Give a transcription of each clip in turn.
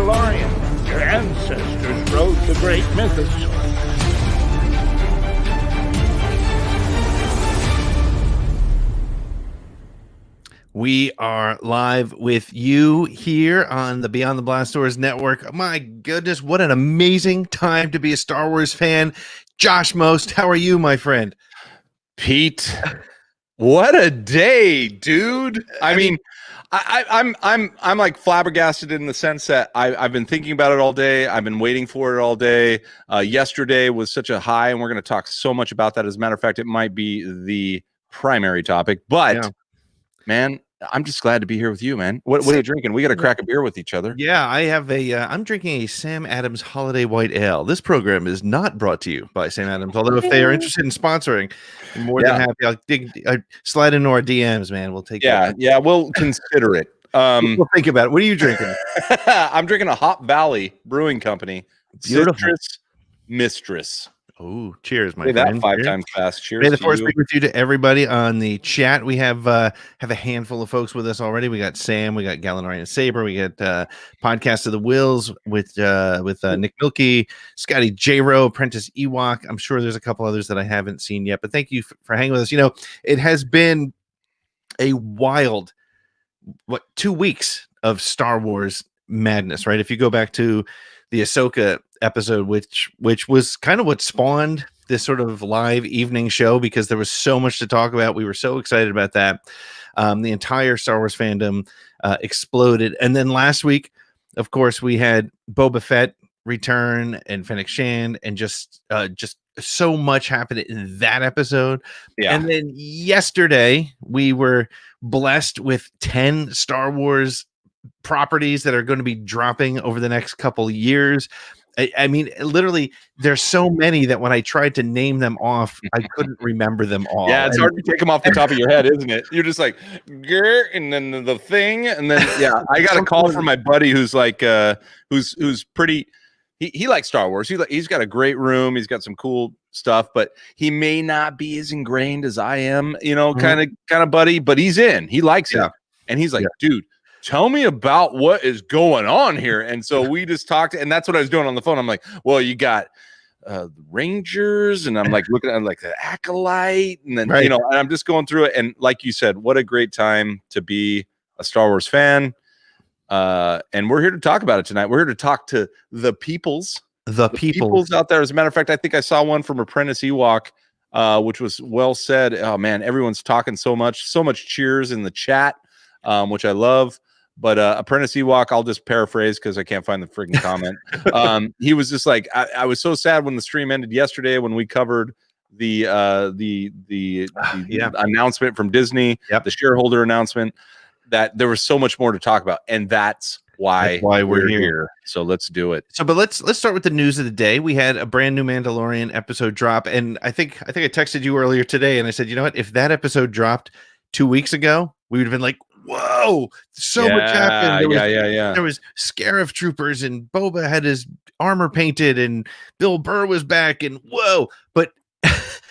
Mandalorian. Your ancestors wrote the great mythos. We are live with you here on the Beyond the Blast Doors Network. My goodness, what an amazing time to be a Star Wars fan. Josh Most, how are you, my friend? Pete, what a day, dude. I mean, I'm like flabbergasted in the sense that I've been thinking about it all day. I've been waiting for it all day. Yesterday was such a high, and we're going to talk so much about that. As a matter of fact, it might be the primary topic, but yeah. Man, I'm just glad to be here with you, man. What are you drinking? We got to crack a beer with each other. Yeah, I have I'm drinking a Sam Adams Holiday White Ale. This program is not brought to you by Sam Adams, although if they are interested in sponsoring, I'm more than happy. I'll slide into our DMs, man. We'll take it. Yeah, we'll consider it. We'll think about it. What are you drinking? I'm drinking a Hop Valley Brewing Company. Beautiful. Citrus Mistress. Oh, cheers, my friend. That 5 times fast. Cheers. May the force be with you to everybody on the chat. We have a handful of folks with us already. We got Sam, we got Gallinarian Saber, we got Podcast of the Wills with Nick Milkey, Scotty J-Ro, Apprentice Ewok. I'm sure there's a couple others that I haven't seen yet, but thank you for hanging with us. You know, it has been a wild 2 weeks of Star Wars madness, right? If you go back to the Ahsoka episode, which was kind of what spawned this sort of live evening show, because there was so much to talk about. We were so excited about that. The entire Star Wars fandom exploded. And then last week, of course, we had Boba Fett return and Fennec Shand, and just so much happened in that episode. Yeah. And then yesterday, we were blessed with 10 Star Wars properties that are going to be dropping over the next couple years. I mean, literally, there's so many that when I tried to name them off, I couldn't remember them all. Yeah, it's hard to take them off the top of your head, isn't it? You're just like, and then the thing, and then I got a call from my buddy who's like, who's pretty. He likes Star Wars. He's got a great room. He's got some cool stuff, but he may not be as ingrained as I am. You know, kind of buddy, but he's in. He likes it, and he's like, dude, tell me about what is going on here. And so we just talked, and that's what I was doing on the phone. I'm like, well, you got the Rangers, and I'm like looking at like the Acolyte, and then and I'm just going through it. And like you said, what a great time to be a Star Wars fan. And we're here to talk about it tonight. We're here to talk to the peoples out there. As a matter of fact, I think I saw one from Apprentice Ewok, which was well said. Oh man, everyone's talking so much cheers in the chat, which I love. But Apprentice Ewok, I'll just paraphrase because I can't find the freaking comment. He was just like, I was so sad when the stream ended yesterday when we covered the announcement from Disney, the shareholder announcement, that there was so much more to talk about, and that's why we're here. So let's do it. But let's start with the news of the day. We had a brand new Mandalorian episode drop, and I think I texted you earlier today, and I said, you know what? If that episode dropped 2 weeks ago, we would have been like, whoa, so much happened. There was Scarif troopers, and Boba had his armor painted, and Bill Burr was back, and whoa. But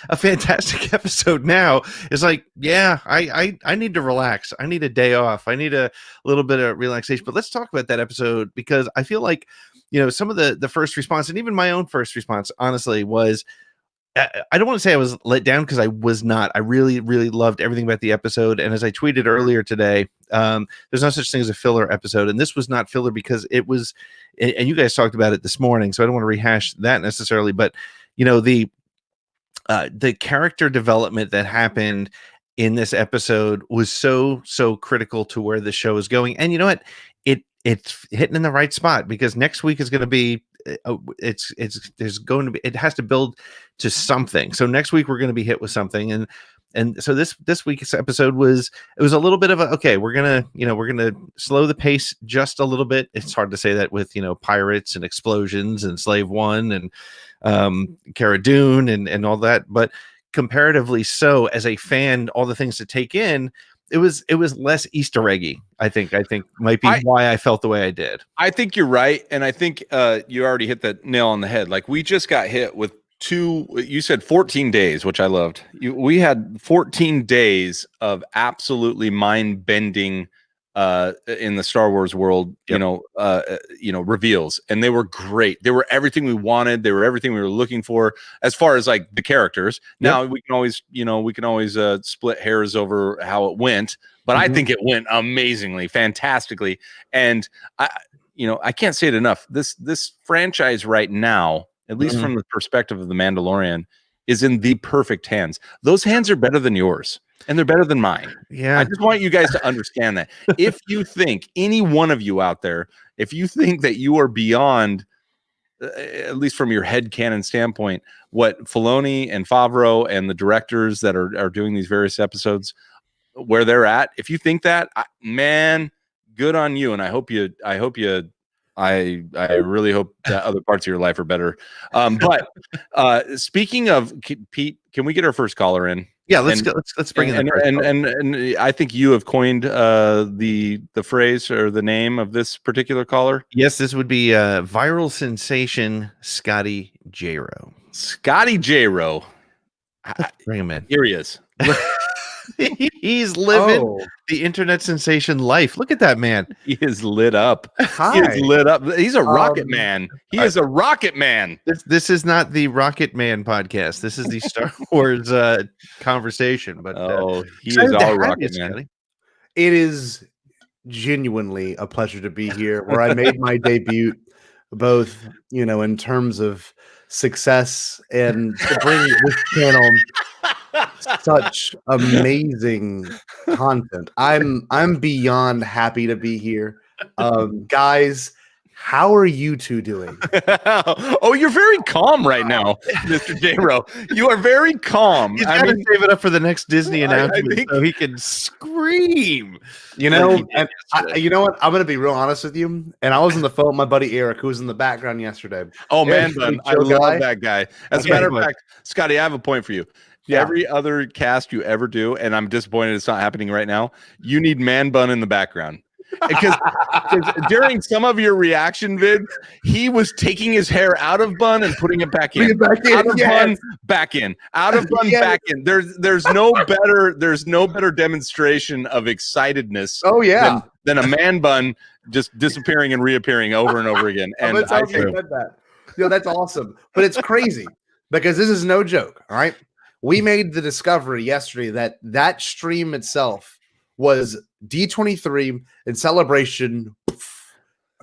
a fantastic episode now is like, I need to relax. I need a day off. I need a little bit of relaxation. But let's talk about that episode, because I feel like, you know, some of the first response, and even my own first response, honestly, was, I don't want to say I was let down, because I was not. I really, really loved everything about the episode. And as I tweeted earlier today, there's no such thing as a filler episode. And this was not filler because it was, and you guys talked about it this morning, so I don't want to rehash that necessarily. But, you know, the character development that happened in this episode was so critical to where the show is going. And you know what? It's hitting in the right spot, because next week is going to be, it has to build to something. So next week we're going to be hit with something, and so this week's episode was a little bit of we're gonna slow the pace just a little bit. It's hard to say that with, you know, pirates and explosions and Slave One and Cara Dune and all that, but comparatively so, as a fan, all the things to take in, it was less Easter eggy. I think might be why I felt the way I did. I think you're right, and I think you already hit the nail on the head. Like, we just got hit with you said 14 days, which I loved. We had 14 days of absolutely mind-bending in the Star Wars world, reveals, and they were great. They were everything we wanted. They were everything we were looking for as far as like the characters. Now we can always split hairs over how it went, but I think it went amazingly, fantastically. And I can't say it enough. This franchise right now, at least from the perspective of the Mandalorian, is in the perfect hands. Those hands are better than yours. And they're better than mine. Yeah. I just want you guys to understand that. If you think, any one of you out there, if you think that you are beyond, at least from your headcanon standpoint, what Filoni and Favreau and the directors that are doing these various episodes, where they're at, if you think that, man, good on you. And I really hope that other parts of your life are better. But speaking of Pete, can we get our first caller in? Yeah, let's bring in and I think you have coined the phrase or the name of this particular caller. Yes, this would be viral sensation Scotty J-Ro. Scotty J-Ro. Bring him in. Here he is. He's living the internet sensation life. Look at that man. He is lit up. Hi. He is lit up. He's a rocket man. He is a rocket man. This is not the Rocket Man podcast. This is the Star Wars conversation. But he is our rocket man. Scotty. It is genuinely a pleasure to be here, where I made my debut, both in terms of success and to bring this channel such amazing content. I'm beyond happy to be here. Guys, how are you two doing? Oh, you're very calm right now, Mr. J-Ro. You are very calm. He's got to save it up for the next Disney announcement so he can scream. You know what? I'm going to be real honest with you. And I was on the phone with my buddy Eric, who was in the background yesterday. Oh, man, I love that guy. As a matter of fact, Scotty, I have a point for you. Yeah. Every other cast you ever do, and I'm disappointed it's not happening right now, you need man bun in the background. Because during some of your reaction vids, he was taking his hair out of bun and putting it back in. Out of bun, back in. Out of bun, back in. There's no better demonstration of excitedness than a man bun just disappearing and reappearing over and over again. And I think that. That's awesome. But it's crazy because this is no joke. All right. We made the discovery yesterday that stream itself was D23 and Celebration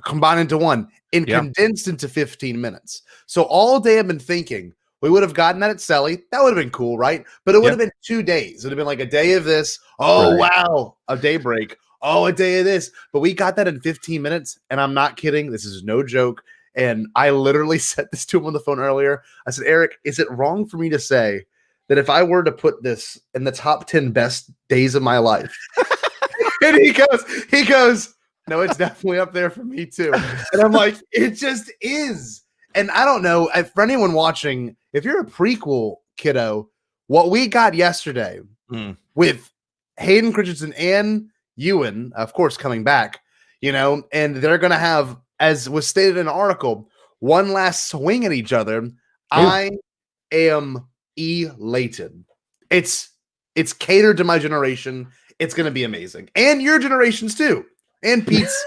combined into one and condensed into 15 minutes. So all day I've been thinking we would have gotten that at Selly. That would have been cool, right? But it would have been 2 days. It would have been like a day of this. Oh, wow. A day break. Oh, a day of this. But we got that in 15 minutes. And I'm not kidding. This is no joke. And I literally said this to him on the phone earlier. I said, Eric, is it wrong for me to say that if I were to put this in the top 10 best days of my life? And he goes, no, it's definitely up there for me too. And I'm like, it just is. And I don't know, for anyone watching, if you're a prequel kiddo, what we got yesterday with Hayden Christensen and Ewan, of course, coming back, and they're going to have, as was stated in an article, one last swing at each other. Ooh. I am elated. It's catered to my generation. It's going to be amazing, and your generations too, and Pete's.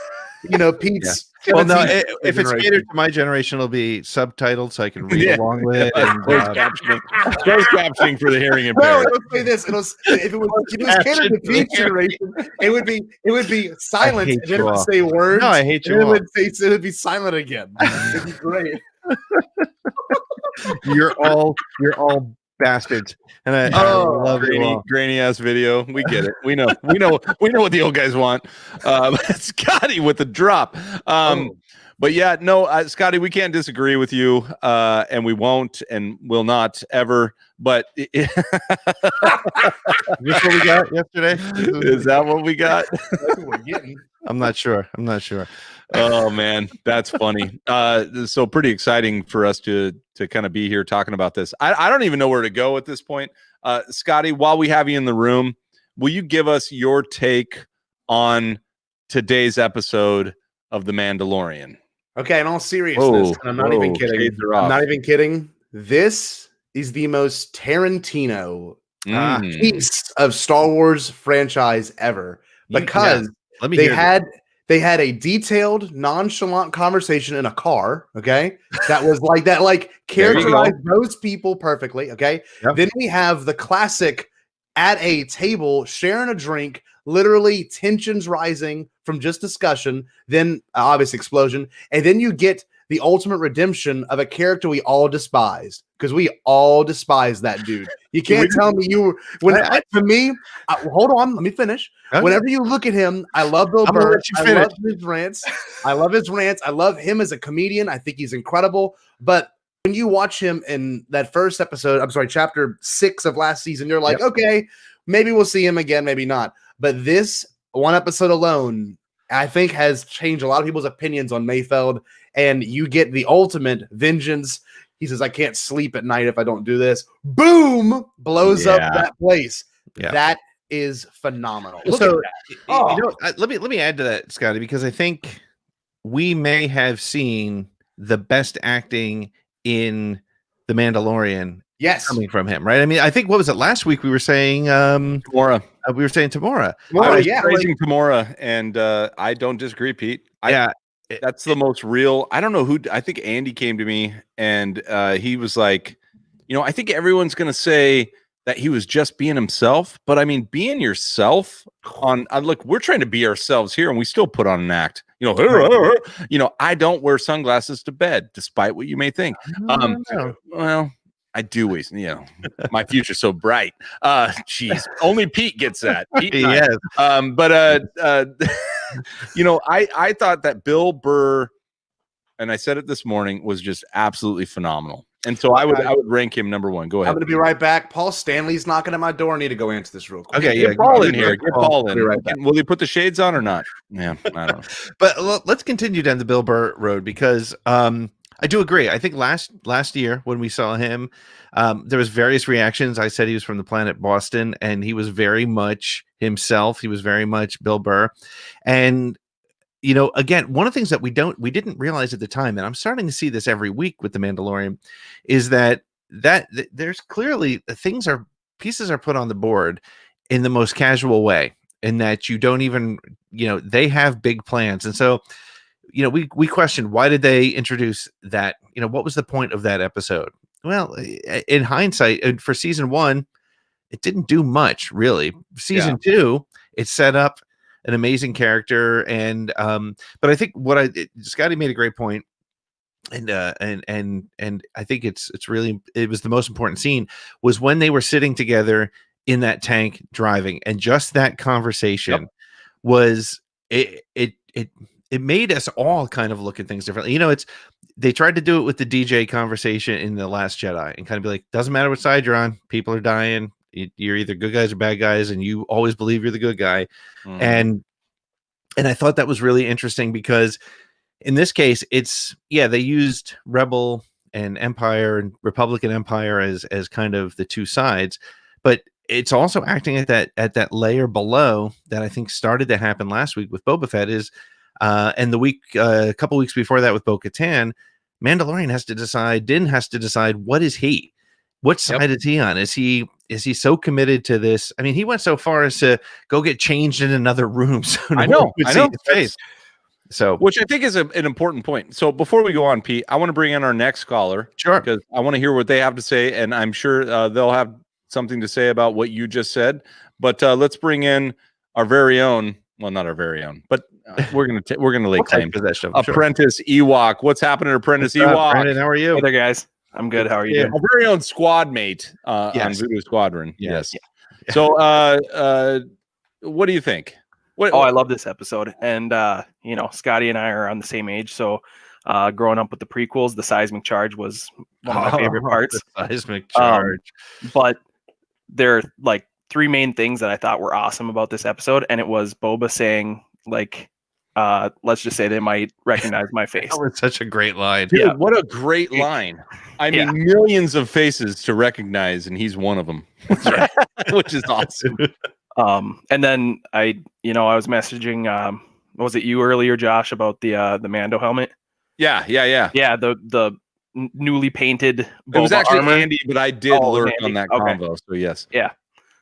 Pete's. Yeah. Well, no, if it's catered to my generation, it'll be subtitled so I can read along with it. And, closed captioning for the hearing impaired. No, it'll say this. If it was catered to Pete's generation, it would be silent, and then it would say words. No, I hate you. And it would be silent again. It'd be great. You're all bastards, and I love grainy ass video. We get it. We know what the old guys want. Scotty with the drop. But yeah, no, Scotty, we can't disagree with you, and we won't, and will not ever. But is this what we got yesterday? Is that what we got? That's what we're getting. I'm not sure. Oh man, that's funny. So pretty exciting for us to kind of be here talking about this. I don't even know where to go at this point. Scotty, while we have you in the room, will you give us your take on today's episode of The Mandalorian? Okay, in all seriousness, I'm not even kidding. I'm not even kidding. This is the most Tarantino piece of Star Wars franchise ever, because Let me They hear had they had a detailed, nonchalant conversation in a car. Okay, that was like that, like There you go. characterized those people perfectly. Okay, Yep. then we have the classic at a table sharing a drink, literally tensions rising from just discussion, then obvious explosion, and then you get the ultimate redemption of a character we all despised, because we all despise that dude. You can't tell me you when for me. Hold on, let me finish. Okay. Whenever you look at him, I love Bill I'm gonna Burr. let you I finish. love his rants. I love his rants. I love him as a comedian. I think he's incredible. But when you watch him in that first episode, I'm sorry, chapter 6 of last season, you're like, okay, maybe we'll see him again, maybe not. But this one episode alone, I think, has changed a lot of people's opinions on Mayfeld. And you get the ultimate vengeance. He says, I can't sleep at night if I don't do this. Boom! Blows up that place. Yeah. That is phenomenal. Look So, at that. you know, let me add to that, Scotty, because I think we may have seen the best acting in The Mandalorian Yes. coming from him, right? I mean, I think, what was it last week? We were saying Tamora. we were saying Tamora. I was yeah, praising Tamora, and I don't disagree, Pete. That's the most real. I don't know who. I think Andy came to me, and he was like, you know, I think everyone's gonna say that he was just being himself, but I mean, being yourself on look, we're trying to be ourselves here, and we still put on an act. You know, I don't wear sunglasses to bed, despite what you may think. Well, I do, you know, my future's so bright. Geez, only Pete gets that. Pete and I. You know, I thought that Bill Burr, and I said it this morning, was just absolutely phenomenal. And so I would rank him number 1. Go ahead. I'm going to be right back. Paul Stanley's knocking at my door. I need to go answer this real quick. Okay, Get Paul in here. Get Paul in. Be right back. Will he put the shades on or not? Yeah, I don't know. But let's continue down the Bill Burr road, because I do agree. I think last year when we saw him, there was various reactions. I said he was from the planet Boston, and he was very much himself. He was very much Bill Burr. And, you know, again, one of the things that we didn't realize at the time, and I'm starting to see this every week with The Mandalorian, is that there's clearly pieces are put on the board in the most casual way, and that you don't even, you know, they have big plans. And so, you know, we questioned, why did they introduce that? You know, what was the point of that episode? Well, in hindsight, for season 1, it didn't do much, really. Season 2, it set up an amazing character, and but I think Scotty made a great point, and I think it was the most important scene, was when they were sitting together in that tank driving, and just that conversation was it made us all kind of look at things differently. You know, they tried to do it with the DJ conversation in The Last Jedi, and kind of be like, doesn't matter what side you're on, people are dying. You're either good guys or bad guys, and you always believe you're the good guy. And I thought that was really interesting, because in this case, they used Rebel and Empire and Republican Empire as kind of the two sides, but it's also acting at that layer below that I think started to happen last week with Boba Fett, and a couple weeks before that with Bo-Katan. Mandalorian has to decide what is he. What side is he on? Is he so committed to this? I mean, he went so far as to go get changed in another room. So I know. So, which I think is an important point. So before we go on, Pete, I want to bring in our next caller. Sure. Because I want to hear what they have to say, and I'm sure they'll have something to say about what you just said. But let's bring in our very own. Well, not our very own, but we're gonna lay claim to possession. Apprentice Ewok. What's happening, Apprentice Ewok? Brandon, how are you? Hey there, guys. I'm good. How are you doing? Our very own squad mate on Voodoo Squadron. Yes. Yeah. So, what do you think? I love this episode, and you know, Scotty and I are on the same age, so growing up with the prequels, the seismic charge was one of my favorite parts. The seismic charge. But there are like 3 main things that I thought were awesome about this episode, and it was Boba saying, like, let's just say they might recognize my face. That was such a great line. Dude, what a great line. I mean, millions of faces to recognize, and he's one of them, which is awesome. And then I was messaging, was it you earlier, Josh, about the Mando helmet? Yeah. Yeah, the newly painted Boba it was actually armor. Andy, but I did lurk on that convo. So yes. Yeah.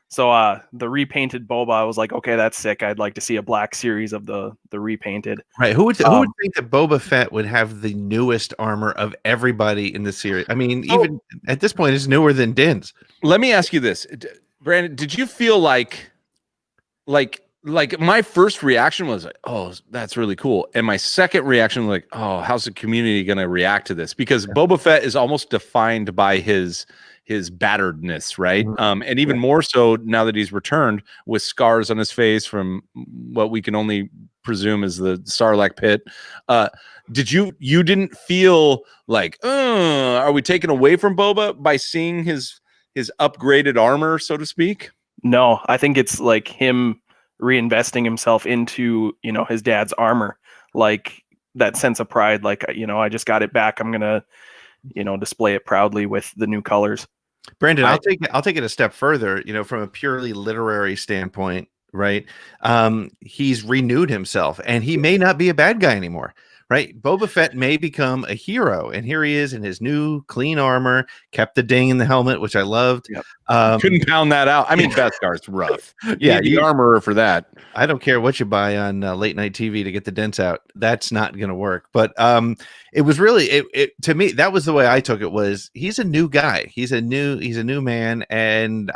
So the repainted Boba, I was like, okay, that's sick. I'd like to see a black series of the repainted. Right. Who would think that Boba Fett would have the newest armor of everybody in the series? I mean, even at this point, it's newer than Din's. Let me ask you this, Brandon. Did you feel like my first reaction was like, oh, that's really cool, and my second reaction was like, oh, how's the community going to react to this? Because Boba Fett is almost defined by his batteredness, right? And even more so now that he's returned with scars on his face from what we can only presume is the Sarlacc pit. Did you didn't feel like, are we taken away from Boba by seeing his upgraded armor, so to speak? No, I think it's like him reinvesting himself into, his dad's armor, like that sense of pride. Like, I just got it back. I'm going to, display it proudly with the new colors. Brandon, I'll take it a step further, from a purely literary standpoint, right? He's renewed himself and he may not be a bad guy anymore, right? Boba Fett may become a hero, and here he is in his new clean armor, kept the ding in the helmet, which I loved. Yep. Couldn't pound that out. I mean, Beskar's rough. You need the armorer for that. I don't care what you buy on late night TV to get the dents out. That's not going to work. But it was really it to me. That was the way I took it. Was he's a new guy? He's a new man, and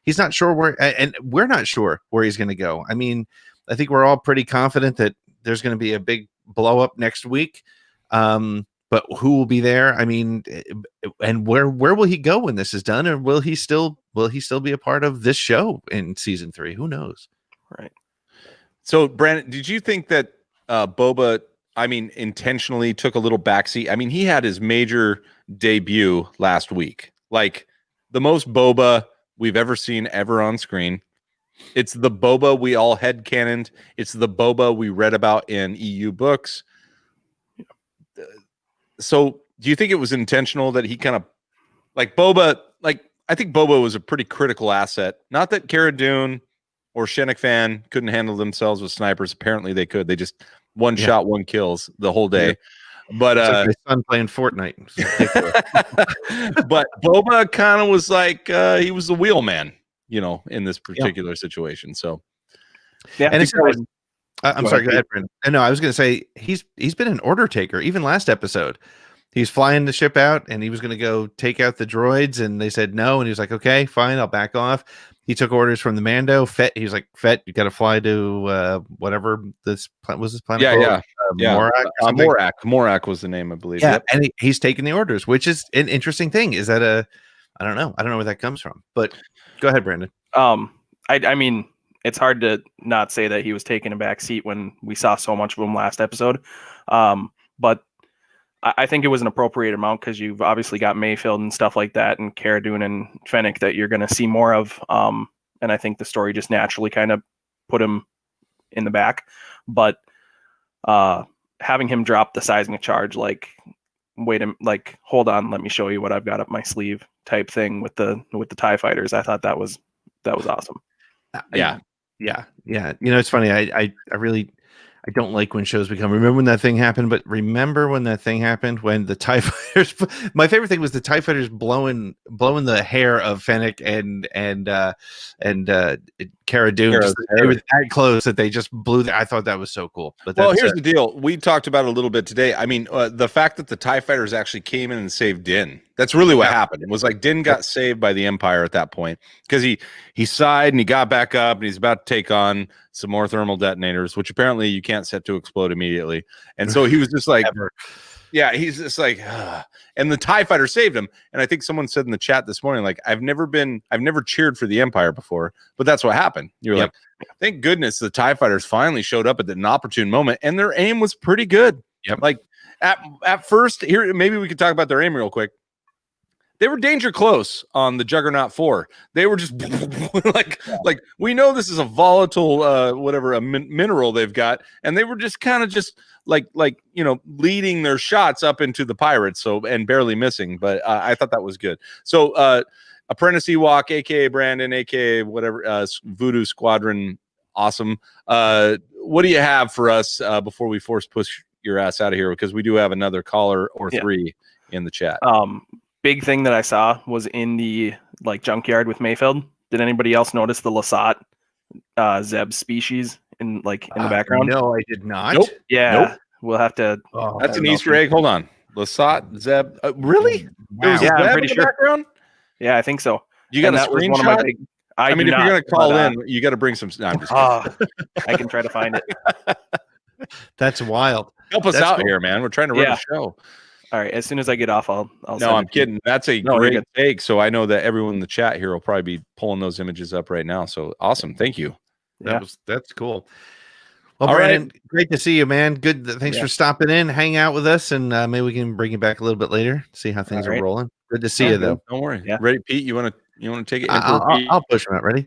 he's not sure where, and we're not sure where he's going to go. I mean, I think we're all pretty confident that there's going to be a big blow up next week. But who will be there? I mean, and where will he go when this is done? Or will he still be a part of this show in season 3? Who knows? Right. So, Brandon, did you think that Boba, intentionally took a little backseat? I mean, he had his major debut last week, like the most Boba we've ever seen ever on screen. It's the Boba we all headcanoned. It's the Boba we read about in EU books. So do you think it was intentional that he kind of like Boba? Like, I think Boba was a pretty critical asset. Not that Cara Dune or Shinnick Fan couldn't handle themselves with snipers. Apparently they could. They just one shot, one kills the whole day. Yeah. But like my son playing Fortnite. But Boba kind of was like he was the wheelman, in this particular situation. So yeah, and I'm sorry, go ahead, Brandon. No, I was going to say he's been an order taker. Even last episode, he's flying the ship out, and he was going to go take out the droids, and they said no, and he was like, "Okay, fine, I'll back off." He took orders from the Mando. Fett, he was like, "Fett, you got to fly to whatever this was. This planet called? Morak was the name, I believe. Yeah, yep. And he's taking the orders, which is an interesting thing. Is that I don't know where that comes from, but go ahead, Brandon. I mean, it's hard to not say that he was taking a back seat when we saw so much of him last episode. But I think it was an appropriate amount because you've obviously got Mayfield and stuff like that, and Cara Dune and Fennec that you're going to see more of. And I think the story just naturally kind of put him in the back. But having him drop the seismic charge, hold on, let me show you what I've got up my sleeve type thing with the TIE fighters. I thought that was awesome. Yeah. It's funny. I really don't like when shows become, remember when that thing happened, but remember when that thing happened when the TIE fighters, my favorite thing was the TIE fighters blowing the hair of Fennec and Cara Dune. They were that close that they just blew. I thought that was so cool. But here's the deal. We talked about it a little bit today. I mean, the fact that the TIE fighters actually came in and saved Din. That's really what happened. It was like Din got saved by the Empire at that point because he sighed and he got back up and he's about to take on some more thermal detonators, which apparently you can't set to explode immediately. And so he was just like, he's just like, and the TIE fighter saved him. And I think someone said in the chat this morning, like, I've never cheered for the Empire before, but that's what happened. You're like, thank goodness the TIE fighters finally showed up at an opportune moment, and their aim was pretty good. Yep. Like at first, here, maybe we could talk about their aim real quick. They were danger close on the Juggernaut 4. They were just like we know this is a volatile mineral they've got, and they were just kind of just like leading their shots up into the pirates, and barely missing. But I thought that was good. So Apprentice Ewok, aka Brandon, aka whatever, Voodoo Squadron, awesome. What do you have for us before we push your ass out of here? Because we do have another caller or three in the chat. Big thing that I saw was in the junkyard with Mayfield. Did anybody else notice the Lasat Zeb species in the background? No, I did not. Nope. Yeah, Nope. we'll have to. Oh, That's an Easter egg. Hold on. Lasat, Zeb. Really? There was a Yeah, I'm Zeb pretty in the sure. background? Yeah, I think so. You got And a that was one of my screenshot? big. I mean, do if you're not, going to call but, in, you got to bring some. No, I'm just kidding. I can try to find it. That's wild. Help us That's out cool. here, man. We're trying to run Yeah. a show. All right, as soon as I get off, I'll No, send I'm it to you. kidding. That's a No, you're great good. take. So I know that everyone in the chat here will probably be pulling those images up right now. So awesome. Thank you. Yeah. That's cool. Well, All right. Brandon, great to see you, man. Good. Thanks Yeah. for stopping in, hang out with us, and maybe we can bring you back a little bit later. See how things All are right. rolling. Good to see Yeah, you, though. Don't worry. Yeah. Ready, Pete? You want to take it? Emperor Pete? I'll push him out. Ready?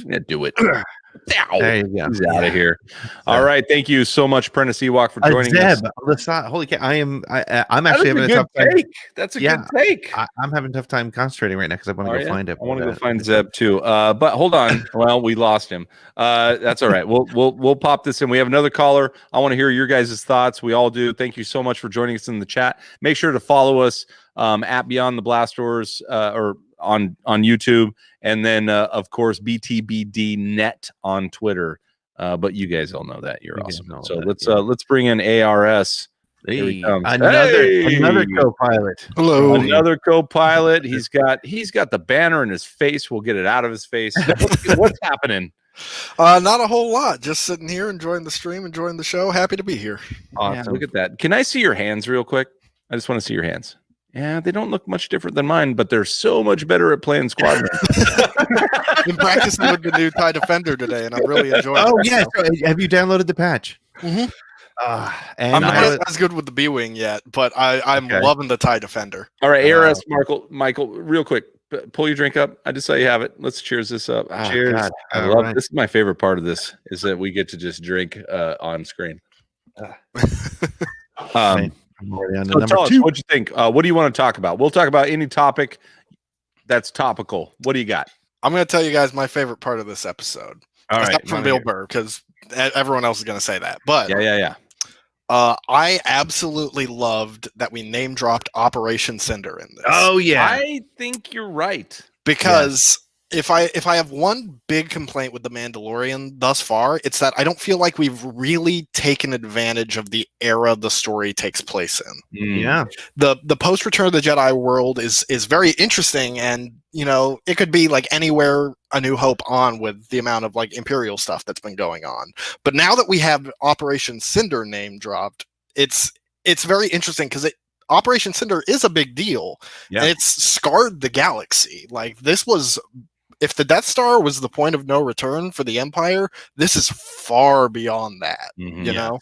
Yeah, do it. There you go. He's out of here. All right. Thank you so much, Prentice Ewok, for joining us. Zeb, holy cow! I'm That actually is having a good tough time. take. That's a good take. I'm having a tough time concentrating right now because I want to go find it. I want to go find Zeb too. But hold on. Well, we lost him. That's all right. We'll pop this in. We have another caller. I want to hear your guys' thoughts. We all do. Thank you so much for joining us in the chat. Make sure to follow us at Beyond the Blast Doors or on YouTube, and then of course BTBD Net on Twitter. But you guys all know that. You're awesome. So let's bring in ARS. Here he comes. Another co-pilot. Hello. Another co-pilot. He's got the banner in his face. We'll get it out of his face. What's happening? Not a whole lot. Just sitting here, enjoying the stream, enjoying the show. Happy to be here. Awesome. Yeah, look at that. Can I see your hands real quick? I just want to see your hands. Yeah, they don't look much different than mine, but they're so much better at playing squadron. Been practicing with the new TIE Defender today, and I'm really enjoying it. Oh, yeah. So have you downloaded the patch? Mm-hmm. And I'm not as good with the B-Wing yet, but I'm loving the TIE Defender. All right, ARS, Michael, real quick, pull your drink up. I just saw you have it. Let's cheers this up. Cheers. God, I love this. Is my favorite part of this is that we get to just drink on screen. So tell us, what'd you think? What do you want to talk about? We'll talk about any topic that's topical. What do you got? I'm going to tell you guys my favorite part of this episode. All right, from Bill Burr, because everyone else is going to say that. But yeah. I absolutely loved that we name dropped Operation Cinder in this. Oh yeah, I think you're right. Because if I have one big complaint with The Mandalorian thus far, it's that I don't feel like we've really taken advantage of the era the story takes place in. Yeah. The post Return of the Jedi world is very interesting, and it could be like anywhere A New Hope on with the amount of like Imperial stuff that's been going on. But now that we have Operation Cinder name dropped, it's very interesting because Operation Cinder is a big deal. Yeah. And it's scarred the galaxy. Like this was, if the Death Star was the point of no return for the Empire, this is far beyond that. You know,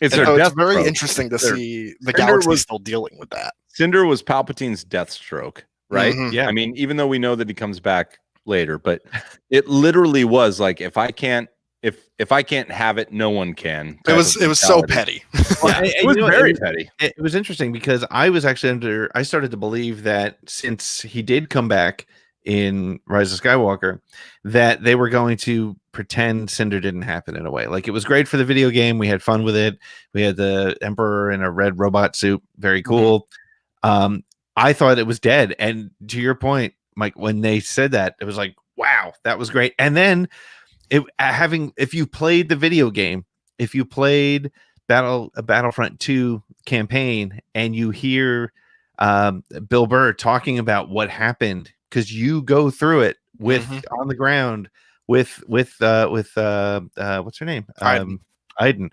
it's very interesting to see the galaxy still dealing with that. Cinder was Palpatine's death stroke, right? Mhm. Yeah. I mean, even though we know that he comes back later, but it literally was like, if I can't have it, no one can. It was so petty. It was very petty. It was interesting because I was actually I started to believe that since he did come back in Rise of Skywalker, that they were going to pretend Cinder didn't happen in a way. Like it was great for the video game. We had fun with it. We had the Emperor in a red robot suit. Very cool. I thought it was dead. And to your point, Mike, when they said that, it was like, wow, that was great. And then if you played the video game, if you played Battlefront 2 campaign and you hear Bill Burr talking about what happened, because you go through it with on the ground with what's her name? Iden.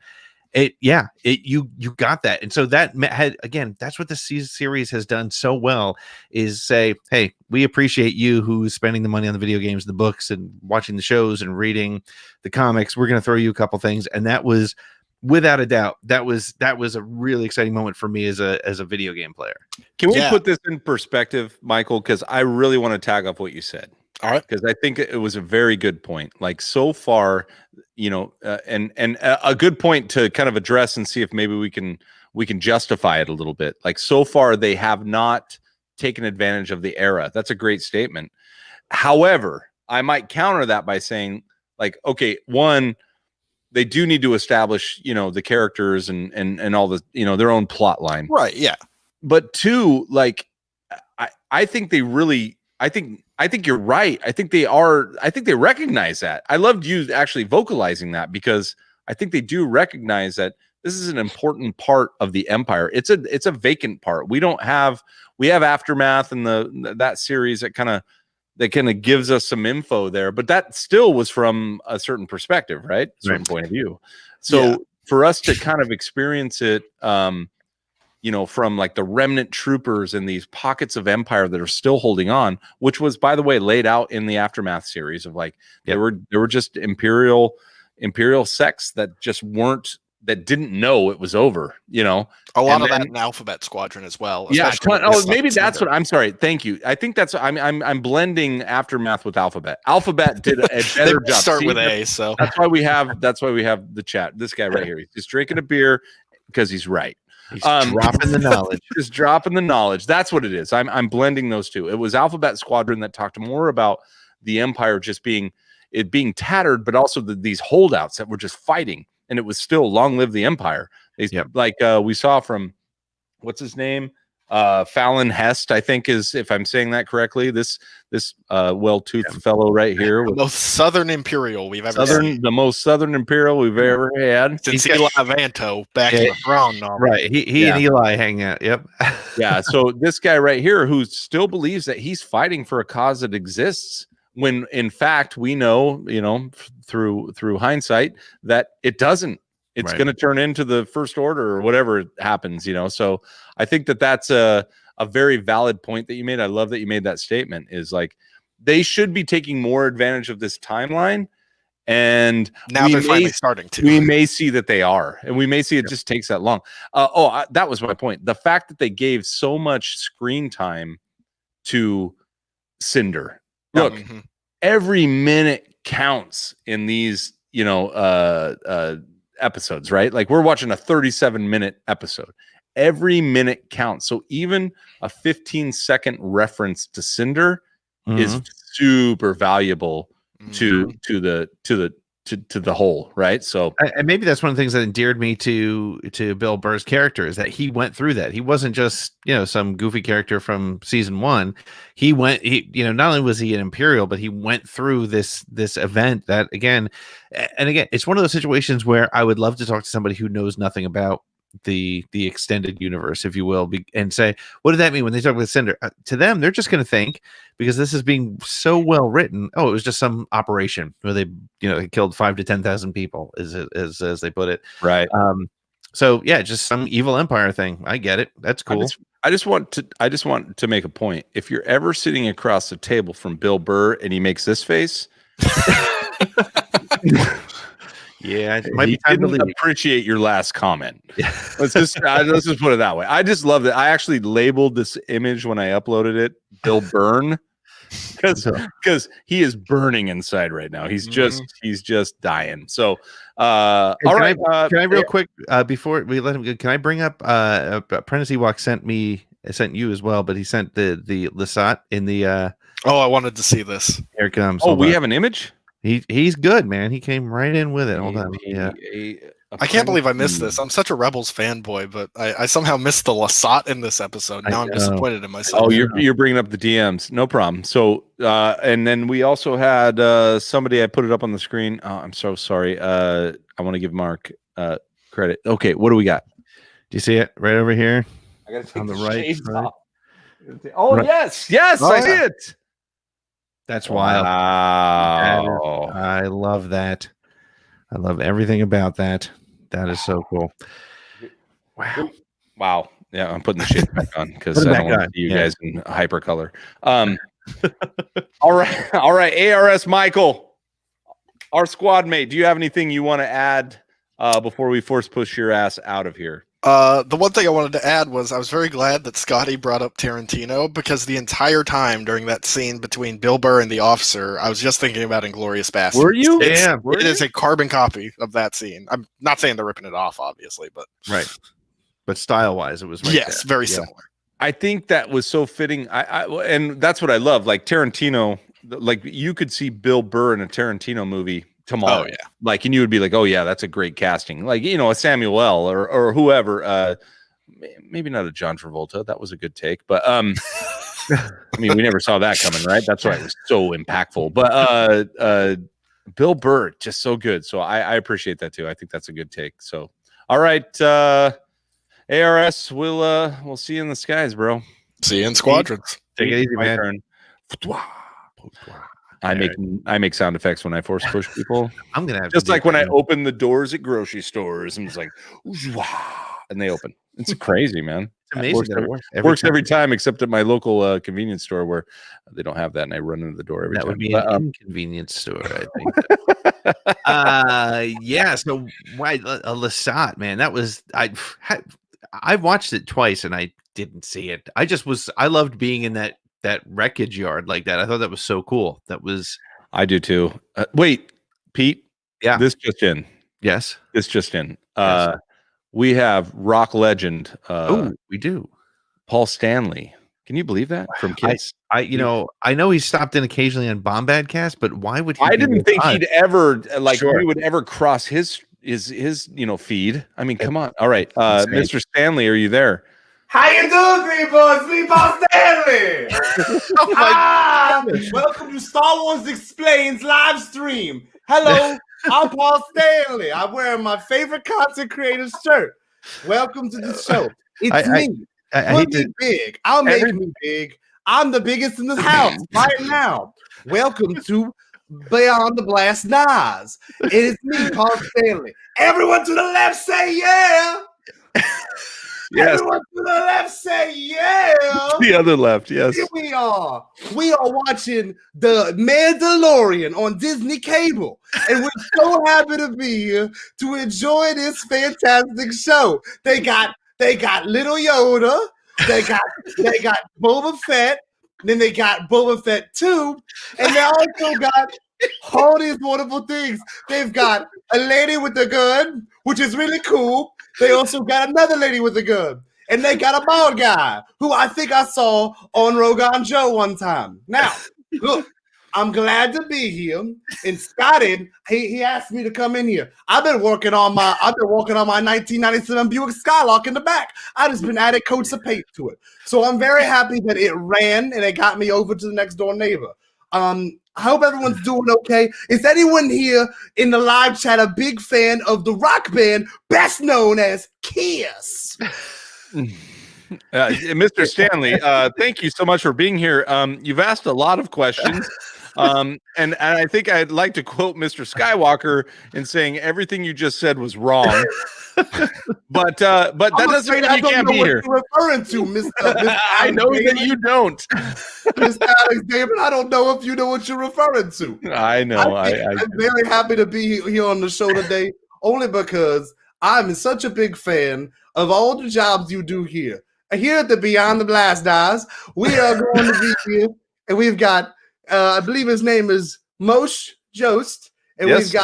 You got that. And so that had, again, that's what the series has done so well, is say, hey, we appreciate you who's spending the money on the video games, the books, and watching the shows and reading the comics. We're going to throw you a couple things. And that was, without a doubt, that was a really exciting moment for me as a video game player. Can we put this in perspective, Michael? Because I really want to tag off what you said. All right. Because I think it was a very good point. Like so far, and a good point to kind of address and see if maybe we can justify it a little bit. Like so far, they have not taken advantage of the era. That's a great statement. However, I might counter that by saying, like, okay, one, they do need to establish, the characters and all the, their own plot line. Right. Yeah. But two, like, I think I think you're right. I think they recognize that. I loved you actually vocalizing that, because I think they do recognize that this is an important part of the Empire. It's a vacant part. We have Aftermath and that series that kind of gives us some info there, but that still was from a certain perspective, right? Certain point of view. So for us to kind of experience it, from like the remnant troopers and these pockets of Empire that are still holding on, which was, by the way, laid out in the Aftermath series of like, they were just imperial sects that just didn't know it was over, a lot of that in Alphabet Squadron as well. Yeah. Maybe that's what I'm sorry. Thank you. I think that's I'm blending Aftermath with Alphabet. Alphabet did a better job. Start with A, so that's why we have the chat. This guy right here, he's just drinking a beer because he's right. He's dropping the knowledge. Just dropping the knowledge. That's what it is. I'm blending those two. It was Alphabet Squadron that talked more about the Empire just being tattered, but also these holdouts that were just fighting, and it was still long live the Empire. We saw from what's his name, Fallon Hest, I think is, if I'm saying that correctly. This well-toothed fellow right here, the most Southern Imperial we've ever seen. The most Southern Imperial we've ever had since Eli Vanto back in the Thrawn novel. Right, he and Eli hang out. Yep. Yeah. So this guy right here, who still believes that he's fighting for a cause that exists, when in fact we know, through hindsight, that it doesn't. It's going to turn into the First Order or whatever happens, So I think that's a very valid point that you made. I love that you made that statement, is like they should be taking more advantage of this timeline. And now they're finally starting to. We may see that they are, and we may see it just takes that long. That was my point. The fact that they gave so much screen time to Cinder. Look, every minute counts in these, episodes, right? Like we're watching a 37-minute episode. Every minute counts. So even a 15-second reference to Cinder is super valuable to the whole, right? So, and maybe that's one of the things that endeared me to Bill Burr's character, is that he went through that. He wasn't just some goofy character from season 1. He not only was he an Imperial, but he went through this event that again, it's one of those situations where I would love to talk to somebody who knows nothing about the extended universe, if you will, and say, what did that mean when they talk about Cinder? To them, they're just going to think, because this is being so well written, it was just some operation where they killed 5,000 to 10,000 people, as they put it, right? So yeah, just some evil Empire thing. I get it. That's cool. I just want to make a point. If you're ever sitting across the table from Bill Burr and he makes this face. Yeah, it might be time to leave. Appreciate your last comment. Yeah. Let's just put it that way. I just love that. I actually labeled this image when I uploaded it, Bill Burn, because he is burning inside right now. He's just dying. So, all right. Can I real quick before we let him go? Can I bring up Apprentice Ewok sent you as well, but he sent the Lasat in the. I wanted to see this. Here it comes. We have an image. He's good, man. He came right in with it. Hold on. Yeah. I can't believe I missed this. I'm such a Rebels fanboy, but I somehow missed the Lasat in this episode. Now I'm disappointed in myself. Oh, you're bringing up the DMs. No problem. So, and then we also had somebody, I put it up on the screen. Oh, I'm so sorry. I want to give Mark credit. Okay, what do we got? Do you see it right over here? I got to take on the right. Oh, right. Yes, I see it. That's wild. Wow. I love that. I love everything about that. That is so cool. Wow. Yeah, I'm putting the shit back on because I don't want to see you guys in hypercolor. All right. ARS Michael, our squad mate, do you have anything you want to add before we force push your ass out of here? The one thing I wanted to add was I was very glad that Scotty brought up Tarantino, because the entire time during that scene between Bill Burr and the officer, I was just thinking about Inglourious Basterds. Were you? It is a carbon copy of that scene. I'm not saying they're ripping it off, obviously, but right. But style-wise, it was right there. Very similar. I think that was so fitting. And that's what I love. Like Tarantino, like you could see Bill Burr in a Tarantino movie tomorrow. Oh, yeah. Like, and you would be like, oh yeah, that's a great casting. Like, a Samuel L. or whoever, maybe not a John Travolta. That was a good take, but I mean, we never saw that coming, right? That's why it was so impactful. But Bill Burr, just so good. So I appreciate that too. I think that's a good take. So all right, ARS, we'll see you in the skies, bro. See you in squadrons. Take it easy, My man. turn. I make sound effects when I force push people. I'm gonna have Just to like when I open the doors at grocery stores, and it's like, and they open. It's crazy, man. It's amazing that it works. Works every time, except at my local convenience store where they don't have that, and I run into the door every that time. would be an inconvenience store, I think. Yeah. So why a Lasat, man? That was I watched it twice and I didn't see it. I loved being in that wreckage yard like that. I thought that was so cool. I do too. Wait, Pete. Yeah. This just in. Yes. This just in. Yes. We have rock legend. We do. Paul Stanley. Can you believe that? From Kiss. I know he stopped in occasionally on Bombadcast, but why would he? I didn't think he'd ever Sure. we would ever cross his feed. I mean, come on. All right. Mr. Stanley, are you there? How you doing, people? It's me, Paul Stanley. Welcome to Star Wars Explains live stream. Hello, I'm Paul Stanley. I'm wearing my favorite content creator's shirt. Welcome to the show. It's me. Put me big. I'll make me big. I'm the biggest in this house right now. Welcome to Beyond the Blast Nas. It is me, Paul Stanley. Everyone to the left say yeah. Yes. Everyone to the left say yeah. The other left, yes. Here we are. We are watching the Mandalorian on Disney Cable, and we're so happy to be here to enjoy this fantastic show. They got Little Yoda, they got Boba Fett, then they got Boba Fett 2, and they also got all these wonderful things. They've got a lady with a gun, which is really cool. They also got another lady with a gun. And they got a bald guy who I think I saw on Rogan Joe one time. Now, look, I'm glad to be here. And Scotty, he asked me to come in here. I've been working on my 1997 Buick Skylark in the back. I just been adding coats of paint to it. So I'm very happy that it ran and it got me over to the next door neighbor. I hope everyone's doing okay. Is anyone here in the live chat a big fan of the rock band best known as Kiss? Mr. Stanley, thank you so much for being here. You've asked a lot of questions. And I think I'd like to quote Mr. Skywalker in saying everything you just said was wrong. but that doesn't mean you can't be here. You're referring to, Mr. I know that you don't. Mr. Alex David, I don't know if you know what you're referring to. I know. I'm very happy to be here on the show today, only because I'm such a big fan of all the jobs you do here. Here at the Beyond the Blast Dies, we are going to be here, and we've got, I believe his name is Moshe Jost, and yes.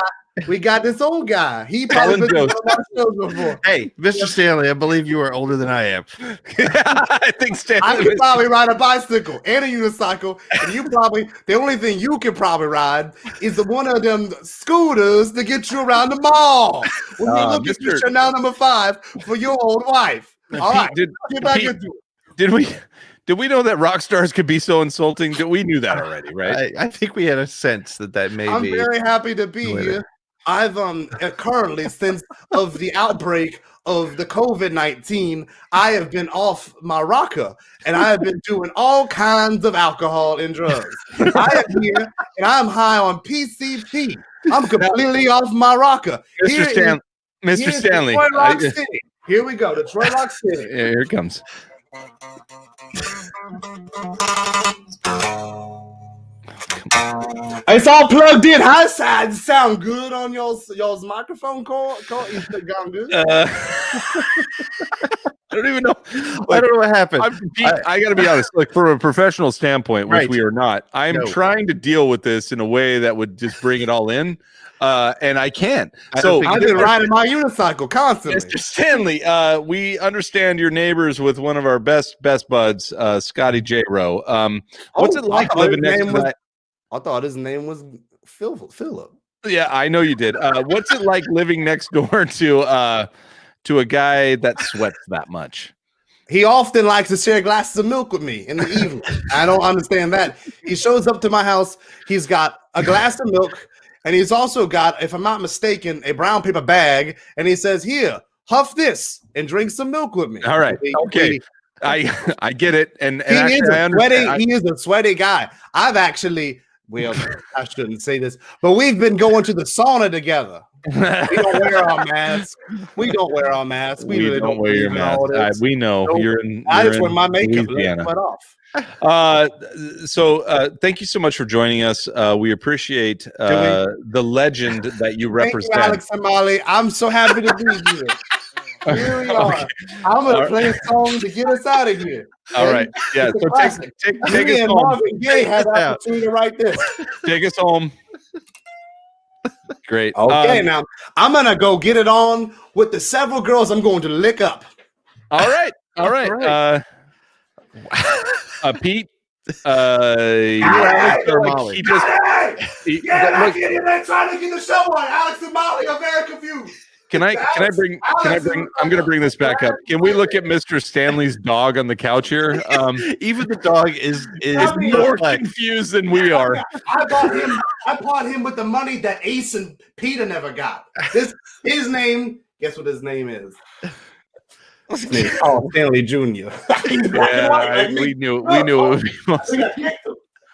we got this old guy. He probably been on our shows before. Hey, Mr. Stanley, I believe you are older than I am. I think Stanley. I can probably ride a bicycle and a unicycle, and you probably the only thing you can probably ride is one of them scooters to get you around the mall. When we look at you now number 5 for your old wife. All right, get back into it. Did we know that rock stars could be so insulting? We knew that already, right? I think we had a sense that may I'm be. I'm very happy to be here. I've currently, since of the outbreak of the COVID-19, I have been off my rocker and I have been doing all kinds of alcohol and drugs. I am here and I'm high on PCP. I'm completely off my rocker. Mr. Stanley. Detroit Rock City. Here we go, Detroit Rock City. Yeah, here it comes. It's all plugged in. How does it sound good on y'all's microphone call? Is it gone good? I don't even know. I don't know what happened. I got to be honest. Like from a professional standpoint, which Right. we are not, I'm trying to deal with this in a way that would just bring it all in, and I can't. So I've been riding my unicycle constantly. Mr. Stanley, we understand you're neighbors with one of our best buds, Scotty J. Rowe. What's it like living next to that? I thought his name was Philip. Yeah, I know you did. What's it like living next door to a guy that sweats that much? He often likes to share glasses of milk with me in the evening. I don't understand that. He shows up to my house. He's got a glass of milk, and he's also got, if I'm not mistaken, a brown paper bag. And he says, "Here, huff this and drink some milk with me." All right. Okay. I get it. And He actually, is I a understand. sweaty. He is a sweaty guy. I've actually, well, I shouldn't say this, but we've been going to the sauna together. We don't wear our masks. We don't wear our masks. We really don't wear your believe in all mask. this. We know Nope. you're in. I you're just wear in my makeup. Let Louisiana. it off. So thank you so much for joining us. We appreciate the legend that you Thank represent. you, Alex and Molly. I'm so happy to be here. Here we are. Okay. I'm gonna play a song to get us out of here. All right. Yeah. It's a So classic. take Me us and home. Marvin Gaye had the opportunity to write this. Take us home. Great. Okay, now I'm gonna go get it on with the several girls I'm going to lick up. All right. All right. Pete. Alex or Molly? He just. They're trying to get the show on. Alex and Molly are very confused. Can I bring? I'm going to bring this back up. Can we look at Mr. Stanley's dog on the couch here? Even the dog is More confused than we are. I bought him with the money that Ace and Peter never got. His name. Guess what his name is? Oh, Stanley Jr. We knew it would be.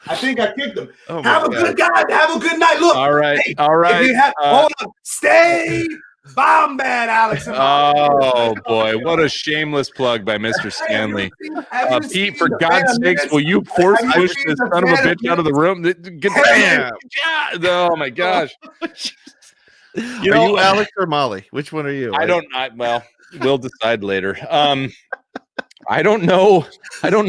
I think I kicked him. Oh Have a good guy. Have a good night. Look. All right. Hey, All right. if you have, hold on. Stay bomb bad, Alex. and Molly. Oh boy, what a shameless plug by Mr. Stanley. Have you Pete, seen for the God's Phantom sakes, Menace? will you force Have you push seen this the son of a Phantom bitch out of the room? Get Hey! Oh my gosh. Are you Alex or Molly? Which one are you? Well, we'll decide later. I don't know. That's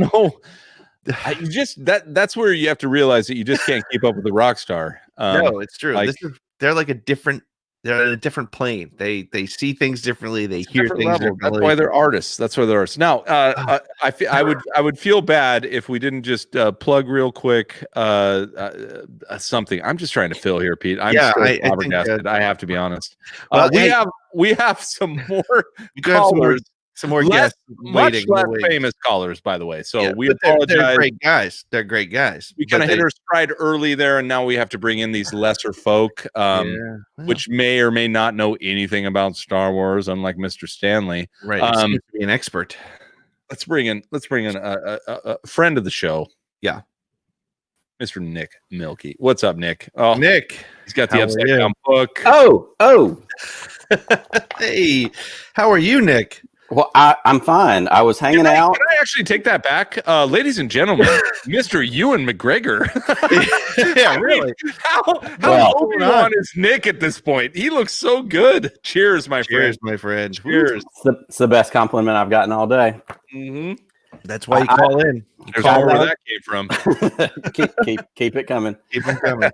where you have to realize that you just can't keep up with the rock star. No, it's true. like- They're like they're in a different plane. They see things differently. They hear Different things level. differently. That's why they're artists. Now, I would feel bad if we didn't just plug real quick something. I'm just trying to fill here, Pete. I'm still flabbergasted. I have to be honest. We have some more callers. Some more Much waiting. less famous callers, by the way. So we They're apologize. great guys. They're great guys. We kind of hit our stride early there, and now we have to bring in these lesser folk, which may or may not know anything about Star Wars, unlike Mr. Stanley. Right. To be an expert. Let's bring in a friend of the show. Yeah. Mr. Nick Milky. What's up, Nick? Oh, Nick. He's got the how upside are you? down book. Oh. Hey, how are you, Nick? Well, I'm fine. I was hanging out. Can I actually take that back? Ladies and gentlemen, Mr. Ewan McGregor. Yeah, really. How Well, Obi-Wan is Nick at this point? He looks so good. Cheers, my Cheers, friend. my friend. Cheers. It's the best compliment I've gotten all day. Mm-hmm. That's why you call in. There's more where that came from. keep it coming. Keep them coming.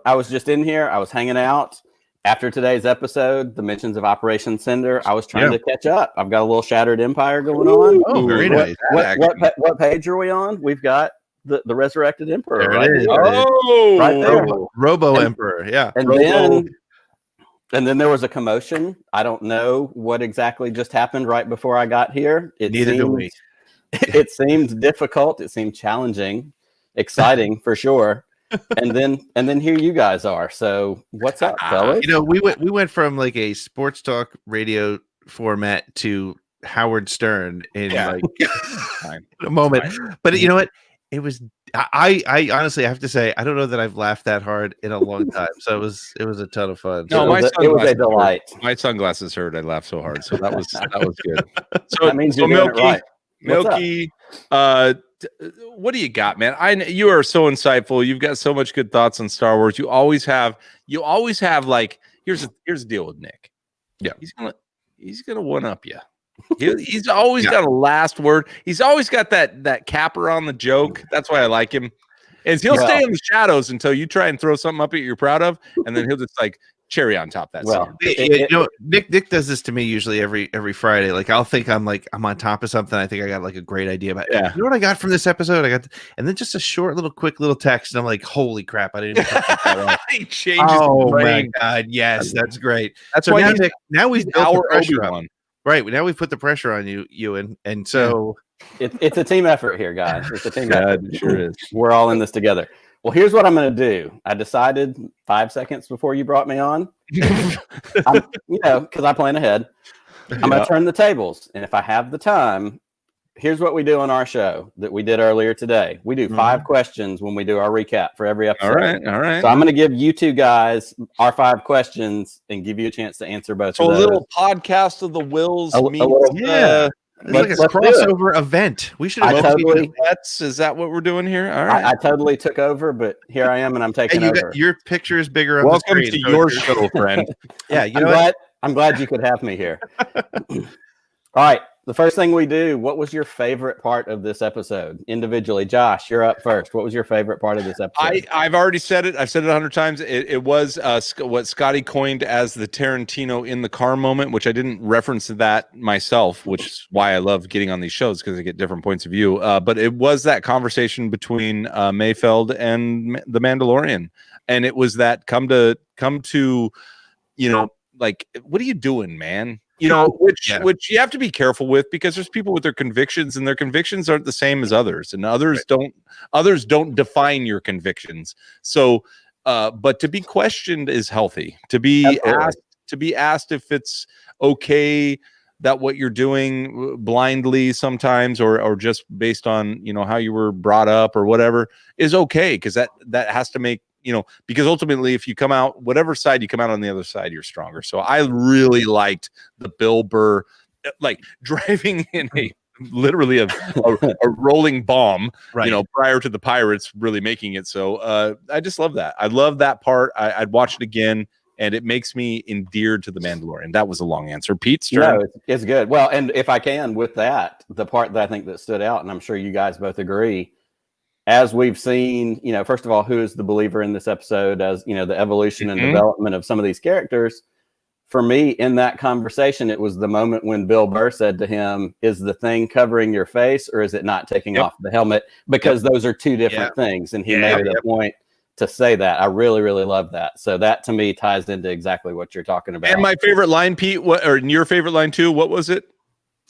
I was just in here. I was hanging out. After today's episode, the mentions of Operation Cinder, I was trying to catch up. I've got a little Shattered Empire going on. Oh, very nice. What page are we on? We've got the Resurrected Emperor. There Right it is. here. Oh, Right there. Robo Emperor. Yeah. And then there was a commotion. I don't know what exactly just happened right before I got here. Neither do we. It seemed difficult. It seemed challenging, exciting for sure. And then here you guys are. So what's up, fellas? We went from like a sports talk radio format to Howard Stern in like a moment. But you know what? It was I honestly have to say I don't know that I've laughed that hard in a long time. So it was a ton of fun. No, it was a delight. My sunglasses hurt. I laughed so hard. So that was good. So That means you're doing it right. Milky, what do you got, man? You are so insightful. You've got so much good thoughts on Star Wars. You always have like here's the deal with Nick. Yeah, he's gonna one up you. He's always got a last word. He's always got that capper on the joke. That's why I like him. And he'll stay in the shadows until you try and throw something up that you're proud of, and then he'll just like cherry on top that. Nick does this to me usually every Friday. Like I'll think I'm on top of something. I think I got like a great idea about. Yeah. You know what I got from this episode? And then just a short quick little text, and I'm like, holy crap! I didn't. He changes. Oh the my brain. god! Yes, that's great. That's So why now, Nick, now we've built our the pressure up. Obi-Wan. Right. Now we've put the pressure on you, Ewan. And so It's a team effort here, guys. It's a team effort. it sure is. We're all in this together. Well, here's what I'm going to do. I decided 5 seconds before you brought me on, because I plan ahead. I'm going to turn the tables. And if I have the time, here's what we do on our show that we did earlier today. We do 5 questions when we do our recap for every episode. All right. So I'm going to give you two guys our 5 questions and give you a chance to answer both of those. A little podcast of the Wills. A little, yeah. It's like a crossover event. We should have Is that what we're doing here? All right. I totally took over, but here I am, and I'm taking over. Your picture is bigger on Welcome the screen. to your show, friend. Yeah, I'm glad you could have me here. All right. The first thing we do, what was your favorite part of this episode? Individually, Josh, you're up first. What was your favorite part of this episode? I've already said it. I've said it 100 times. It was what Scotty coined as the Tarantino in the car moment, which I didn't reference that myself, which is why I love getting on these shows because I get different points of view. But it was that conversation between Mayfeld and the Mandalorian. And it was that come to, like, what are you doing, man? Which you have to be careful with because there's people with their convictions and their convictions aren't the same as others, and others don't define your convictions. So, but to be questioned is healthy. To be asked if it's okay that what you're doing blindly sometimes, or just based on how you were brought up or whatever is okay, because that has to make. Because ultimately, if you come out, whatever side you come out on the other side, you're stronger. So I really liked the Bill Burr, like driving in literally a rolling bomb, prior to the pirates really making it. So I just love that. I love that part. I'd watch it again, and it makes me endeared to the Mandalorian. That was a long answer. Pete's turn. No, it's good. Well, and if I can, with that, the part that I think that stood out, and I'm sure you guys both agree, as we've seen, first of all, who is the believer in this episode, as the evolution and development of some of these characters. For me, in that conversation, it was the moment when Bill Burr said to him, is the thing covering your face or is it not taking off the helmet? Because those are two different things. And he made a point to say that. I really, really love that. So that to me ties into exactly what you're talking about. And my favorite line, Pete, or your favorite line too, what was it?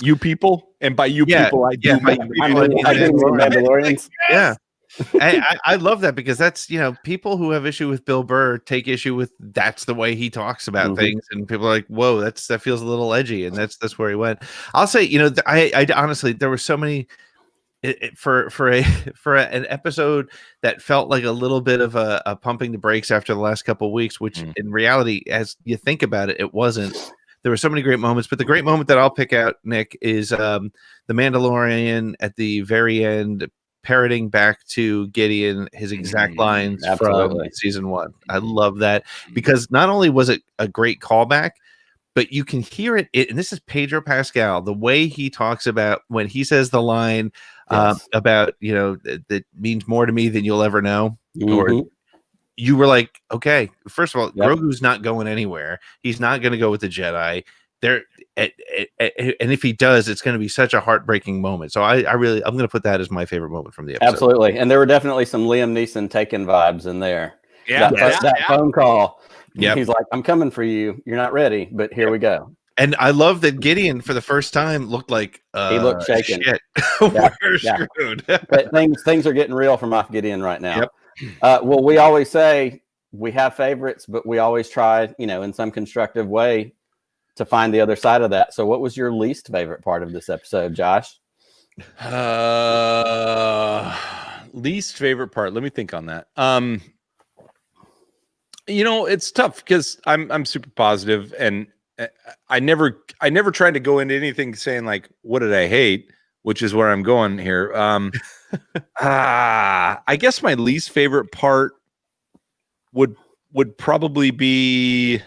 You people? And by you people, I do mean Mandalorians. Yeah. I love that because that's people who have issue with Bill Burr take issue with that's the way he talks about things, and people are like, whoa, that feels a little edgy, and that's where he went. I'll say I honestly, there were so many for an episode that felt like a little bit of a pumping the brakes after the last couple of weeks, which in reality, as you think about it, it wasn't. There were so many great moments, but the great moment that I'll pick out, Nick, is the Mandalorian at the very end parroting back to Gideon his exact lines from season 1. I love that because not only was it a great callback, but you can hear it. And this is Pedro Pascal, the way he talks about when he says the line about that means more to me than you'll ever know. Or you were like, okay, first of all, Grogu's not going anywhere. He's not going to go with the Jedi. And if he does, it's going to be such a heartbreaking moment. So I'm going to put that as my favorite moment from the episode. Absolutely. And there were definitely some Liam Neeson Taken vibes in there. That phone call. Yep. He's like, I'm coming for you. You're not ready, but here we go. And I love that Gideon for the first time looked like he looked shaken. Shit. We're screwed. But things are getting real from Moff Gideon right now. Yep. Well, we always say we have favorites, but we always try, in some constructive way to find the other side of that. So what was your least favorite part of this episode, Josh? Least favorite part. Let me think on that. It's tough because I'm super positive, and I never tried to go into anything saying like, what did I hate? Which is where I'm going here. I guess my least favorite part would probably be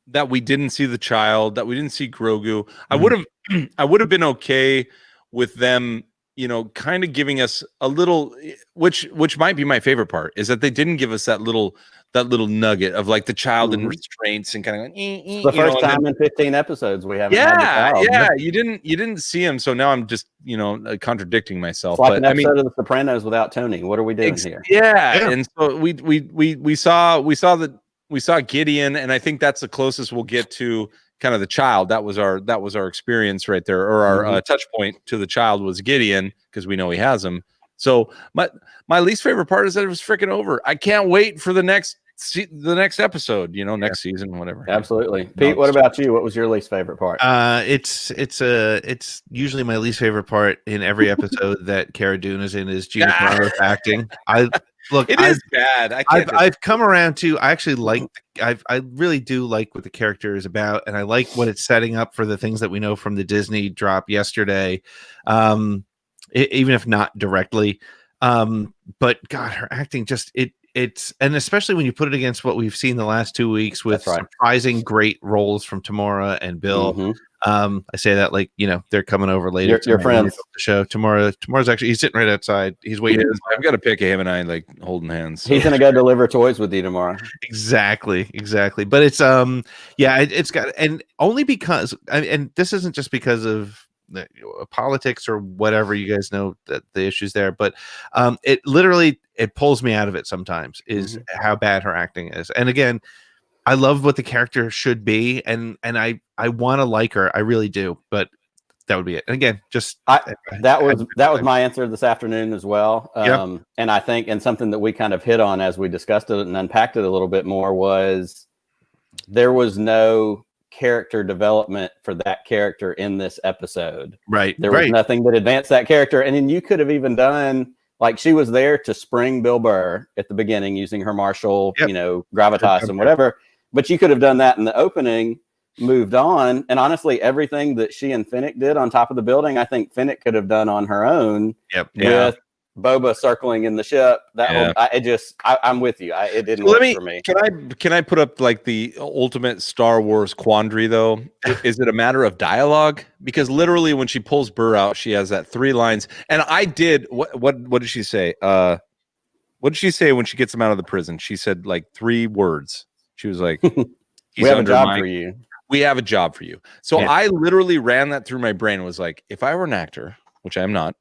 that we didn't see the child, that we didn't see Grogu. I would have been okay with them, kind of giving us a little, which might be my favorite part, is that they didn't give us that little nugget of like the child in restraints and kind of going, the first time in 15 episodes we haven't had the child. Yeah, you didn't see him, so now I'm just contradicting myself. It's like an episode of The Sopranos without Tony. What are we doing here? Yeah, and so we saw Gideon, and I think that's the closest we'll get to kind of the child. That was our experience right there, or our touch point to the child was Gideon, because we know he has him. So my least favorite part is that it was freaking over. I can't wait for the next episode, next season, whatever. Absolutely. Pete, what about you? What was your least favorite part? It's usually my least favorite part in every episode that Cara Dune is in is Gina Carano's acting. It is bad. I've come around to. I actually like. I really do like what the character is about, and I like what it's setting up for the things that we know from the Disney drop yesterday, even if not directly. But God, her acting just it's and especially when you put it against what we've seen the last 2 weeks with surprising great roles from Tamora and Bill. I say that like they're coming over later. Your friends. The show Tamora's actually he's sitting right outside. He's waiting. I've got a pic of him and I like holding hands. So. He's gonna go deliver toys with you tomorrow. Exactly. But it's it's got, and only because and this isn't just because of politics or whatever, you guys know that the issues there, but it literally pulls me out of it sometimes is how bad her acting is. And again, I love what the character should be, and I want to like her, I really do, but that would be it. And again, just that was my answer this afternoon as well. And I think, and something that we kind of hit on as we discussed it and unpacked it a little bit more, was there was no character development for that character in this episode. There was nothing that advanced that character. And then you could have even done, like, she was there to spring Bill Burr at the beginning using her martial, gravitas and whatever. But you could have done that in the opening, moved on. And honestly, everything that she and Finnick did on top of the building, I think Finnick could have done on her own with Boba circling in the ship. I'm with you. It didn't work for me. Can I put up like the ultimate Star Wars quandary though? Is it a matter of dialogue? Because literally when she pulls Burr out, she has that 3 lines. And I did what did she say? What did she say when she gets him out of the prison? She said like 3 words. She was like, we have a job for you. We have a job for you. So I literally ran that through my brain and was like, if I were an actor, which I am not,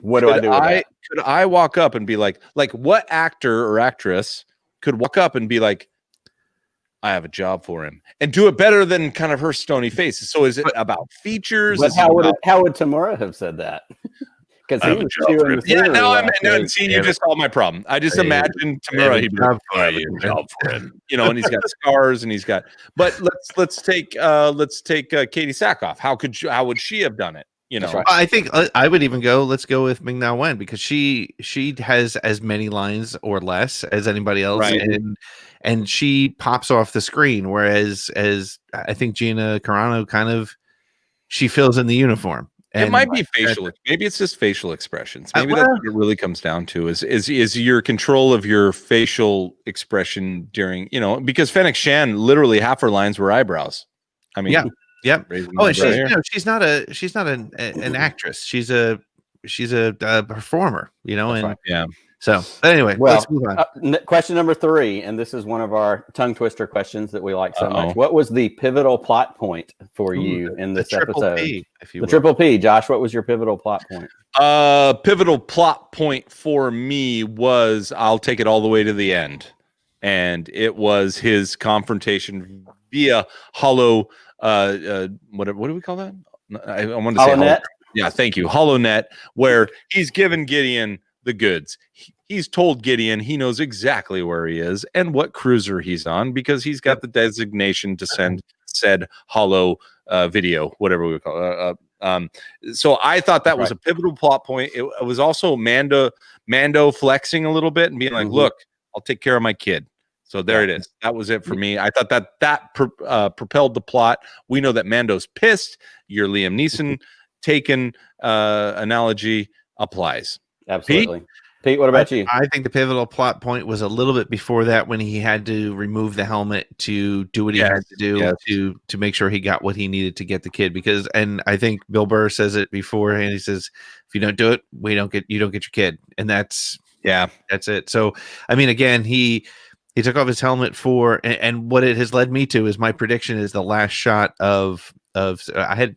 what do I do with that? Could I walk up and be like what actor or actress could walk up and be like, I have a job for him, and do it better than kind of her stony face? So is it about features? But how would Tamora have said that? Because he was doing you just solved my problem. I just imagine Tamora, he'd be like, I have a job for him, and he's got scars and he's got. But let's take Katie Sackhoff. How would she have done it? I think I would even go. Let's go with Ming-Na Wen, because she has as many lines or less as anybody else, and she pops off the screen. Whereas I think Gina Carano kind of she fills in the uniform. And it might be facial. Maybe it's just facial expressions. Maybe that's what it really comes down to is your control of your facial expression during because Fennec Shan literally half her lines were eyebrows. I mean, Yep. Oh, and she's not an actress. She's a performer. So anyway, let's move on. Question number 3, and this is one of our tongue twister questions that we like so much. What was the pivotal plot point for you in this episode? The triple P, Josh. What was your pivotal plot point? Pivotal plot point for me was, I'll take it all the way to the end, and it was his confrontation via hollow. What do we call that? I wanted to say HoloNet. Yeah, thank you. HoloNet, where he's given Gideon the goods. He's told Gideon he knows exactly where he is and what cruiser he's on, because he's got the designation to send said holo video, whatever we would call it. So I thought that was a pivotal plot point. It was also Mando flexing a little bit and being like, look, I'll take care of my kid. So there it is. That was it for me. I thought that propelled the plot. We know that Mando's pissed. Your Liam Neeson taken analogy applies. Absolutely. Pete, what about you? I think the pivotal plot point was a little bit before that, when he had to remove the helmet to do what he had to do to make sure he got what he needed to get the kid. Because, and I think Bill Burr says it beforehand. He says, if you don't do it, you don't get your kid. And that's it. So, I mean, again, he took off his helmet and what it has led me to is my prediction is the last shot of I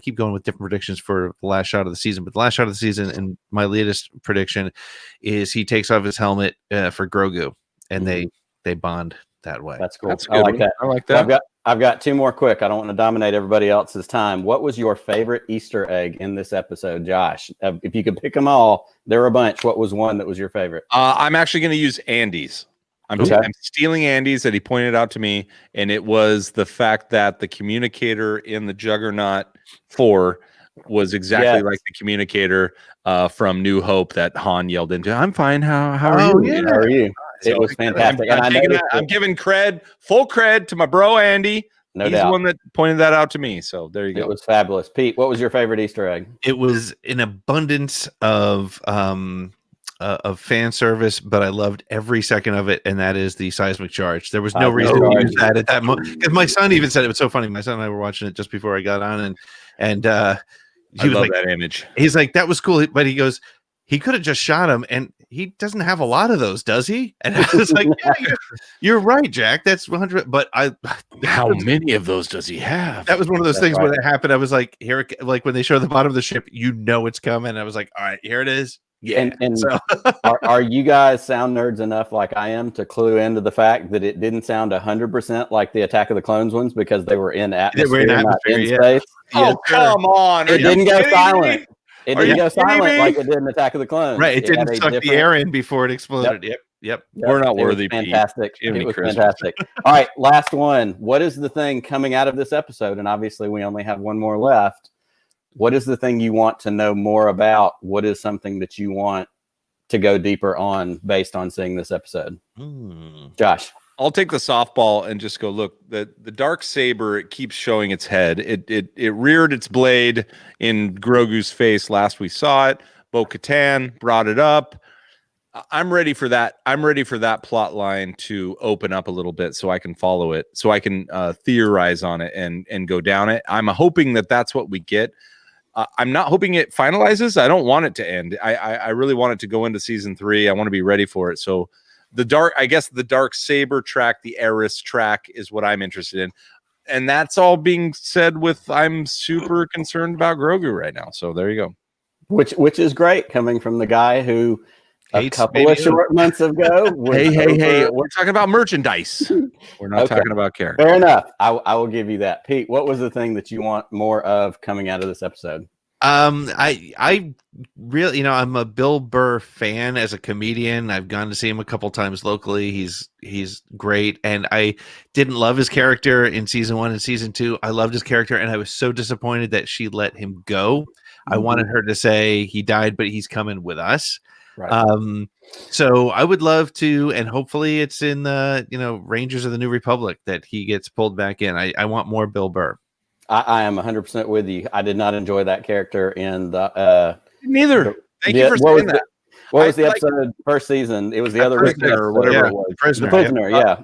keep going with different predictions for the last shot of the season, but the last shot of the season and my latest prediction is he takes off his helmet for Grogu, and they bond that way. That's cool. I like that. I've got two more quick. I don't want to dominate everybody else's time. What was your favorite Easter egg in this episode, Josh? If you could pick them all, there were a bunch. What was one that was your favorite? I'm actually going to use Andy's. I'm stealing Andy's that he pointed out to me, and it was the fact that the communicator in the Juggernaut 4 was exactly like the communicator from New Hope that Han yelled into. I'm fine. How are you? How are you? It was fantastic. I'm giving full cred to my bro Andy. No He's doubt. the one that pointed that out to me. So there you go. It was fabulous. Pete, what was your favorite Easter egg? It was an abundance of fan service, but I loved every second of it, and that is the seismic charge. There was no reason to use that at that moment. Because my son even said it was so funny. My son and I were watching it just before I got on, and he was love like, that image. He's like, that was cool, but he goes, he could have just shot him, and he doesn't have a lot of those, does he? And I was like, yeah, you're right, Jack. That's 100. But how many of those does he have? That was one of those things when it happened. I was like, like when they show the bottom of the ship, it's coming. I was like, all right, here it is. Yeah. And so. are you guys sound nerds enough like I am to clue into the fact that it didn't sound 100% like the Attack of the Clones ones because they were in atmosphere, not in space? Oh, come on. It didn't go silent. It didn't go silent like it did in Attack of the Clones. Right. It didn't suck the air in before it exploded. Yep. We're not worthy. Fantastic. It was fantastic. All right. Last one. What is the thing coming out of this episode? And obviously we only have one more left. What is the thing you want to know more about? What is something that you want to go deeper on based on seeing this episode? Josh. I'll take the softball and just go, look, the dark saber, it keeps showing its head. It reared its blade in Grogu's face last we saw it. Bo-Katan brought it up. I'm ready for that. I'm ready for that plot line to open up a little bit so I can follow it, so I can theorize on it and go down it. I'm hoping that that's what we get. I'm not hoping it finalizes. I don't want it to end. I really want it to go into season 3. I want to be ready for it. So the dark saber track, the Eris track is what I'm interested in. And that's all being said with, I'm super concerned about Grogu right now. So there you go. Which is great coming from the guy who a couple of short months ago. Hey, we're talking about merchandise. We're not talking about character. Fair enough. I will give you that. Pete, what was the thing that you want more of coming out of this episode? I really, I'm a Bill Burr fan as a comedian. I've gone to see him a couple times locally. He's great, and I didn't love his character in season 1 and season 2. I loved his character, and I was so disappointed that she let him go. I wanted her to say he died, but he's coming with us. Right. So I would love to, and hopefully it's in the Rangers of the New Republic that he gets pulled back in. I want more Bill Burr. I am 100% with you. I did not enjoy that character in the. Neither. Thank you for saying that. What was the episode first season? It was the other Prisoner or whatever it was. The Prisoner, yeah.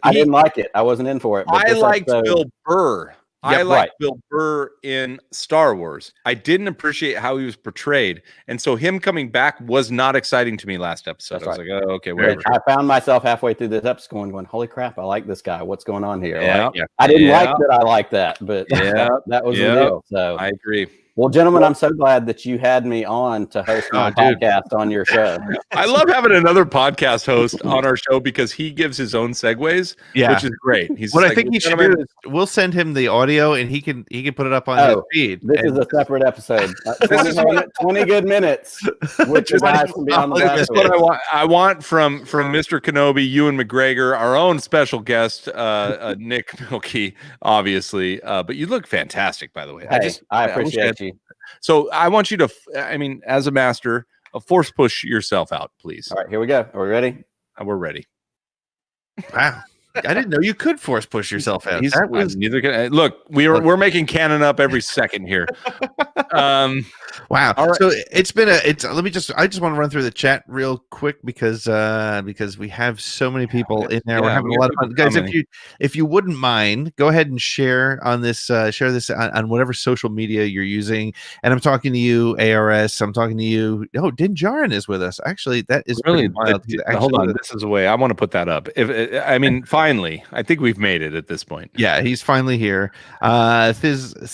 I didn't like it. I wasn't in for it. I liked Bill Burr. I liked Bill Burr in Star Wars. I didn't appreciate how he was portrayed. And so him coming back was not exciting to me last episode. I was like, oh, okay, whatever. I found myself halfway through this episode going, holy crap, I like this guy. What's going on here? Yeah. I didn't like that I like that, but that was the deal. So I agree. Well, gentlemen, I'm so glad that you had me on to host my podcast on your show. I love having another podcast host on our show because he gives his own segues, which is great. He's what I think he should do is we'll send him the audio and he can put it up on his feed. This is a separate episode. 20 good minutes. Which is guys can be on the That's what I want. I want from Mr. Kenobi, Ewan McGregor, our own special guest, Nick Milkey, obviously. But you look fantastic, by the way. I appreciate you. So I want you to, as a master, force push yourself out, please. All right, here we go. Are we ready? We're ready. Wow. I didn't know you could force push yourself out. Neither can. Look, we're making canon up every second here. Wow. Right. So I just want to run through the chat real quick because we have so many people in there. We're having a lot of fun. Guys, if you wouldn't mind, go ahead and share on this, share this on whatever social media you're using. And I'm talking to you, ARS. I'm talking to you. Oh, Din Djarin is with us. Actually, that is really wild. Hold on. This is a way I want to put that up. Finally, I think we've made it at this point. Yeah, he's finally here.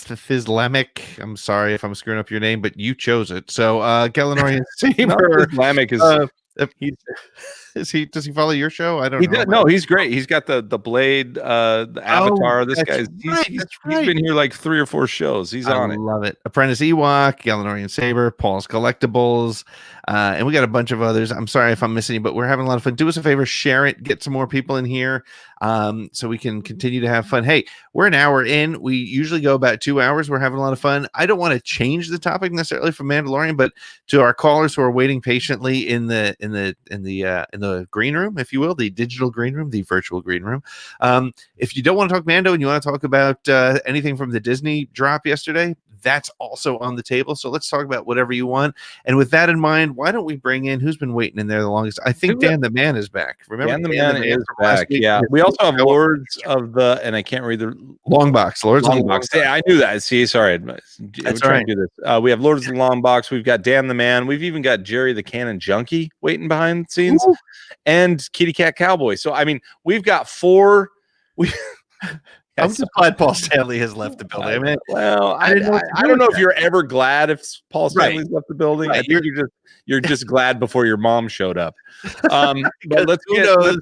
Fizlamic, I'm sorry if I'm screwing up your name, but you chose it. So Gallinorian Saber. Lamic is Does he follow your show? I don't He know. does, no, he's great. He's got the Blade, the Avatar. This that's guy's right, he's that's right. been here like 3 or 4 shows. He's on it. Love it. Apprentice Ewok, Galanorian Saber, Paul's Collectibles, and we got a bunch of others. I'm sorry if I'm missing you, but we're having a lot of fun. Do us a favor, share it, get some more people in here, so we can continue to have fun. Hey, we're an hour in. We usually go about 2 hours. We're having a lot of fun. I don't want to change the topic necessarily from Mandalorian, but to our callers who are waiting patiently in the green room, if you will, the digital green room, the virtual green room. If you don't want to talk Mando and you want to talk about anything from the Disney drop yesterday, that's also on the table. So let's talk about whatever you want. And with that in mind, why don't we bring in who's been waiting in there the longest? I think Dan the Man is back. Remember, Dan the Man is from last back. week? Yeah, we also have Lords of the, and I can't read the Long Box. Lords of the Long Box. Yeah, I knew that. See, sorry, That's trying right. to do this. We have Lords of the Long Box. We've got Dan the Man. We've even got Jerry the Cannon Junkie waiting behind the scenes, and Kitty Cat Cowboy. So I mean, we've got 4. I'm just glad Paul Stanley has left the building. I mean, well, I didn't know what to do don't know with if you're ever glad if Paul Right. Stanley's left the building. Right. I think you're just glad before your mom showed up. But let's who get knows?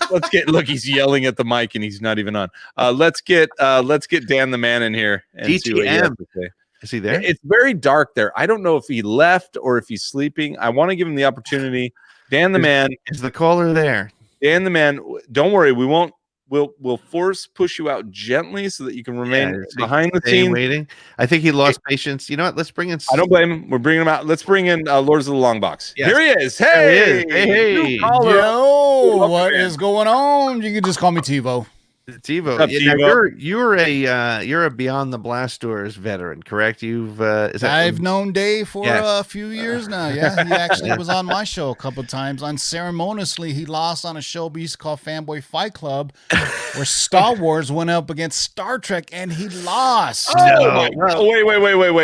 let's get look. He's yelling at the mic and he's not even on. Let's get Dan the Man in here and see what he has DTM. to say. Is he there? It's very dark there. I don't know if he left or if he's sleeping. I want to give him the opportunity. Dan the Man. Is the caller there? Dan the Man. Don't worry. We won't. We'll push you out gently so that you can remain behind the scenes. Waiting. I think he lost patience. You know what? Let's bring in. I don't blame him. We're bringing him out. Let's bring in Lords of the Long Box. Yes. Here he is. There he Hey, is. Hey. new caller. Yo, what is going on? You can just call me TiVo. TiVo. What's up, Yeah, now TiVo? you're a Beyond the Blast Doors veteran, correct? You've I've known Dave for Yeah. a few years now. Yeah, he actually was on my show a couple of times. Unceremoniously, he lost on a show we used to call Fanboy Fight Club, where Star Wars went up against Star Trek, and he lost. Oh,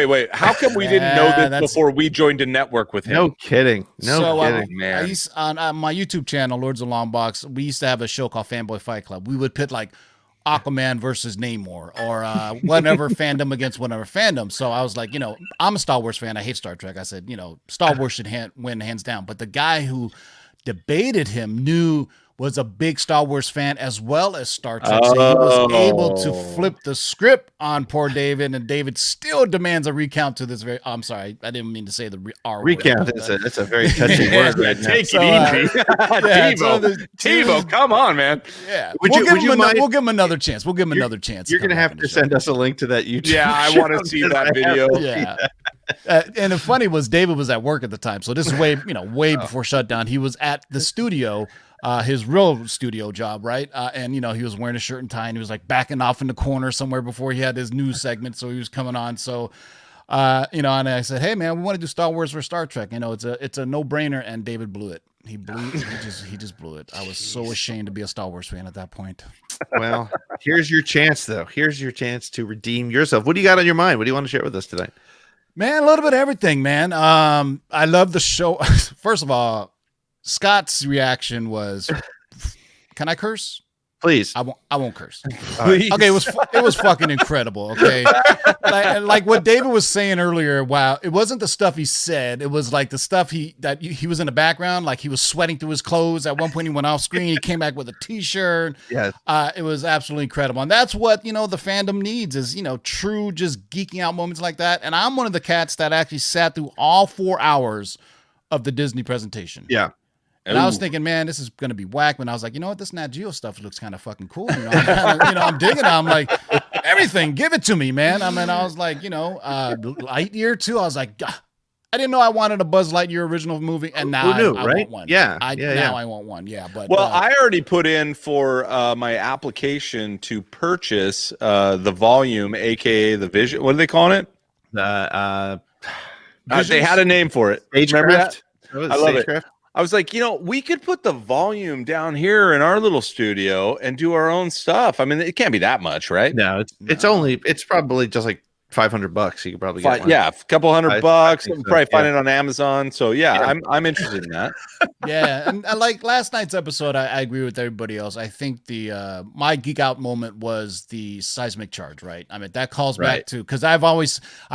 wait. How come we didn't know Yeah, this before we joined a network with him? No kidding. No So, kidding. man. I used on my YouTube channel, Lords of Long Box, we used to have a show called Fanboy Fight Club. We would pit like Aquaman versus Namor, or whatever fandom against whatever fandom. So I was like, I'm a Star Wars fan. I hate Star Trek. I said, Star Wars should win hands down. But the guy who debated him was a big Star Wars fan as well as Star Trek. So he was able to flip the script on poor David, and David still demands a recount to this very. I'm sorry, I didn't mean to say the R word. Recount. It's a very touchy word right now. Take So, it easy. TiVo, come on, man. Yeah, Would we'll you give mind- him another chance. We'll give him another chance. You're come gonna back have on to the show. send us a link to that YouTube. Yeah, I show, want to see because that I have video. to see Yeah. that. And the funny was David was at work at the time. So this is way before shutdown. He was at the studio, his real studio job, right? And he was wearing a shirt and tie, and he was like backing off in the corner somewhere before he had his news segment. So he was coming on. So, and I said, hey man, we want to do Star Wars versus Star Trek. It's a no brainer. And David blew it. He just blew it. I was so ashamed to be a Star Wars fan at that point. Well, here's your chance, though. Here's your chance to redeem yourself. What do you got on your mind? What do you want to share with us tonight? Man, a little bit of everything, man. I love the show. First of all, Scott's reaction was, "Can I curse?" Please. I won't curse. Please. Okay, it was fucking incredible. Okay, like what David was saying earlier. Wow, it wasn't the stuff he said. It was like the stuff he was in the background. Like he was sweating through his clothes. At one point, he went off screen. He came back with a T-shirt. Yes. It was absolutely incredible, and that's what the fandom needs is true just geeking out moments like that. And I'm one of the cats that actually sat through all 4 hours of the Disney presentation. Yeah. And I was thinking, man, this is going to be whack. But I was like, this Nat Geo stuff looks kind of fucking cool. I'm digging it. I'm like, everything, give it to me, man. I mean, I was like, Lightyear too. I was like, I didn't know I wanted a Buzz Lightyear original movie, and now Who knew, I right? want one. Yeah, Now I want one. Yeah, but Well, I already put in for my application to purchase the volume, aka the Vision. What are they calling it? They had a name for it. Remember that? Stagecraft? I love it. Stagecraft? I was like, we could put the volume down here in our little studio and do our own stuff. I mean, it can't be that much, right? No, it's probably just like $500. You could probably get one. Yeah, a couple $100. I You think can so, probably find yeah. it on Amazon. So Yeah. I'm interested in that. yeah, and like last night's episode, I agree with everybody else. I think the my geek out moment was the seismic charge, right? I mean, that calls back Right. to, because I've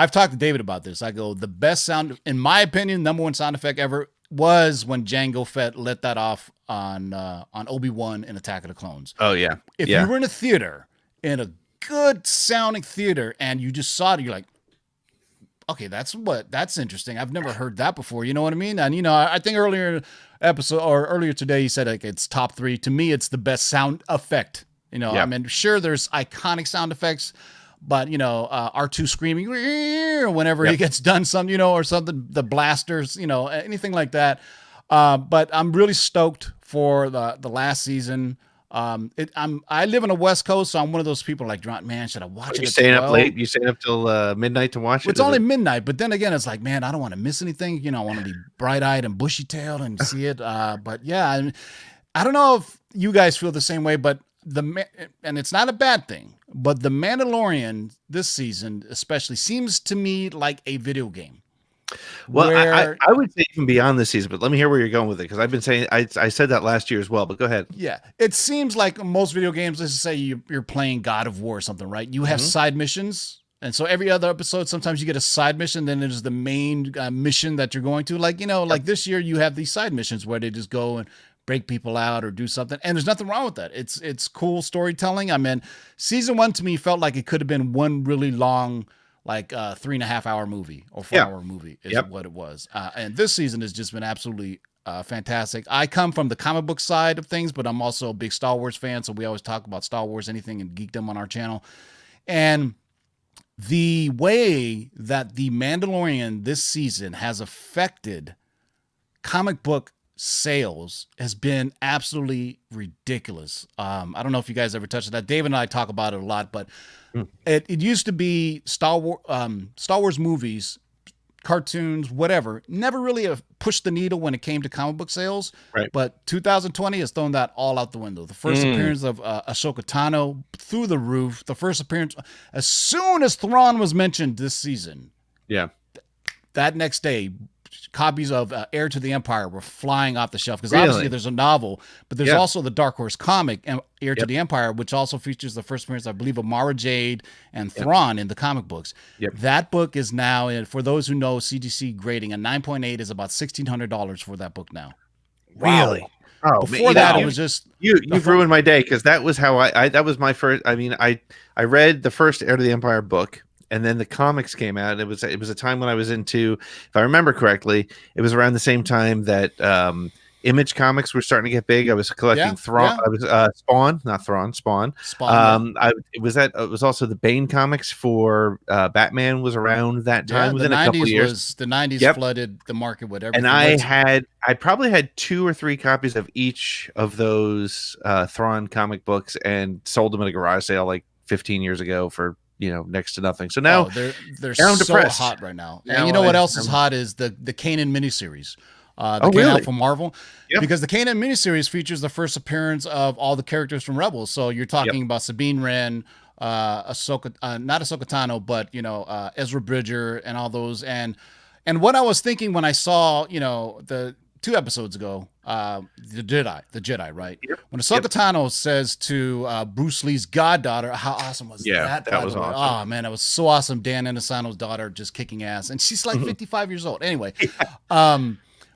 talked to David about this. I go, the best sound, in my opinion, number one sound effect ever, was when Jango Fett let that off on Obi-Wan in Attack of the Clones. Oh yeah. If you were in a theater, in a good sounding theater, and you just saw it, you're like, okay, that's interesting. I've never heard that before. You know what I mean? And I think earlier today, you said like it's top 3. To me, it's the best sound effect. I mean, sure, there's iconic sound effects, but R2 screaming whenever he gets done something, or something, the blasters, anything like that. But I'm really stoked for the last season. I live on the West Coast, so I'm one of those people like, man, should I watch it? You staying up late? You staying up till midnight to watch it? It's only midnight, but then again, it's like, man, I don't want to miss anything. I want to be bright-eyed and bushy-tailed and see it. But yeah, I don't know if you guys feel the same way, but and it's not a bad thing, but The Mandalorian this season especially seems to me like a video game. Well, I would say even beyond this season, but let me hear where you're going with it, because I've been saying I said that last year as well. But go ahead. Yeah, it seems like most video games. Let's just say you're playing God of War or something, right? You have side missions, and so every other episode, sometimes you get a side mission. Then there's the main mission that you're going to. Like like this year, you have these side missions where they just go and break people out or do something, and there's nothing wrong with that. It's cool storytelling. I mean, season 1 to me felt like it could have been one really long, like 3.5 hour movie or 4 hour movie is what it was. And this season has just been absolutely fantastic. I come from the comic book side of things, but I'm also a big Star Wars fan, so we always talk about Star Wars, anything, and geekdom on our channel. And the way that the Mandalorian this season has affected comic book sales has been absolutely ridiculous. I don't know if you guys ever touched that. Dave and I talk about it a lot, but it used to be Star Wars movies, cartoons, whatever, never really pushed the needle when it came to comic book sales. Right. But 2020 has thrown that all out the window. The first appearance of Ahsoka Tano, through the roof. The first appearance, as soon as Thrawn was mentioned this season, that next day, copies of Heir to the Empire were flying off the shelf, because obviously there's a novel, but there's also the Dark Horse comic, Heir to the Empire, which also features the first appearance, I believe, of Mara Jade and Thrawn in the comic books. That book is now, for those who know CGC grading, a 9.8 is about $1,600 for that book now. Really? Oh, before that, it was just you've ruined my day, because that was how I that was my first. I mean, I read the first Heir to the Empire book, and then the comics came out. It was a time when I was into, if I remember correctly, it was around the same time that Image comics were starting to get big. I was collecting Thrawn. I was Spawn, not Thrawn, Spawn. It was also the Bane comics for Batman was around that time. Within a couple of years, the 90s flooded the market with everything. And I probably had 2 or 3 copies of each of those Thrawn comic books, and sold them at a garage sale like 15 years ago for next to nothing. So now they're so hot right now. And you know what else is hot is the Kanan miniseries. That came out from Marvel, because the Kanan miniseries features the first appearance of all the characters from Rebels. So you're talking about Sabine Wren, Ahsoka, not Ahsoka Tano, but Ezra Bridger and all those. And what I was thinking when I saw the 2 episodes ago, the Jedi, right? When Ahsoka Tano says to Bruce Lee's goddaughter, how awesome was that? That was awesome. Oh man, that was so awesome. Dan Inosanto's daughter just kicking ass, and she's like 55 years old. Anyway,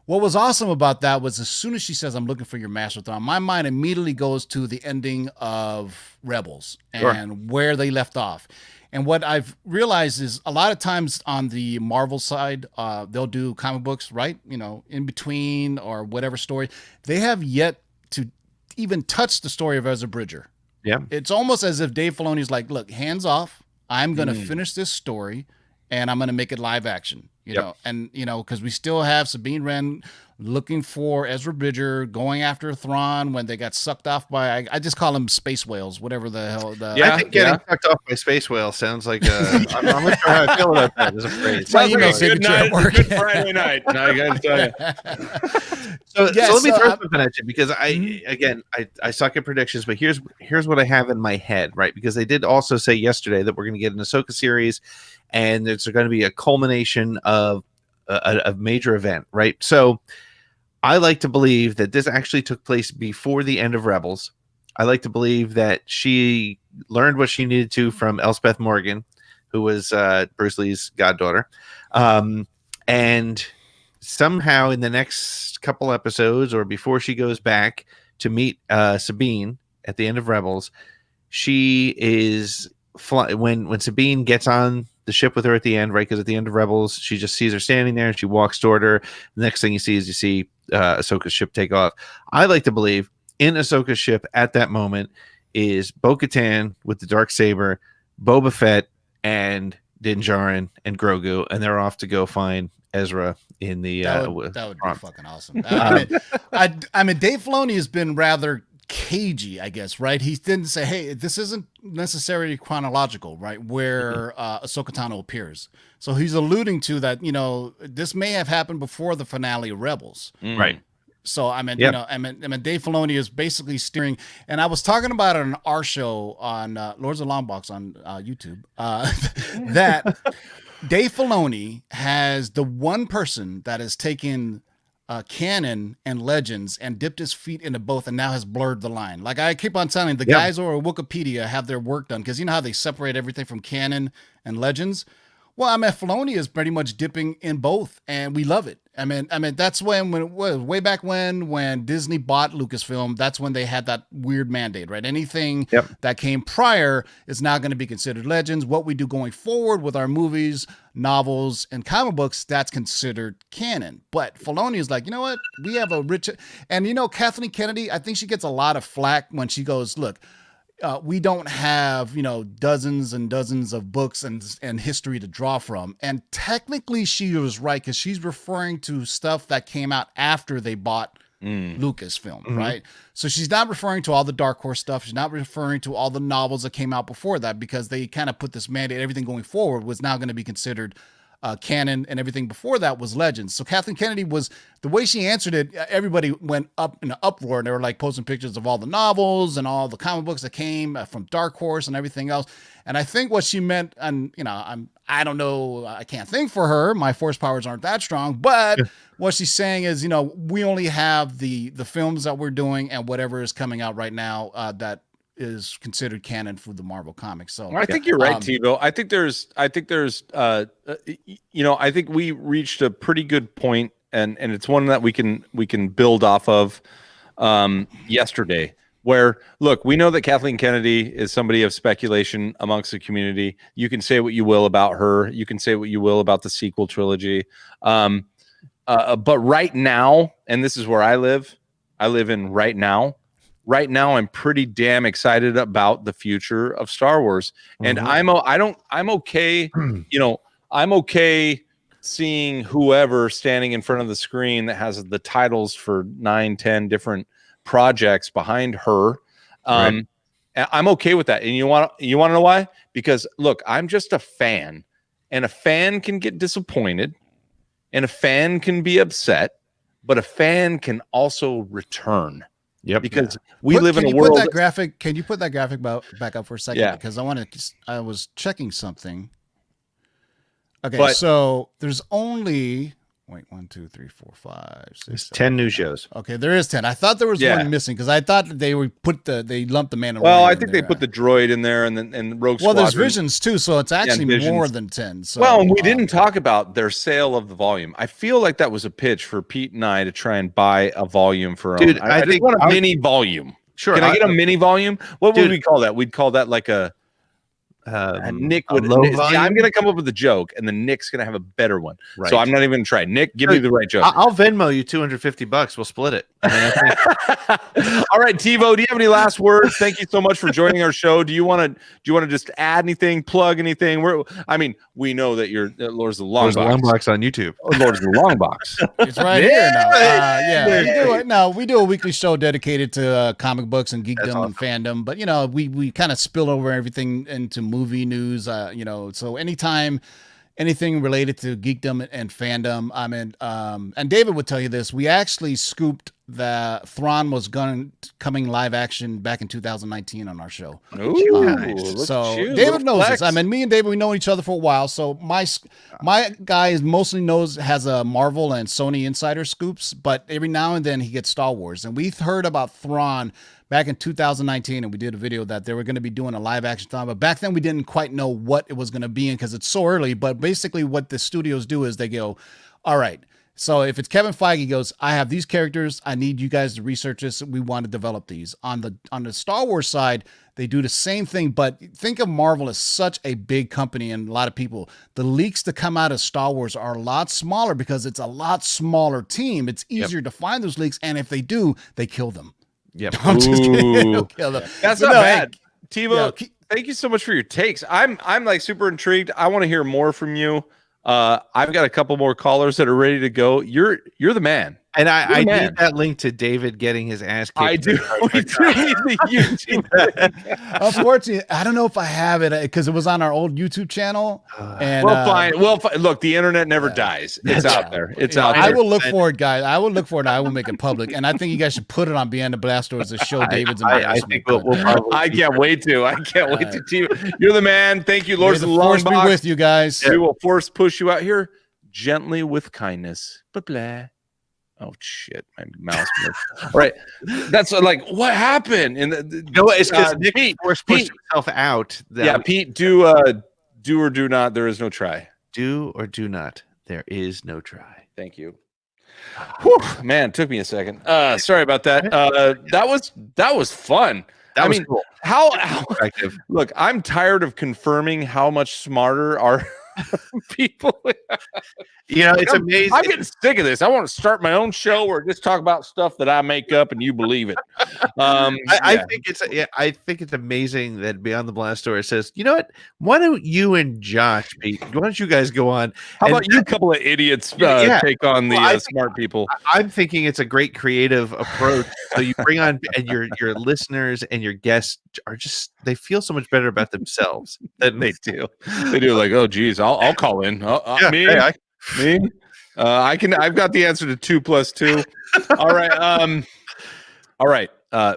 what was awesome about that was, as soon as she says, "I'm looking for your master Thrawn," my mind immediately goes to the ending of Rebels and where they left off. And what I've realized is, a lot of times on the Marvel side, they'll do comic books, right? In between or whatever story. They have yet to even touch the story of Ezra Bridger. Yeah. It's almost as if Dave Filoni's like, look, hands off. I'm going to finish this story, and I'm going to make it live action. Because we still have Sabine Wren looking for Ezra Bridger, going after Thrawn when they got sucked off by, I just call them space whales, whatever the hell. I think getting sucked off by space whales sounds like I'm not sure how I feel about that as a phrase. Sounds like a good night, good Friday night. I got to tell you. So let me throw something at you, because I suck at predictions, but here's what I have in my head, right? Because they did also say yesterday that we're going to get an Ahsoka series, and there's going to be a culmination of a major event, right? So I like to believe that this actually took place before the end of Rebels. I like to believe that she learned what she needed to from Elspeth Morgan, who was Bruce Lee's goddaughter, and somehow in the next couple episodes or before she goes back to meet Sabine at the end of Rebels, she is when Sabine gets on the ship with her at the end, right? Because at the end of Rebels, she just sees her standing there and she walks toward her. The next thing you see Ahsoka's ship take off. I like to believe in Ahsoka's ship at that moment is Bo-Katan with the Darksaber, Boba Fett, and Din Djarin and Grogu, and they're off to go find Ezra in the. That would be fucking awesome. I mean, Dave Filoni has been rather cagey, I guess, right? He didn't say, "Hey, this isn't necessarily chronological," right? Where Ahsoka Tano appears, so he's alluding to that. You know, this may have happened before the finale of Rebels, right? So I mean, Yep. you know, I mean, Dave Filoni is basically steering. And I was talking about it on our show on Lords of Longbox on YouTube that Dave Filoni has the one person that has taken canon and legends and dipped his feet into both and now has blurred the line. Like I keep on telling the guys over at Wikipedia have their work done because you know how they separate everything from canon and legends. Well, I mean, Filoni is pretty much dipping in both, and we love it. I mean, that's when it was way back when Disney bought Lucasfilm. That's when they had that weird mandate, right? Anything that came prior is now going to be considered legends. What we do going forward with our movies, novels, and comic books, that's considered canon. But Filoni is like, you know what? We have a rich, and you know, Kathleen Kennedy. I think she gets a lot of flack when she goes, look. We don't have, you know, dozens and dozens of books and history to draw from. And technically she was right because she's referring to stuff that came out after they bought Lucasfilm, right? So she's not referring to all the Dark Horse stuff. She's not referring to all the novels that came out before that because they kind of put this mandate, everything going forward was now going to be considered canon, and everything before that was legends. So Kathleen Kennedy was, the way she answered it, everybody went up in an uproar, and they were like posting pictures of all the novels and all the comic books that came from Dark Horse and everything else. And I think what she meant, and you know, I don't know, I can't think for her. My force powers aren't that strong, but what she's saying is, you know, we only have the films that we're doing and whatever is coming out right now that is considered canon for the Marvel comics. So I think you're right, Tebow. I think there's, you know, I think we reached a pretty good point, and it's one that we can build off of yesterday. Where, look, we know that Kathleen Kennedy is somebody of speculation amongst the community. You can say what you will about her. You can say what you will about the sequel trilogy. But right now, and this is where I live in right now. Right now, I'm pretty damn excited about the future of Star Wars, and I'm okay. You know, I'm okay seeing whoever standing in front of the screen that has the titles for 9-10 different projects behind her. I'm okay with that, and you want to know why? Because look, I'm just a fan, and a fan can get disappointed, and a fan can be upset, but a fan can also return. Yep. Because we live in a world. Can you put that graphic back up for a second? Yeah. Because I was checking something. Okay, so there's only 1, 2, 3, 4, 5, 6. There's 10 new shows. Okay, there is 10. I thought there was one missing because I thought that they lumped the Mandalorian. Well, I think they put the droid in there and Rogue Squadron. Well, there's Visions too, so it's actually more than 10. So, well, and we didn't talk about their sale of the volume. I feel like that was a pitch for Pete and I to try and buy a volume for. Dude, I just want a mini volume. Sure. Can I get a mini volume? What would we call that? We'd call that like a. Nick would. I'm going to come up with a joke, and then Nick's going to have a better one. Right. So I'm not even going to try. Nick, give me the right joke. I'll Venmo you $250. We'll split it. All right, Tebow, do you have any last words? Thank you so much for joining our show. Do you want to just add anything, plug anything? We know that you're Lords of the Longbox on YouTube. Lords of the Longbox. It's right here now. We do a weekly show dedicated to comic books and geekdom and fandom, but you know, we kind of spill over everything into movie news. You know, so anytime anything related to geekdom and fandom, I mean, and David would tell you this. We actually scooped that Thrawn was coming live action back in 2019 on our show. So David knows this. I mean, me and David, we know each other for a while. So my guy has a Marvel and Sony insider scoops, but every now and then he gets Star Wars. And we've heard about Thrawn back in 2019, and we did a video that they were going to be doing a live action Thrawn. But back then we didn't quite know what it was going to be in because it's so early. But basically what the studios do is they go, all right, So if it's Kevin Feige, he goes, I have these characters. I need you guys to research this. We want to develop these. On the Star Wars side, they do the same thing, but think of Marvel as such a big company and a lot of people. The leaks that come out of Star Wars are a lot smaller because it's a lot smaller team. It's easier to find those leaks, and if they do, they kill them. Yep. I'm just kidding. They'll kill them. That's But not no, bad. Tebow, yeah, thank you so much for your takes. I'm like super intrigued. I want to hear more from you. I've got a couple more callers that are ready to go. You're the man. And I man. need that link to David getting his ass kicked. I do. We do need the YouTube. Unfortunately, I don't know if I have it because it was on our old YouTube channel. And We'll find. Look, the internet never dies. It's out there. It's out there. I will look for it, guys. I will look for it. And I will make it public. And I think you guys should put it on Beyond the Blast Doors to show David's I embarrassment. think we'll probably. I can't wait to. I can't wait to. Tebow. You're the man. Thank you, May Lords the of the Long force be Box. with you guys. We will force push you out here gently with kindness. But blah. Oh shit, my mouse moved. All right, that's like what happened. And No, it's because Nick Pete pushed himself out. Yeah, Pete, do or do not. There is no try. Do or do not. There is no try. Thank you. Whew, man, took me a second. Sorry about that. That was fun. That was mean, cool. How Effective. look, I'm tired of confirming how much smarter our people. It's amazing. I'm getting sick of this. I want to start my own show or just talk about stuff that I make up and you believe it. I think it's amazing that Beyond the Blast Door says, you know what? Why don't you and Josh, Pete? Why don't you guys go on? How about you, couple of idiots, take on the smart people? I'm thinking it's a great creative approach. So you bring on and your listeners and your guests are just they feel so much better about themselves than They do. They do. Like, oh, geez, I'll call in. Me. Me? I've got the answer to 2 + 2. All right. All right.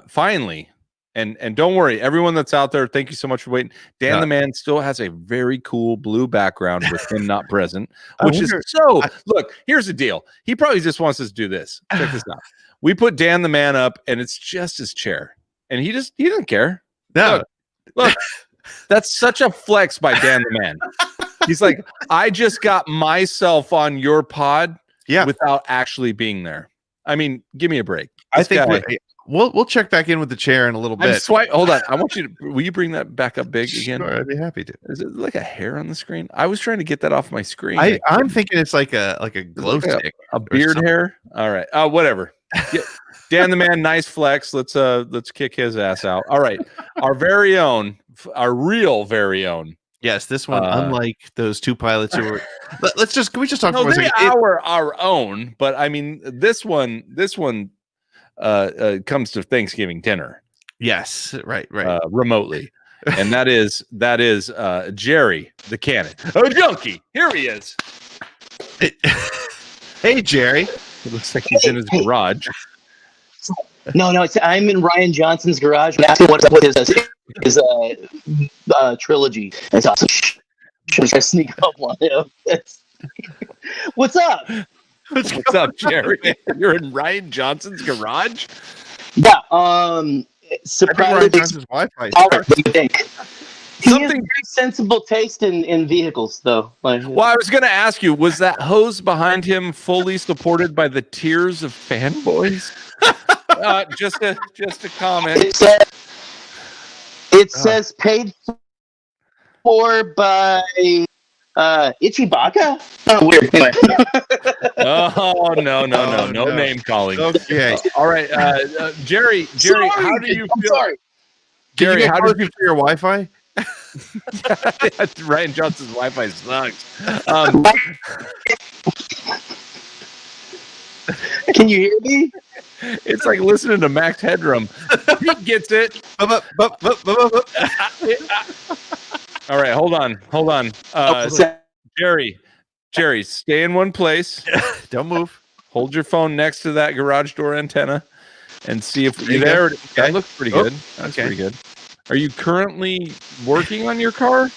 Finally, and don't worry, everyone that's out there, thank you so much for waiting. Dan the Man still has a very cool blue background with him not present, which is so. Look, here's the deal. He probably just wants us to do this. Check this out. We put Dan the Man up, and it's just his chair, and he doesn't care. No. Look, that's such a flex by Dan the Man. He's like, I just got myself on your pod without actually being there. I mean, give me a break. I think we'll check back in with the chair in a little bit. Hold on. I want you to. Will you bring that back up big again? Sure, I'd be happy to. Is it like a hair on the screen? I was trying to get that off my screen. I'm thinking it's like a glow stick, a beard hair. All right. Whatever. Dan the Man, nice flex. Let's kick his ass out. All right. Our real very own. Yes, this one, unlike those two pilots who were. Can we just talk for a second? Our own, but I mean this one comes to Thanksgiving dinner. Yes, right. Remotely, and that is Jerry the Cannon. Oh, junkie! Here he is. Hey, Jerry. It looks like he's in his garage. No, I'm in Ryan Johnson's garage and asking what's up with his trilogy. It's awesome. Should I sneak up on him? What's up? What's up, Jerry? You're in Ryan Johnson's garage? Yeah. Surprisingly, Johnson's Wi-Fi. what do you think? He has very sensible taste in vehicles, though. Well, I was going to ask you, was that hose behind him fully supported by the tears of fanboys? Just a comment. It says paid for by Ichibaka. Oh, weird. Anyway. Oh no name calling. Okay. All right, Jerry. Sorry, how do you I'm feel? sorry. Jerry, how did you for your Wi-Fi? Ryan Johnson's Wi-Fi sucks. Can you hear me? It's like listening to Max Headroom. He gets it. All right, hold on. Jerry, stay in one place. Don't move. Hold your phone next to that garage door antenna and see if you're there. Okay. That looks pretty good. That's pretty good. Are you currently working on your car?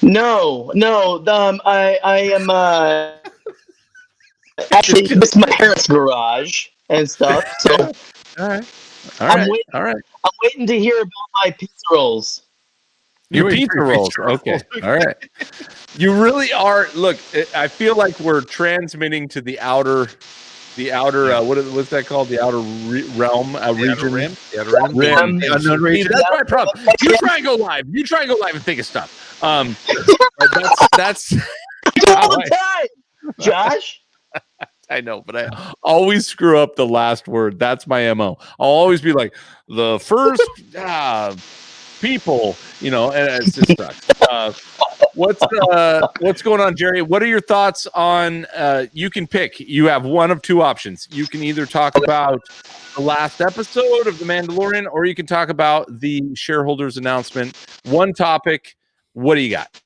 No. I am actually this is my parents' garage and stuff. So all right. I'm waiting to hear about my pizza rolls. Your pizza rolls. Okay. All right. You really are. Look, I feel like we're transmitting to the outer, what's that called? The outer realm, region. Rim. The outer rim. Rim. The unknown region. That's my problem. You try and go live. And think of stuff. That's all the time, Josh. I know, but I always screw up the last word. That's my MO. I'll always be like the first people, and it's just sucks. What's going on, Jerry? What are your thoughts on? You can pick. You have one of two options. You can either talk about the last episode of The Mandalorian, or you can talk about the shareholders announcement. One topic. What do you got?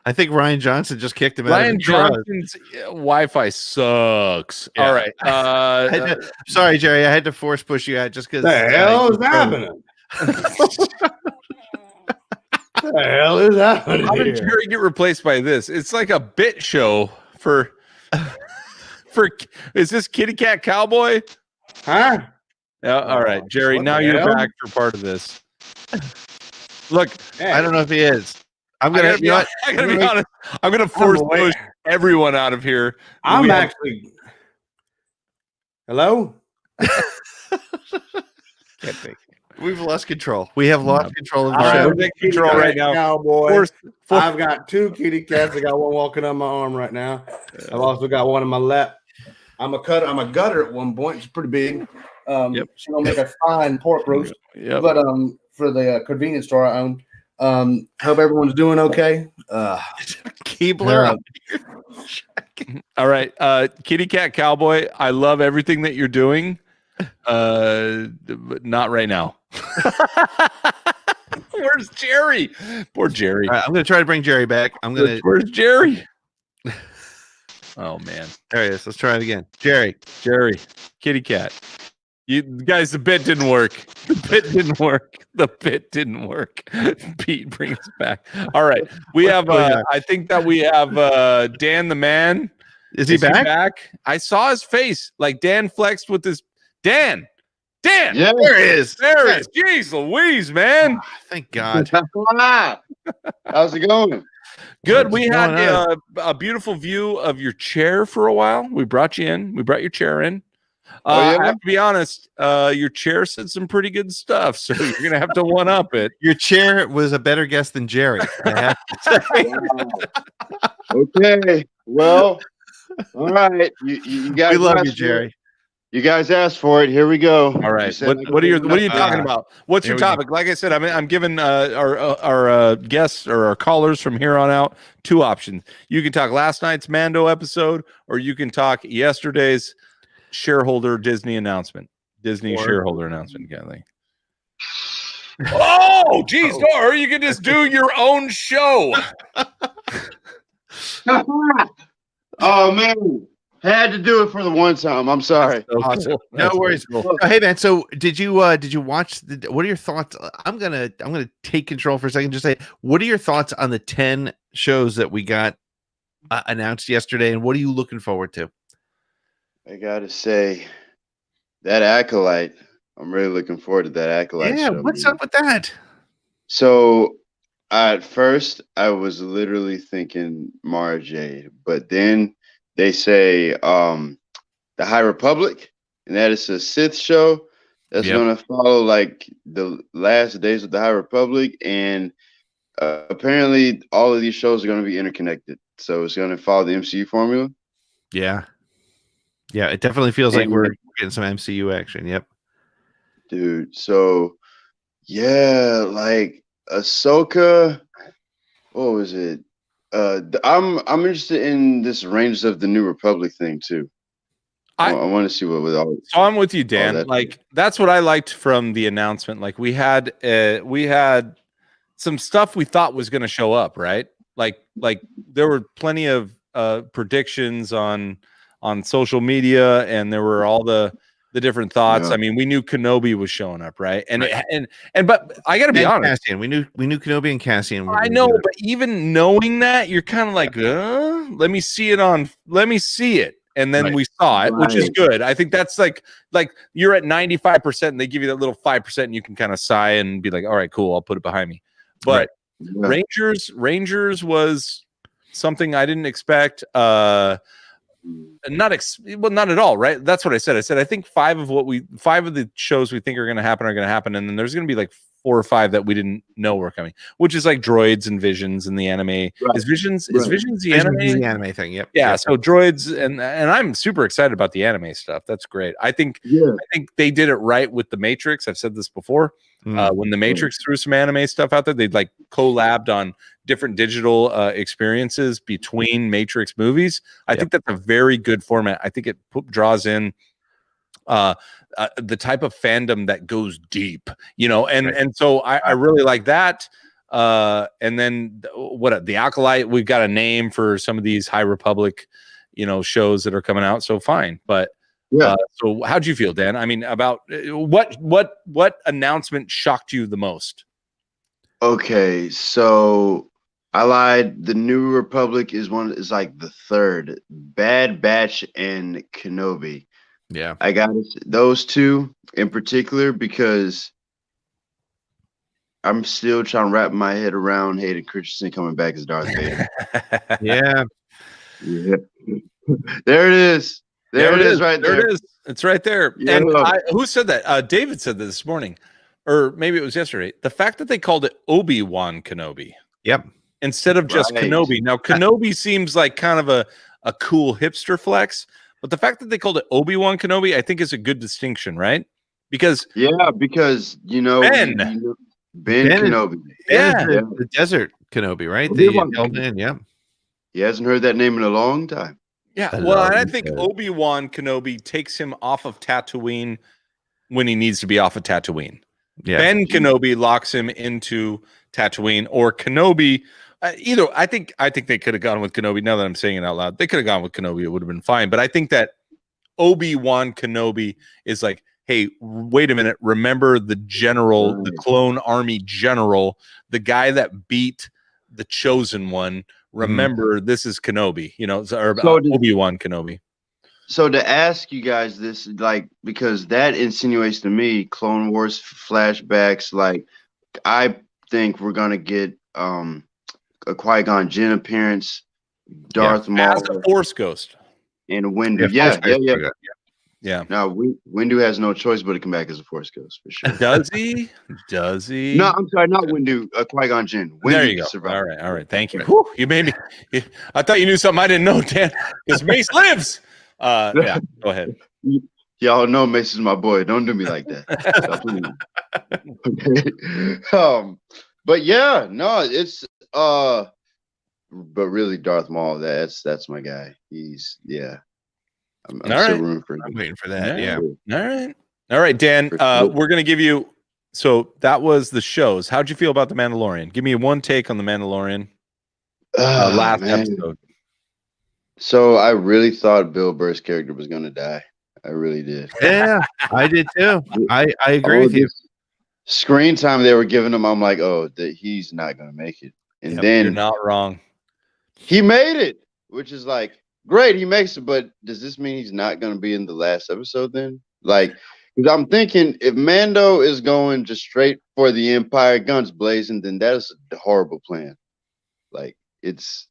I think Ryan Johnson just kicked him out. Ryan Johnson's Wi-Fi sucks. Yeah. All right. Sorry, Jerry. I had to force push you out just because. The hell is happening? The hell is happening How did here? Jerry get replaced by this? It's like a bit show for. Is this Kitty Cat Cowboy? Huh? Yeah. All right, Jerry. What Now the you're hell? back for part of this. Look, Hey, I don't know if he is. I'm I gonna. gotta be honest. I'm gonna force push everyone out of here. I'm We have- actually. Hello? Can't think. We've lost control. We have lost control of the All right, show. we're taking control right now. Cowboy. Force- I've got two kitty cats. I got one walking on my arm right now. I've also got one in my lap. I'm a gutter at one point. It's pretty big. Yep. She's gonna make a fine pork roast. Yep. But for the convenience store I own. Hope everyone's doing okay. Keebler. All right, Kitty Cat Cowboy. I love everything that you're doing. But not right now. Where's Jerry? Poor Jerry. All right, I'm gonna try to bring Jerry back. Where's Jerry? Oh man, There he is. Let's try it again. Jerry. Kitty Cat. You guys, the bit didn't work. The bit didn't work. Pete, bring us back. All right, we have. I think that we have Dan the Man. Is he back? I saw his face. Like Dan flexed with his Dan. Yeah, there he is. There it is. Jeez Louise, man. Thank God. How's it going? Good. We What's had going a beautiful view of your chair for a while. We brought you in. We brought your chair in. Oh, yeah? I have to be honest, your chair said some pretty good stuff, so you're going to have to one-up it. Your chair was a better guess than Jerry. I have to say. Okay. Well, all right. You guys. We love you, asked for it. Jerry. You guys asked for it. Here we go. All right. What are you talking about? What's your topic? Like I said, I'm giving our guests or our callers from here on out two options. You can talk last night's Mando episode, or you can talk yesterday's shareholder Disney shareholder announcement kind of thing. Oh, geez, no, or you can just do your own show. Oh man, had to do it for the one time. I'm sorry. Awesome. No worries. Hey man, so did you watch what are your thoughts? I'm gonna take control for a second. Just say, what are your thoughts on the 10 shows that we got announced yesterday, and what are you looking forward to? I gotta say, that Acolyte. I'm really looking forward to that Acolyte. Yeah, show, what's man. up with that? So at first, I was literally thinking Mara Jade, but then they say the High Republic, and that is a Sith show that's going to follow like the last days of the High Republic, and apparently all of these shows are going to be interconnected. So it's going to follow the MCU formula. Yeah, it definitely feels like we're getting some MCU action. Yep, dude. So yeah, like Ahsoka. What was it? I'm interested in this Rangers of the New Republic thing too. I want to see what with all. So I'm with you, Dan. That's what I liked from the announcement. Like we had some stuff we thought was going to show up, right? Like there were plenty of predictions on social media, and there were all the different thoughts. Yeah. I mean, we knew Kenobi was showing up, right? But I got to be honest. Cassian. We knew Kenobi and Cassian. I know, but even knowing that, you're kind of like, let me see it. and then Right. we saw it, which is Right. good. I think that's like you're at 95%, and they give you that little 5%, and you can kind of sigh and be like, all right, cool, I'll put it behind me. But Yeah. Rangers was something I didn't expect. Not at all, right? That's what I said. I said I think five of the shows we think are going to happen, and then there's going to be like 4 or 5 that we didn't know were coming, which is like droids and visions and the anime. Right. Is Visions the Visions anime? is the anime thing. Yep. Yeah, Yep. so droids and I'm super excited about the anime stuff. That's great. I think they did it right with the Matrix. I've said this before. When the Matrix threw some anime stuff out there, they'd like collabed on different digital experiences between Matrix movies. I think that's a very good format. I think it draws in the type of fandom that goes deep, and so I really like that. And then the Acolyte, we've got a name for some of these High Republic, shows that are coming out. So fine. But so how'd you feel, Dan? I mean, about what announcement shocked you the most? Okay, so I lied. The New Republic is like the third. Bad Batch and Kenobi. Yeah. I got those two in particular because I'm still trying to wrap my head around Hayden Christensen coming back as Darth Vader. Yeah. There it is. There it is right there. There it is. It's right there. Yeah. And who said that? David said that this morning, or maybe it was yesterday. The fact that they called it Obi-Wan Kenobi. Yep. Instead of just Kenobi. Now, Kenobi seems like kind of a cool hipster flex, but the fact that they called it Obi-Wan Kenobi, I think is a good distinction, right? Because Ben Kenobi. The desert Kenobi, right? Yeah. He hasn't heard that name in a long time. Yeah, well, and I think Obi-Wan Kenobi takes him off of Tatooine when he needs to be off of Tatooine. Yeah. Ben Kenobi locks him into Tatooine, or Kenobi. Either I think they could have gone with Kenobi. Now that I'm saying it out loud, they could have gone with Kenobi. It would have been fine. But I think that Obi-Wan Kenobi is like, hey, wait a minute. Remember the general, the clone army general, the guy that beat the chosen one. Remember, this is Kenobi, Obi-Wan Kenobi. So to ask you guys this, because that insinuates to me Clone Wars flashbacks. Like, I think we're gonna get a Qui-Gon Jinn appearance, Darth Maul as a Force ghost, and Windu. Yeah. Now Windu has no choice but to come back as a Force ghost for sure. Does he? Does he? No, I'm sorry, not Windu. Qui-Gon Jinn. Windu There you go. Survived. All right. Thank you. Whew, you made me. I thought you knew something I didn't know, Dan. Because Mace lives. Yeah. Go ahead. Y'all know Mace is my boy. Don't do me like that. Okay. But yeah, no, it's but really Darth Maul. That's my guy. He's I'm still rooting for him. I'm waiting for that. Yeah. All right, Dan. We're gonna give you. So that was the shows. How'd you feel about the Mandalorian? Give me one take on the Mandalorian. Last episode. So I really thought Bill Burr's character was gonna die. I really did. Yeah, I did too. I agree with you. Screen time they were giving him, I'm like, he's not gonna make it. And then you're not wrong. He made it, which is like great. He makes it, but does this mean he's not gonna be in the last episode then? Like, because I'm thinking if Mando is going just straight for the Empire, guns blazing, then that is a horrible plan. Like, it's.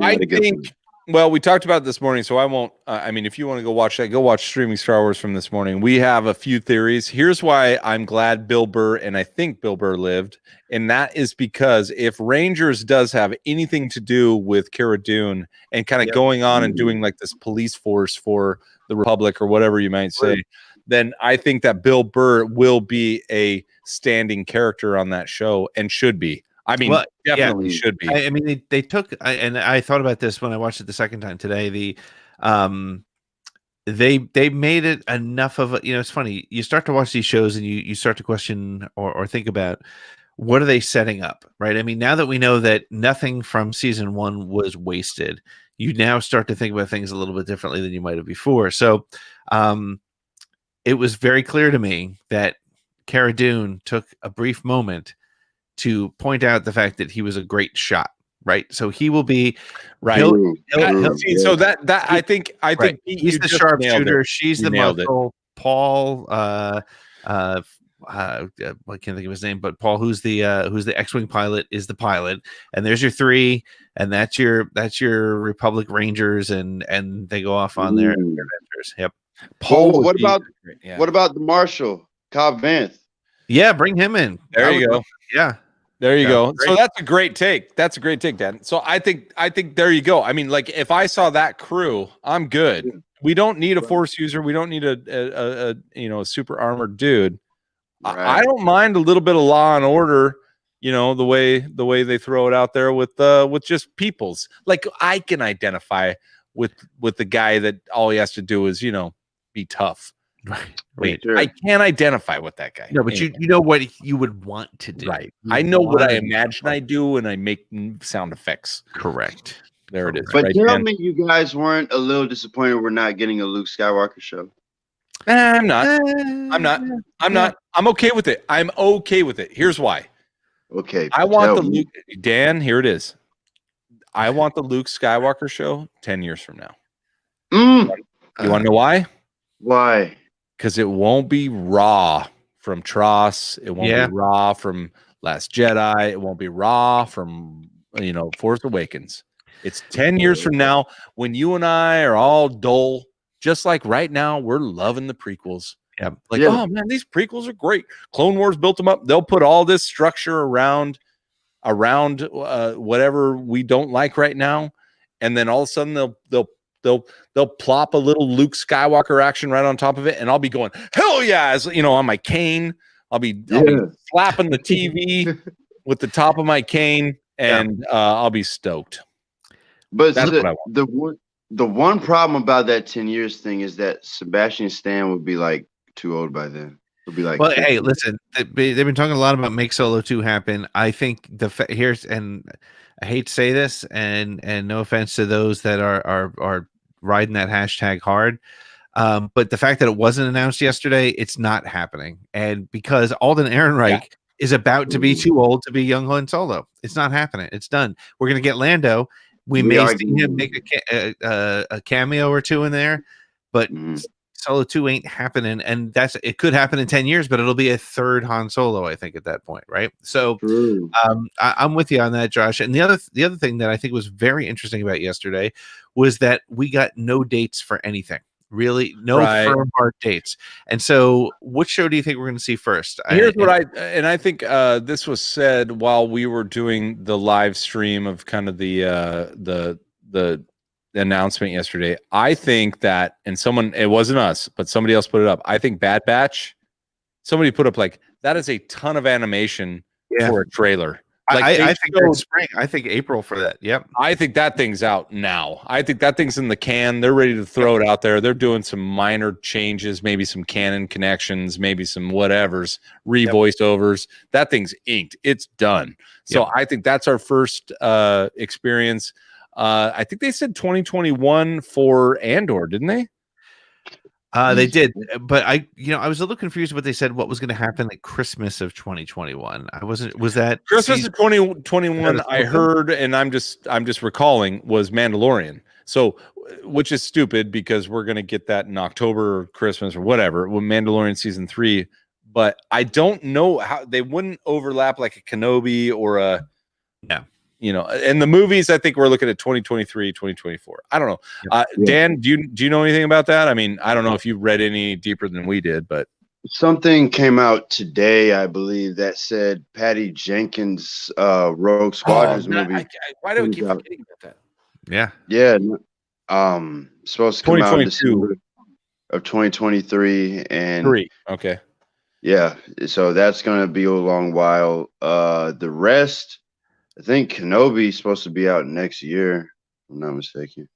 I think. Well, we talked about it this morning, so I won't. I mean, if you want to go watch that, go watch Streaming Star Wars from this morning. We have a few theories. Here's why I'm glad Bill Burr and I think Bill Burr lived, and that is because if Rangers does have anything to do with Cara Dune and kind of going on and doing like this police force for the Republic or whatever you might say, then I think that Bill Burr will be a standing character on that show and should be. I mean, definitely should be. I mean, they took, and I thought about this when I watched it the second time today. They made it enough of a, it's funny. You start to watch these shows and you start to question or think about what are they setting up, right? I mean, now that we know that nothing from season 1 was wasted, you now start to think about things a little bit differently than you might have before. So, it was very clear to me that Cara Dune took a brief moment to point out the fact that he was a great shot, right? So he will be Right. See, so that I think right. Pete, He's you the just nailed sharpshooter. it. She's You the nailed it. muscle. Paul, I can't think of his name, but Paul, who's the X-wing pilot, is the pilot. And there's your three, and that's your Republic Rangers, and they go off on their adventures. Yep. Paul, what about the Marshal, Cobb Vanth? Yeah, bring him in. There you go. Yeah. There you go. Great. So that's a great take. That's a great take, Dan. So I think there you go. I mean, like if I saw that crew, I'm good. We don't need a force user. We don't need a super armored dude. Right. I don't mind a little bit of Law and Order. The way they throw it out there with just peoples. Like I can identify with the guy that all he has to do is be tough. Right. Sure. I can't identify with that guy. No, but you know what you would want to do. Right. I know what I imagine I do, and I make sound effects. Correct. There it is. But right, tell me you guys weren't a little disappointed we're not getting a Luke Skywalker show. I'm not. I'm okay with it. I'm okay with it. Here's why. Okay. I want the Luke. Dan, here it is. I want the Luke Skywalker show 10 years from now. You want to know why? Why? Because it won't be raw from Tross. It won't be raw from Last Jedi. It won't be raw from Force Awakens. It's 10 years from now when you and I are all dull, just like right now we're loving the prequels. Oh man, these prequels are great. Clone Wars built them up. They'll put all this structure around whatever we don't like right now, and then all of a sudden they'll plop a little Luke Skywalker action right on top of it, and I'll be going, hell yeah, as on my cane. I'll be slapping the TV with the top of my cane, and I'll be stoked. But the one problem about that 10 years thing is that Sebastian Stan would be like too old by then. Would be like, well, hey, listen, they've been talking a lot about make Solo 2 happen. I think here's, and I hate to say this, and no offense to those that are riding that hashtag hard. But the fact that it wasn't announced yesterday, it's not happening. And because Alden Ehrenreich is about to be too old to be young Han Solo, it's not happening. It's done. We're going to get Lando. We may see him make a cameo or two in there, but Solo 2 ain't happening. And it could happen in 10 years, but it'll be a third Han Solo, I think, at that point, right? So I'm with you on that, Josh. And the other thing that I think was very interesting about yesterday was that we got no dates for anything. Really, no firm hard dates. And so, which show do you think we're going to see first? Here's what I think this was said while we were doing the live stream of kind of the announcement yesterday. I think that, and it wasn't us, but somebody else put it up. I think Bad Batch. Somebody put up like that is a ton of animation for a trailer. I think that's spring. I think April for that. Yep. I think that thing's out now. I think that thing's in the can. They're ready to throw it out there. They're doing some minor changes, maybe some canon connections, maybe some whatevers, voiceovers. That thing's inked. It's done. So I think that's our first experience. I think they said 2021 for Andor, didn't they? They did, but I was a little confused what they said. What was going to happen at Christmas of 2021? Was that Christmas of 2021? I heard, and I'm just recalling, was Mandalorian. So, which is stupid because we're going to get that in October or Christmas or whatever when Mandalorian season 3. But I don't know how they wouldn't overlap like a Kenobi or a and the movies, I think we're looking at 2023, 2024. I don't know. Dan, do you know anything about that? I mean, I don't know if you read any deeper than we did, but something came out today, I believe, that said Patty Jenkins' Rogue Squadron's movie. Why do we keep forgetting about that? Yeah. Supposed to come out in December of 2023 and 3. Okay. Yeah, so that's gonna be a long while. The rest, I think Kenobi's supposed to be out next year, if I'm not mistaken.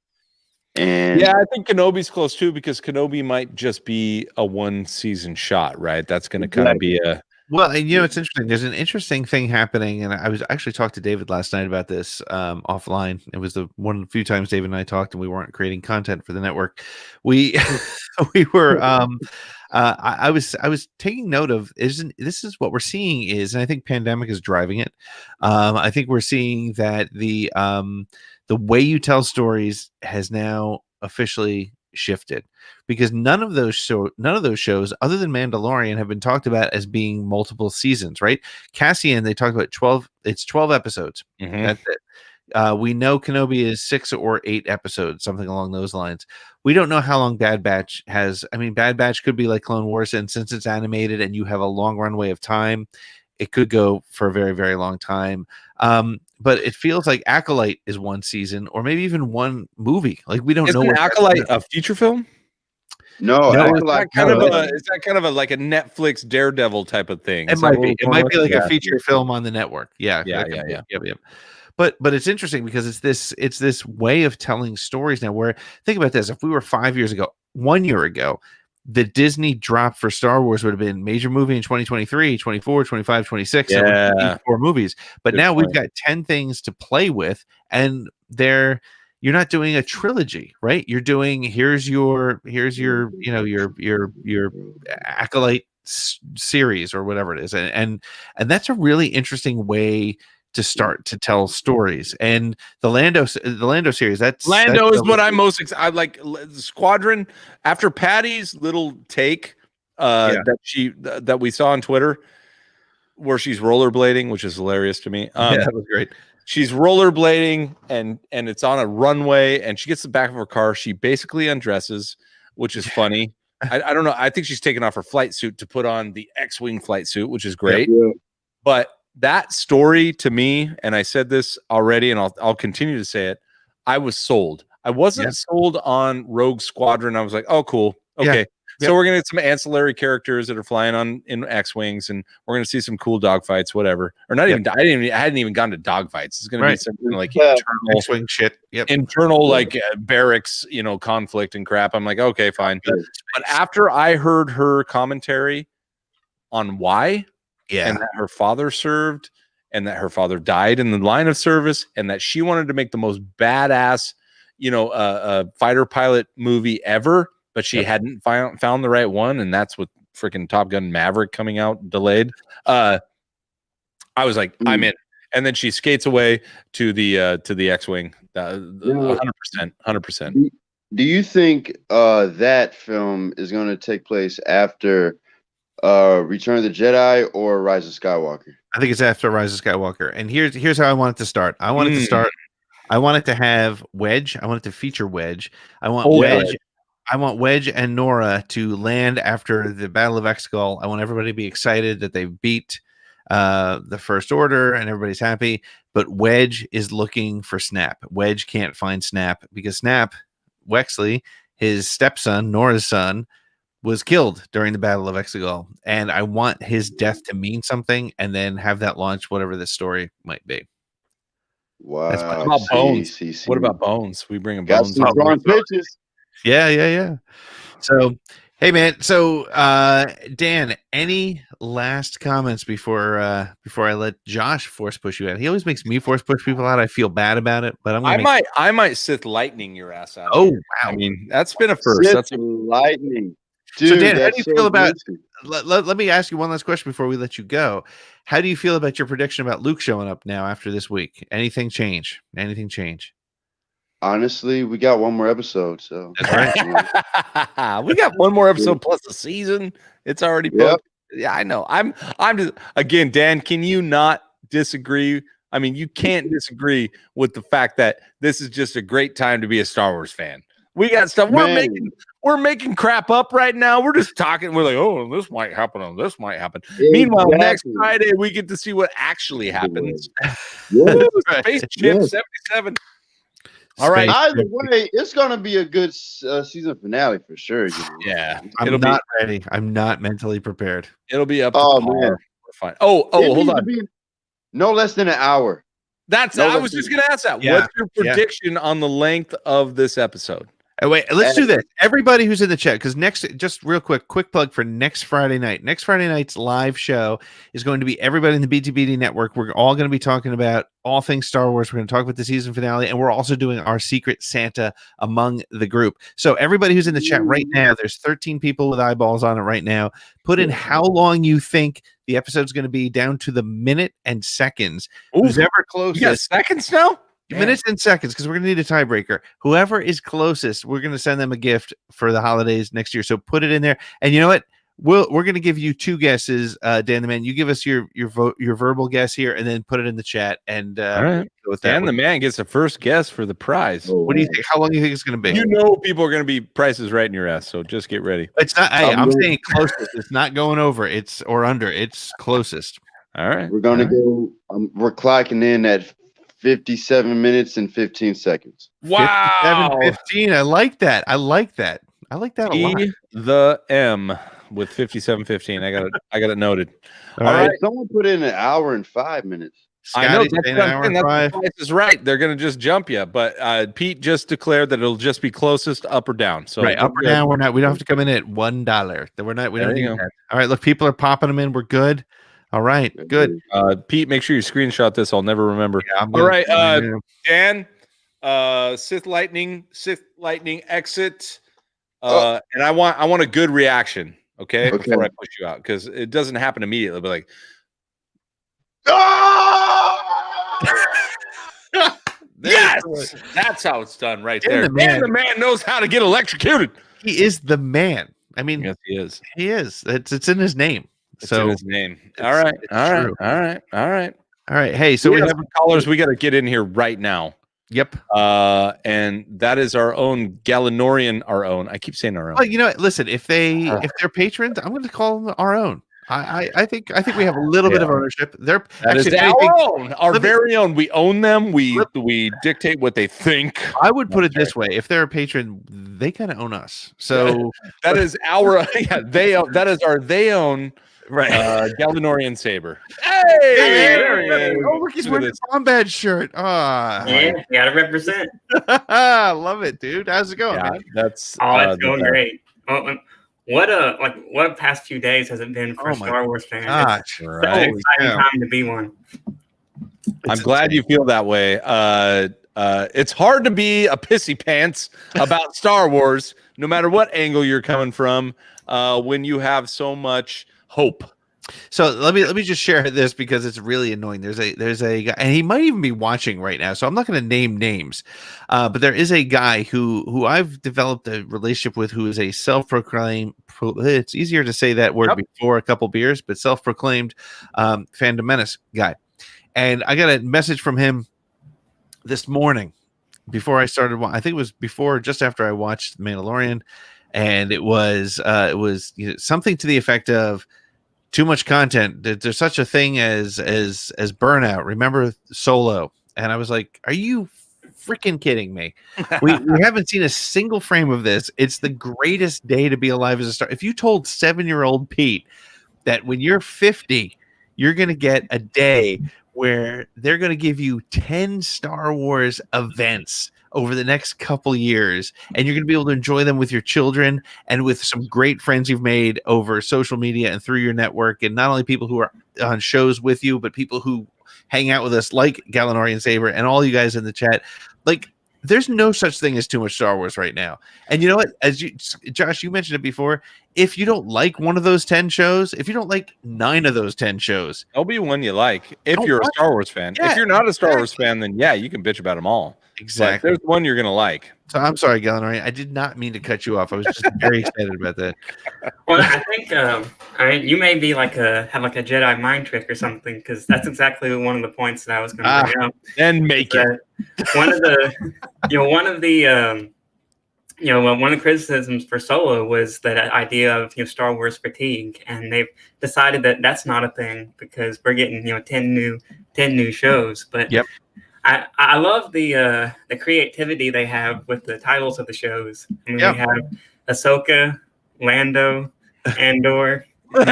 And I think Kenobi's close too, because Kenobi might just be a 1-season shot, right? That's going to kind of be a well, and it's interesting. There's an interesting thing happening, and I was actually talking to David last night about this offline. It was one of the few times David and I talked, and we weren't creating content for the network. We were I was taking note of this is what we're seeing is, and I think pandemic is driving it. I think we're seeing that the way you tell stories has now officially shifted, because none of those shows other than Mandalorian have been talked about as being multiple seasons, right? Cassian, they talked about 12 episodes. That's it. We know Kenobi is 6 or 8 episodes, something along those lines. We don't know how long Bad Batch has. I mean, Bad Batch could be like Clone Wars, and since it's animated and you have a long runway of time, it could go for a very, very long time. But it feels like Acolyte is one season, or maybe even one movie. Like, we don't know. Isn't Acolyte a feature film? No, No, Is that kind of a like a Netflix Daredevil type of thing? It might be. It might be like a feature film on the network. Yeah. Yeah. Yep. But it's interesting because it's this way of telling stories now. Where, think about this: if we were 5 years ago, 1 year ago, the Disney drop for Star Wars would have been major movie in 2023, 24, 25, 26. Yeah. 4 movies. But Good now point. we've got 10 things to play with, and you're not doing a trilogy, right? You're doing here's your your Acolyte series or whatever it is, and that's a really interesting way to start to tell stories. And the Lando series, Lando is what I'm most excited. I like Squadron after Patty's little take that we saw on Twitter, where she's rollerblading, which is hilarious to me. That was great. She's rollerblading and it's on a runway, and she gets the back of her car. She basically undresses, which is funny. I don't know. I think she's taking off her flight suit to put on the X-Wing flight suit, which is great. Yeah. But that story to me, and I said this already, and I'll continue to say it, I was sold. I wasn't sold on Rogue Squadron. I was like, oh, cool. Okay. So we're gonna get some ancillary characters that are flying in X-Wings, and we're gonna see some cool dogfights, whatever. Or not even. I hadn't even gone to dogfights. It's gonna be something like internal X-Wing shit. Internal like barracks, conflict and crap. I'm like, okay, fine. But after I heard her commentary on why, and that her father served, and that her father died in the line of service, and that she wanted to make the most badass, fighter pilot movie ever. But she hadn't found the right one, and that's with freaking Top Gun Maverick coming out delayed. I was like, I'm in. And then she skates away to the X-Wing. 100%. Do you think that film is going to take place after Return of the Jedi or Rise of Skywalker? I think it's after Rise of Skywalker. And here's how I want it to start. I want it to have Wedge. I want it to feature Wedge. I want Wedge. I want Wedge and Nora to land after the Battle of Exegol. I want everybody to be excited that they beat the First Order and everybody's happy. But Wedge is looking for Snap. Wedge can't find Snap because Snap, Wexley, his stepson, Nora's son, was killed during the Battle of Exegol. And I want his death to mean something, and then have that launch whatever this story might be. Wow. What about Bones? What about Bones? We bring a Bones. Got some drawing pictures. Yeah. So, hey man. So, Dan, any last comments before I let Josh force push you out? He always makes me force push people out. I feel bad about it, but I might Sith lightning your ass out. Oh, wow. I mean, that's been a first. Sith That's lightning. Dude, so, Dan, how do you feel about? juicy. Let me ask you one last question before we let you go. How do you feel about your prediction about Luke showing up now after this week? Anything change? Honestly, we got one more episode, so That's right. we got one more episode plus a season. It's already booked. Yeah, I know. I'm just, again, Dan, can you not disagree? I mean, you can't disagree with the fact that this is just a great time to be a Star Wars fan. We got stuff. We're making crap up right now. We're just talking. We're like, oh, this might happen. Oh, this might happen. Exactly. Meanwhile, next Friday we get to see what actually happens. Spaceship 77. All right. Either way, it's going to be a good season finale for sure. Yeah. I'm not ready. I'm not mentally prepared. It'll be up to Oh, par. man. We're fine. Oh, hold on. No less than an hour. I was just going to ask that. Yeah. What's your prediction on the length of this episode? Wait, let's do this. Everybody who's in the chat, because just real quick plug for next Friday night. Next Friday night's live show is going to be everybody in the BTBD network. We're all going to be talking about all things Star Wars. We're going to talk about the season finale, and we're also doing our Secret Santa among the group. So everybody who's in the chat right now, there's 13 people with eyeballs on it right now. Put in how long you think the episode's going to be down to the minute and seconds. Who's ever closest? You got seconds now? Minutes and seconds, because we're going to need a tiebreaker. Whoever is closest, we're going to send them a gift for the holidays next year. So put it in there. And you know what? We're going to give you 2 guesses, Dan the Man. You give us your verbal guess here, and then put it in the chat. And all right. Go with that. Dan the Man gets the first guess for the prize. What do you think? How long do you think it's going to be? You know, people are going to be prices right in your ass, so just get ready. It's not. Hey, I'm saying closest. It's not going over. It's or under. It's closest. All right. We're going to go. We're clocking in at 57 minutes and 15 seconds. Wow. 15. I like that. I like that a lot. The M with 57:15. I got it noted. All right. Someone put in 1 hour and 5 minutes. I know that's the price is right. They're going to just jump you, but Pete just declared that it'll just be closest up or down. So right, up or down. We don't have to come in at $1. We're not. We don't need that. All right, look, people are popping them in. We're good. All right, good. Pete, make sure you screenshot this. I'll never remember. Yeah, all right, Dan, Sith Lightning exit, and I want a good reaction. Okay, before I push you out, because it doesn't happen immediately. But like, yes, that's how it's done right there. Dan the Man knows how to get electrocuted. He is the man. I mean, yes, he is. He is. It's in his name. It's in his name. All right. Hey, so we have some callers we got to get in here right now. Yep. And that is our own Gallanorian, our own. I keep saying our own. Well, you know, listen, if they're patrons, I'm going to call them our own. I think we have a little bit of ownership. They're actually our very own. We own them. We dictate what they think. I would put it this way: if they're a patron, they kind of own us. So that is our that is our they own. Right, Gallanorian saber. Hey! Oh, look, he's wearing a Bombad shirt. Yeah, gotta represent. Love it, dude. How's it going? Yeah, man? It's going great. What past few days has it been for Star Wars fans? Gosh, right. It's an exciting time to be one. I'm glad you feel that way. It's hard to be a pissy pants about Star Wars, no matter what angle you're coming from, when you have so much hope. So let me just share this because it's really annoying. There's a guy, and he might even be watching right now. So I'm not going to name names, but there is a guy who I've developed a relationship with, who is a self-proclaimed. It's easier to say that word before a couple beers, but self-proclaimed fandom menace guy. And I got a message from him this morning before I started. I think it was just after I watched Mandalorian, and it was something to the effect of, too much content. There's such a thing as burnout. Remember Solo? And I was like, are you freaking kidding me? We haven't seen a single frame of this. It's the greatest day to be alive as a star. If you told 7-year-old Pete that when you're 50, you're going to get a day where they're going to give you 10 Star Wars events over the next couple years, and you're going to be able to enjoy them with your children and with some great friends you've made over social media and through your network, and not only people who are on shows with you, but people who hang out with us like Gallanorian Saber and all you guys in the chat. Like, there's no such thing as too much Star Wars right now. And you know what? Josh, you mentioned it before. If you don't like one of those 10 shows, if you don't like 9 of those 10 shows, there'll be one you like. If you're a Star Wars fan, if you're not a Star Wars fan, then yeah, you can bitch about them all. Exactly. But there's one you're gonna like. So I'm sorry, Gallanorian. I did not mean to cut you off. I was just very excited about that. Well, I think you may be have a Jedi mind trick or something, because that's exactly one of the points that I was going to bring up. And make it one of the criticisms for Solo was that idea of Star Wars fatigue, and they've decided that that's not a thing because we're getting 10 new shows. But yep. I love the creativity they have with the titles of the shows. I mean, we have Ahsoka, Lando, Andor, They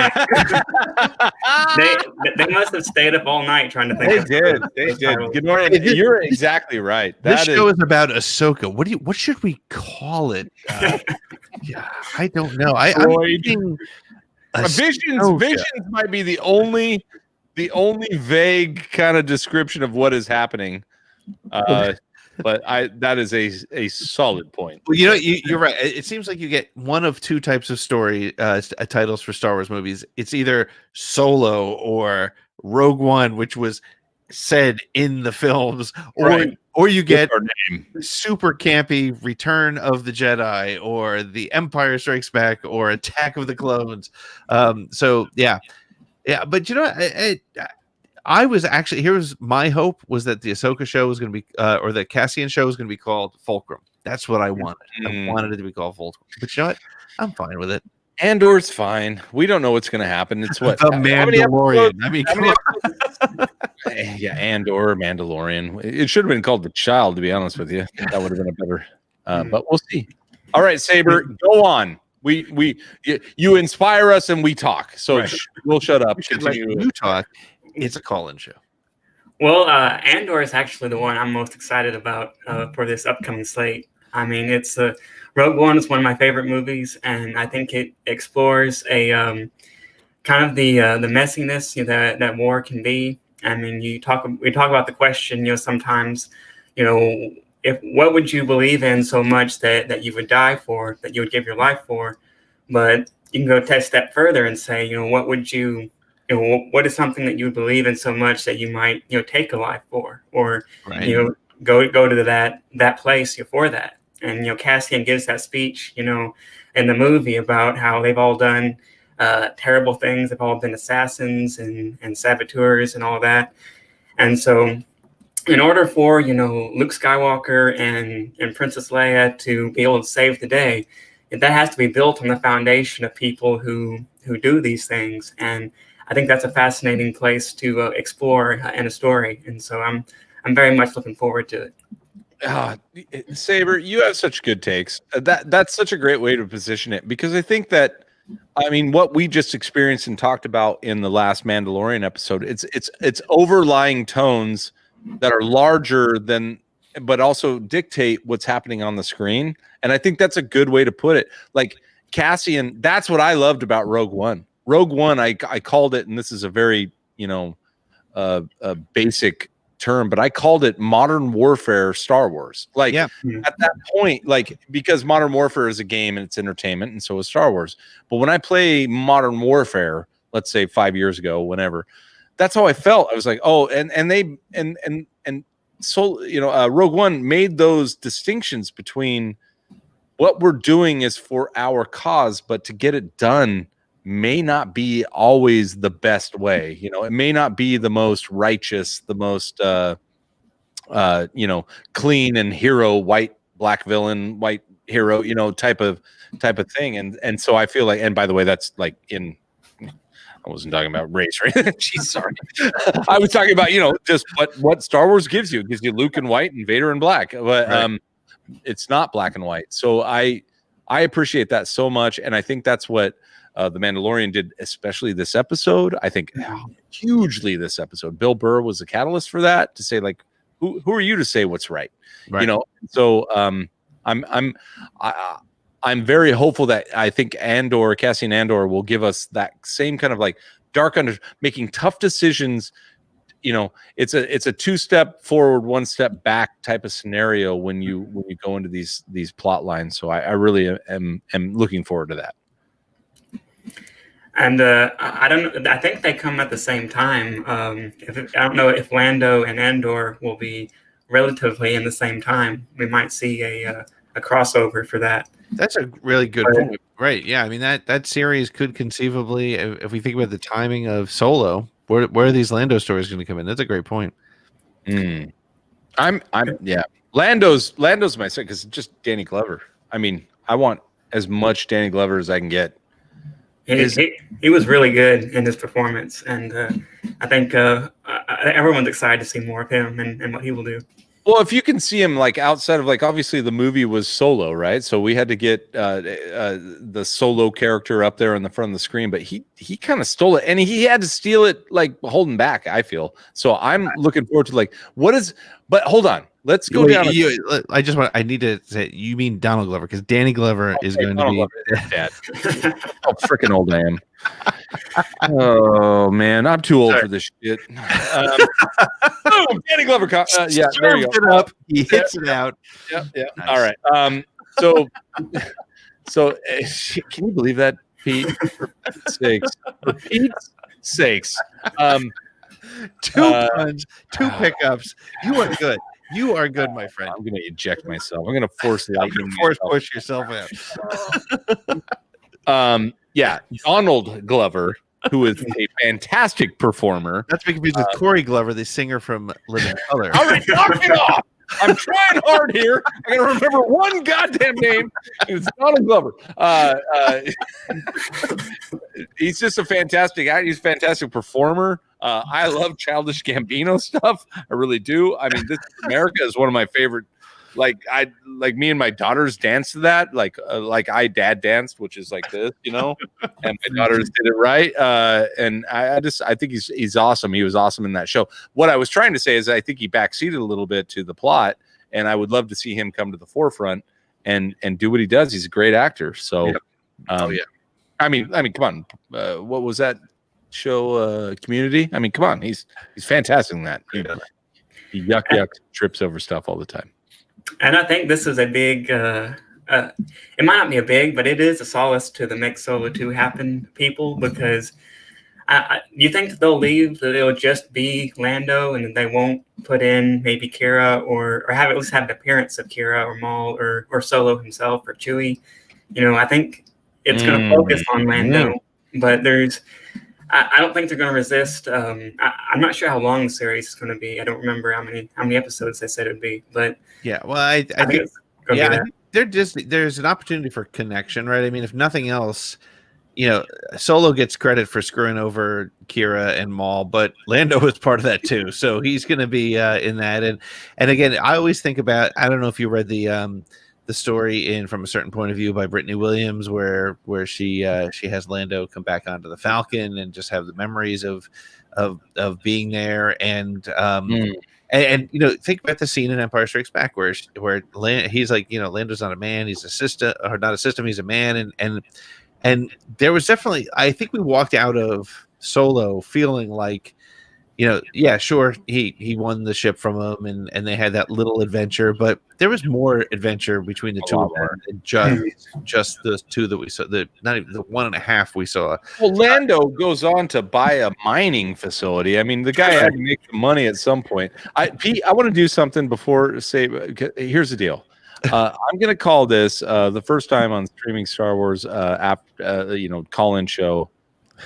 must have stayed up all night trying to think. They did. Good morning. You're exactly right. This show is about Ahsoka. What should we call it? Yeah, I don't know. I'm thinking Visions might be the only vague kind of description of what is happening. But that is a solid point. Well, you're right. It seems like you get one of two types of story titles for Star Wars movies. It's either Solo or Rogue One, which was said in the films, or you get super campy Return of the Jedi, or The Empire Strikes Back, or Attack of the Clones. So yeah. But I was actually, here's my hope, was that the Ahsoka show was going to be, or the Cassian show was going to be called Fulcrum. That's what I wanted. I wanted it to be called Fulcrum. But you know what? I'm fine with it. Andor's fine. We don't know what's going to happen. It's what the Mandalorian. I mean, yeah, Andor, Mandalorian. It should have been called The Child, to be honest with you. That would have been a better. But we'll see. All right, Saber, go on. You inspire us and we talk. So we'll shut up. You talk. It's a call-in show. Well, Andor is actually the one I'm most excited about for this upcoming slate. I mean, it's Rogue One is one of my favorite movies, and I think it explores a kind of the messiness that war can be. I mean, we talk about the question, sometimes, what would you believe in so much that you would die for, that you would give your life for? But you can go a step further and say, what would you what is something that you would believe in so much that you might, take a life for, or, go to that place for that. And, Cassian gives that speech, in the movie about how they've all done terrible things. They've all been assassins and saboteurs and all that. And so in order for, Luke Skywalker and Princess Leia to be able to save the day, that has to be built on the foundation of people who do these things. And I think that's a fascinating place to explore in a story, and so I'm very much looking forward to it. Saber, you have such good takes. That's such a great way to position it, because I think that, I mean, what we just experienced and talked about in the last Mandalorian episode, it's overlying tones that are larger than, but also dictate what's happening on the screen, and I think that's a good way to put it. Like Cassian, that's what I loved about Rogue One. Rogue One, I called it, and this is a very, a basic term, but I called it modern warfare Star Wars. Like at that point, like, because modern warfare is a game and it's entertainment, and so is Star Wars. But when I play modern warfare, let's say 5 years ago, whenever, that's how I felt. I was like, oh, so Rogue One made those distinctions between what we're doing is for our cause, but to get it done may not be always the best way. It may not be the most righteous, the most clean and hero, white, black villain, white hero, type of thing. And so I feel like, and by the way, that's like I wasn't talking about race, right? Jeez, sorry. I was talking about, just what Star Wars gives you. It gives you Luke in white and Vader in black. But it's not black and white. So I appreciate that so much. And I think that's what The Mandalorian did, especially this episode. I think hugely this episode. Bill Burr was a catalyst for that, to say, like, who are you to say what's right? So I'm very hopeful that I think Cassian Andor will give us that same kind of like making tough decisions. It's a 2-step forward, 1 step back type of scenario when you go into these plot lines. So I really am looking forward to that. And I think they come at the same time. I don't know if Lando and Andor will be relatively in the same time. We might see a crossover for that. That's a really good point. Right. Yeah. I mean, that series could conceivably, if we think about the timing of Solo, where are these Lando stories going to come in? That's a great point. Lando's my second, because just Danny Glover. I mean, I want as much Danny Glover as I can get. He was really good in his performance, and I think everyone's excited to see more of him and what he will do. Well, if you can see him like outside of like obviously the movie was Solo, right? So we had to get the Solo character up there in the front of the screen, but he kind of stole it, and he had to steal it like holding back. I feel so. I'm looking forward to like what is. But hold on, let's go down. I need to say you mean Donald Glover because Danny Glover is going to be dad. How freaking old I am. Oh man, I'm too old for this shit. Danny Glover. Yeah, there you go. It up. He hits it out. Yeah. Nice. All right. So can you believe that, Pete? For Pete's sakes. For Pete's sakes. Two puns, two pickups. You are good. You are good, my friend. I'm gonna eject myself. I'm gonna force lightning. Push yourself out. Yeah, Donald Glover, who is a fantastic performer. That's because with Corey Glover, the singer from Living Color. All right, knock it off. I'm trying hard here. I gotta remember one goddamn name. It's Donald Glover. He's just a fantastic actor. He's a fantastic performer. I love Childish Gambino stuff. I really do. I mean, This Is America is one of my favorite. Like me and my daughters danced to that. Like I dad danced, which is like this, and my daughters did it right. And I think he's awesome. He was awesome in that show. What I was trying to say is I think he backseated a little bit to the plot, and I would love to see him come to the forefront and do what he does. He's a great actor. So, I mean, come on. What was that show? Community. I mean, come on. He's fantastic in that. He yuck trips over stuff all the time. And I think this is a big, it might not be a big, but it is a solace to the Make Solo 2 happen people, because you think that they'll leave, that it'll just be Lando and they won't put in maybe Kira or have at least have an appearance of Kira or Maul or Solo himself or Chewie. I think it's going to focus on Lando, but I don't think they're going to resist. I'm not sure how long the series is going to be. I don't remember how many episodes they said it would be. But yeah, well, I think there's an opportunity for connection, right? I mean, if nothing else, Solo gets credit for screwing over Kira and Maul, but Lando was part of that too, so he's going to be in that. And again, I always think about. I don't know if you read the story in From a Certain Point of View by Brittany Williams, where she has Lando come back onto the Falcon and just have the memories of being there, and think about the scene in Empire Strikes Back where he's like, Lando's not a man, he's a system, or not a system, he's a man, and there was definitely, I think we walked out of Solo feeling like, sure, he won the ship from him, and they had that little adventure, but there was more adventure between the two of them than just the two that we saw. Not even the 1.5 we saw. Well, Lando goes on to buy a mining facility. I mean, the guy had to make the money at some point. Pete, I want to do something before here's the deal. I'm going to call this the first time on streaming Star Wars call-in show.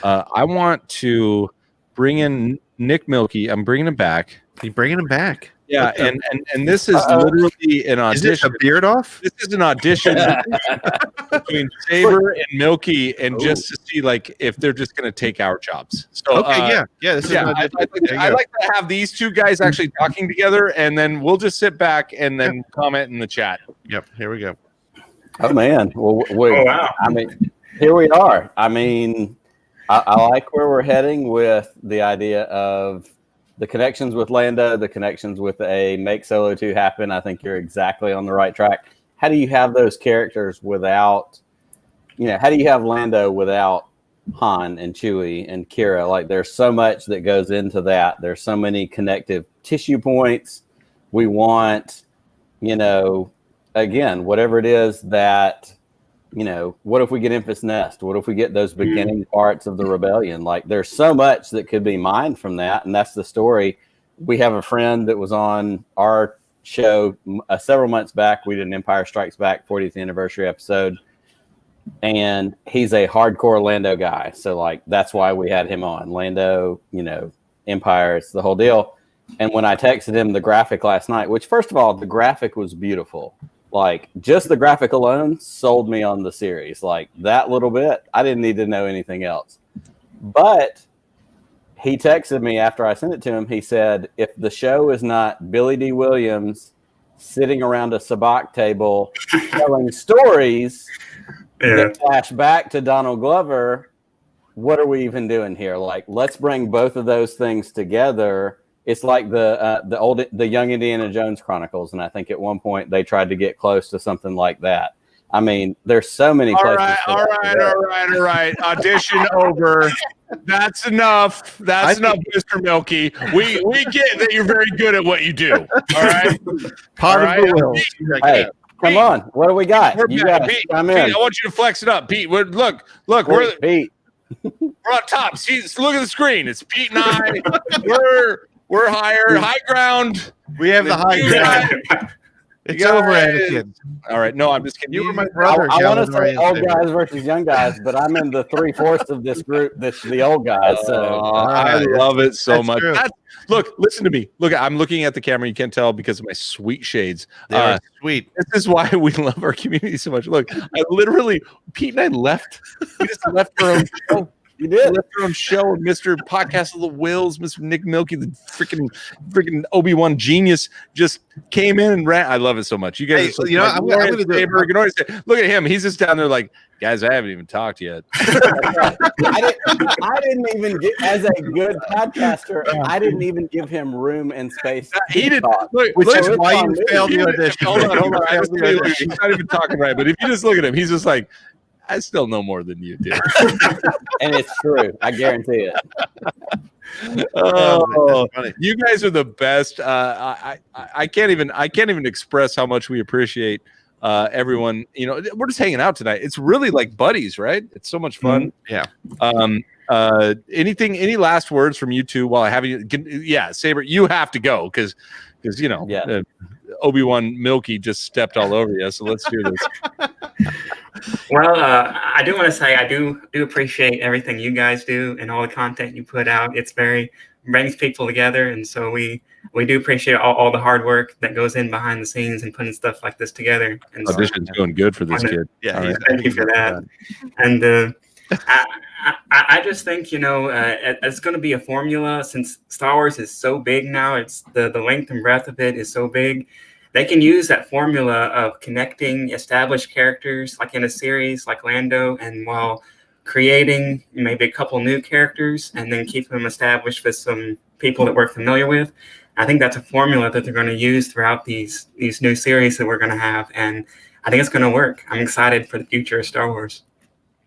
I want to bring in Nick Milky. I'm bringing him back. You bringing him back? Yeah, and this is literally an audition. Is this a beard off? This is an audition between Saber and Milky, and just to see like if they're just going to take our jobs. So This is I like to have these two guys actually talking together, and then we'll just sit back and then comment in the chat. Yep, here we go. Oh man, well, wow. I mean, here we are. I mean, I like where we're heading with the idea of the connections with Lando, the connections with a Make Solo 2 happen. I think you're exactly on the right track. How do you have those characters without, how do you have Lando without Han and Chewie and Kira? Like, there's so much that goes into that. There's so many connective tissue points. We want, again, whatever it is that, what if we get Enfys Nest? What if we get those beginning parts of the rebellion? Like, there's so much that could be mined from that, and that's the story. We have a friend that was on our show several months back. We did an Empire Strikes Back 40th anniversary episode, and he's a hardcore Lando guy. So, like, that's why we had him on. Lando, Empire, it's the whole deal. And when I texted him the graphic last night, which, first of all, the graphic was beautiful. Like, just the graphic alone sold me on the series. Like, that little bit, I didn't need to know anything else. But he texted me after I sent it to him. He said, if the show is not Billy D. Williams sitting around a sabacc table telling stories that flash back to Donald Glover, what are we even doing here? Like, let's bring both of those things together. It's like the Young Indiana Jones Chronicles, and I think at one point they tried to get close to something like that. I mean, there's so many places. All right. Audition over. That's enough. That's enough, Mr. Milky. We get that you're very good at what you do. All right. Part of the will. Hey, come on. What do we got? Pete, I want you to flex it up, Pete. Look. Pete. We're on top. See, look at the screen. It's Pete and I. We're high ground. We have the high ground. It's over, Anakin. All right. No, I'm just kidding. You were my brother. I want to say old guys versus young guys, but I'm in the 3/4 of this group. That's the old guys. So I love it so much. Look, listen to me. Look, I'm looking at the camera. You can't tell because of my sweet shades. They are sweet. This is why we love our community so much. Look, Pete and I left. We just left our own show. You did. Left our own show. And Mr. Podcast of the Wills, Mr. Nick Milky, the freaking Obi-Wan genius, just came in and ran. I love it so much. You guys, I'm going to say, look at him. He's just down there like, guys, I haven't even talked yet. I didn't even get, as a good podcaster, I didn't even give him room and space. He didn't. Which is why you failed the audition. Hold on. He's not even talking right. But if you just look at him, he's just like, I still know more than you do. And it's true. I guarantee it. Oh, you guys are the best. I can't even express how much we appreciate everyone. You know, we're just hanging out tonight. It's really like buddies, right? It's so much fun. Yeah. Any last words from you two while I have you? Yeah, Saber, you have to go because you know, Obi-Wan Milky just stepped all over you. So let's do this. Well, I do want to say I do appreciate everything you guys do and all the content you put out. It's brings people together, and so we do appreciate all the hard work that goes in behind the scenes and putting stuff like this together. And audition's going good for this kid. Yeah, thank you for that. And I just think, you know, it's going to be a formula since Star Wars is so big now. It's the length and breadth of it is so big. They can use that formula of connecting established characters, like in a series like Lando, and while creating maybe a couple new characters and then keep them established with some people that we're familiar with. I think that's a formula that they're going to use throughout these new series that we're going to have. And I think it's going to work. I'm excited for the future of Star Wars.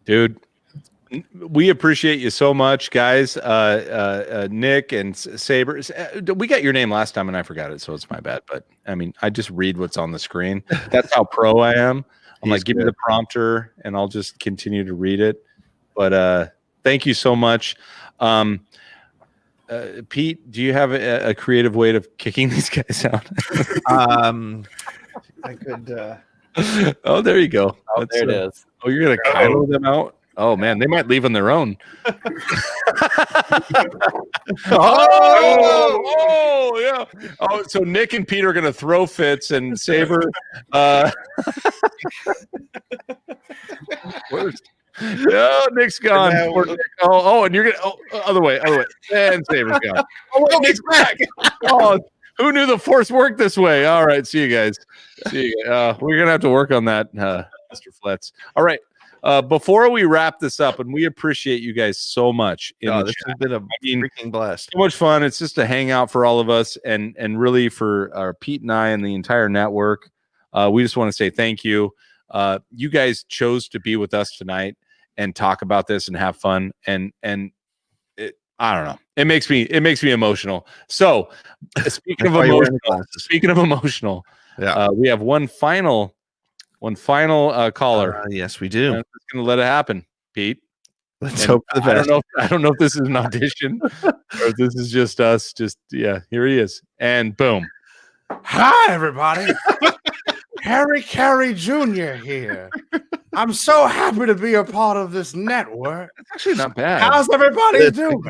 Dude, we appreciate you so much, guys. Nick and Saber. We got your name last time and I forgot it, so it's my bad. But I mean, I just read what's on the screen. That's how pro I am. I'm like, give me the prompter and I'll just continue to read it. But thank you so much. Pete, do you have a creative way of kicking these guys out? I could. Oh, there you go. Oh, there it is. Oh, you're gonna Kylo them out? Oh man, they might leave on their own. Oh yeah. Oh, so Nick and Pete are gonna throw fits and Saber. Oh, Nick's gone. Nick. Oh, and you're gonna other way, and Saber's gone. Oh, wait, Nick's back. Oh, who knew the force worked this way? All right, see you guys. We're gonna have to work on that, Mr. Fletz. All right. Before we wrap this up, and we appreciate you guys so much. This has been a freaking blast. So much fun. It's just a hangout for all of us, and really for our Pete and I and the entire network. We just want to say thank you. You guys chose to be with us tonight and talk about this and have fun. And it, I don't know. It makes me emotional. So speaking of emotional, yeah, we have one final caller. Yes, we do. I'm just gonna let it happen, Pete. Let's hope for the best. I don't know if this is an audition or if this is just us. Here he is, and boom. Hi, everybody. Harry Carey Jr. here. I'm so happy to be a part of this network. It's actually not bad. How's everybody doing?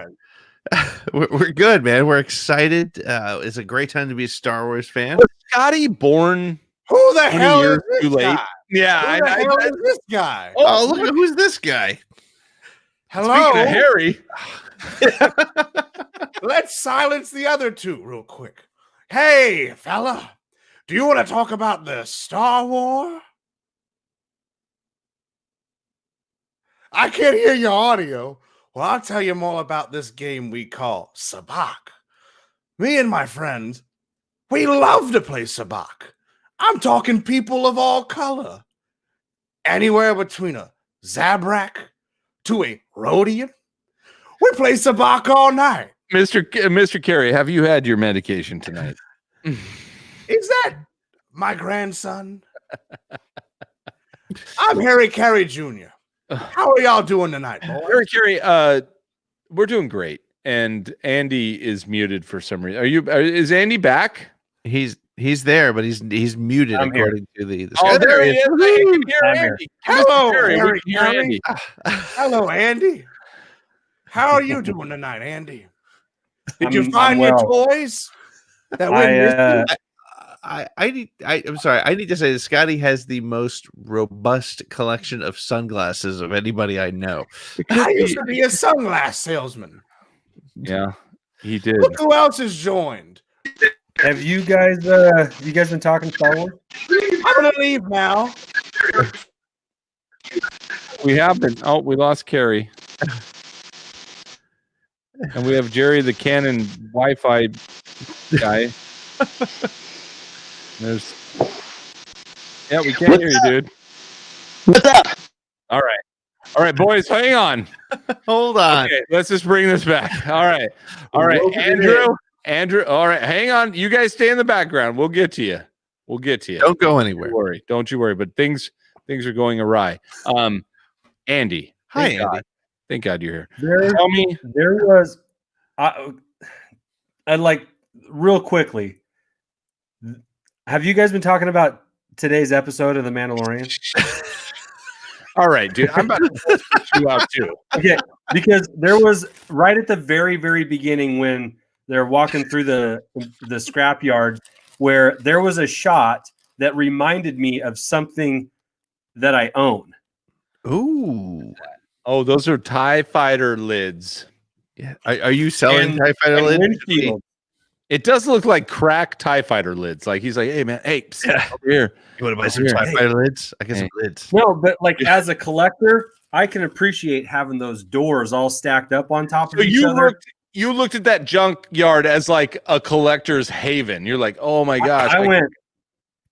We're good, man. We're excited. It's a great time to be a Star Wars fan. Was Scotty born? Who the hell is this too late? guy? Yeah, Who the hell is this guy? Oh, look at who's this guy. Hello. Speaking of Harry, Let's silence the other two real quick. Hey, fella, do you want to talk about the Star War? I can't hear your audio. Well, I'll tell you more about this game we call Sabak. Me and my friends, we love to play Sabak. I'm talking people of all color. Anywhere between a Zabrak to a Rhodian. We play Sabak all night. Mr. Carey, have you had your medication tonight? Is that my grandson? I'm Harry Carey Jr. How are y'all doing tonight, boys? Harry Carey, we're doing great. And Andy is muted for some reason. Is Andy back? He's there, but he's muted I'm here. according to the Oh, there he is. I can hear I'm here. Andy. Hello, Mr. Carey, we Harry can hear Carey. Andy. Hello, Andy. How are you doing tonight, Andy? Did you I'm find your well. toys that went missing? I'm sorry. I need to say that Scotty has the most robust collection of sunglasses of anybody I know. I used to be a sunglass salesman. Yeah, he did. Look who else has joined. Have you guys been talking Star Wars? I'm gonna leave now. We haven't. Oh, we lost Carrie. And we have Jerry the Canon Wi-Fi guy. Yeah, we can't hear you, dude. What's up? All right, boys, hang on. Hold on. Okay, let's just bring this back. All right, Andrew. All right, hang on. You guys stay in the background. We'll get to you. Don't go anywhere. Don't you worry. But things are going awry. Andy. Hi, Thank Andy. God. Thank God you're here. Tell me, there was. I'd like real quickly. Have you guys been talking about today's episode of The Mandalorian? All right, dude. I'm about to put you out too. Okay, because there was right at the very, very beginning when they're walking through the scrapyard where there was a shot that reminded me of something that I own. Ooh. Oh, those are TIE Fighter lids. Yeah. Are you selling And- TIE Fighter and lids? windshield. It does look like crack TIE Fighter lids. Like he's like, hey man, hey, psst, over here. You want to buy some Here. TIE Fighter lids? I get some lids. No, but like as a collector, I can appreciate having those doors all stacked up on top of So each other. you looked at that junkyard as like a collector's haven. You're like, oh my gosh.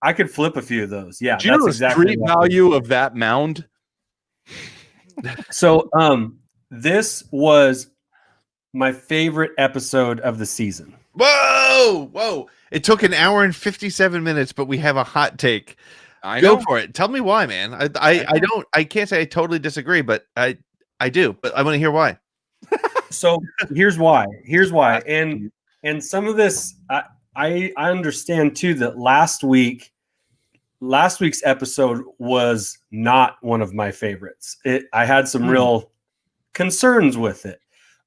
I could flip a few of those. Yeah, Do you know the street value of that mound? So this was my favorite episode of the season. Whoa. It took an hour and 57 minutes, but we have a hot take. Go for it. Tell me why, man. I can't say I totally disagree, but I do, but I want to hear why. So here's why. And some of this I understand too that last week's episode was not one of my favorites. I had some real concerns with it.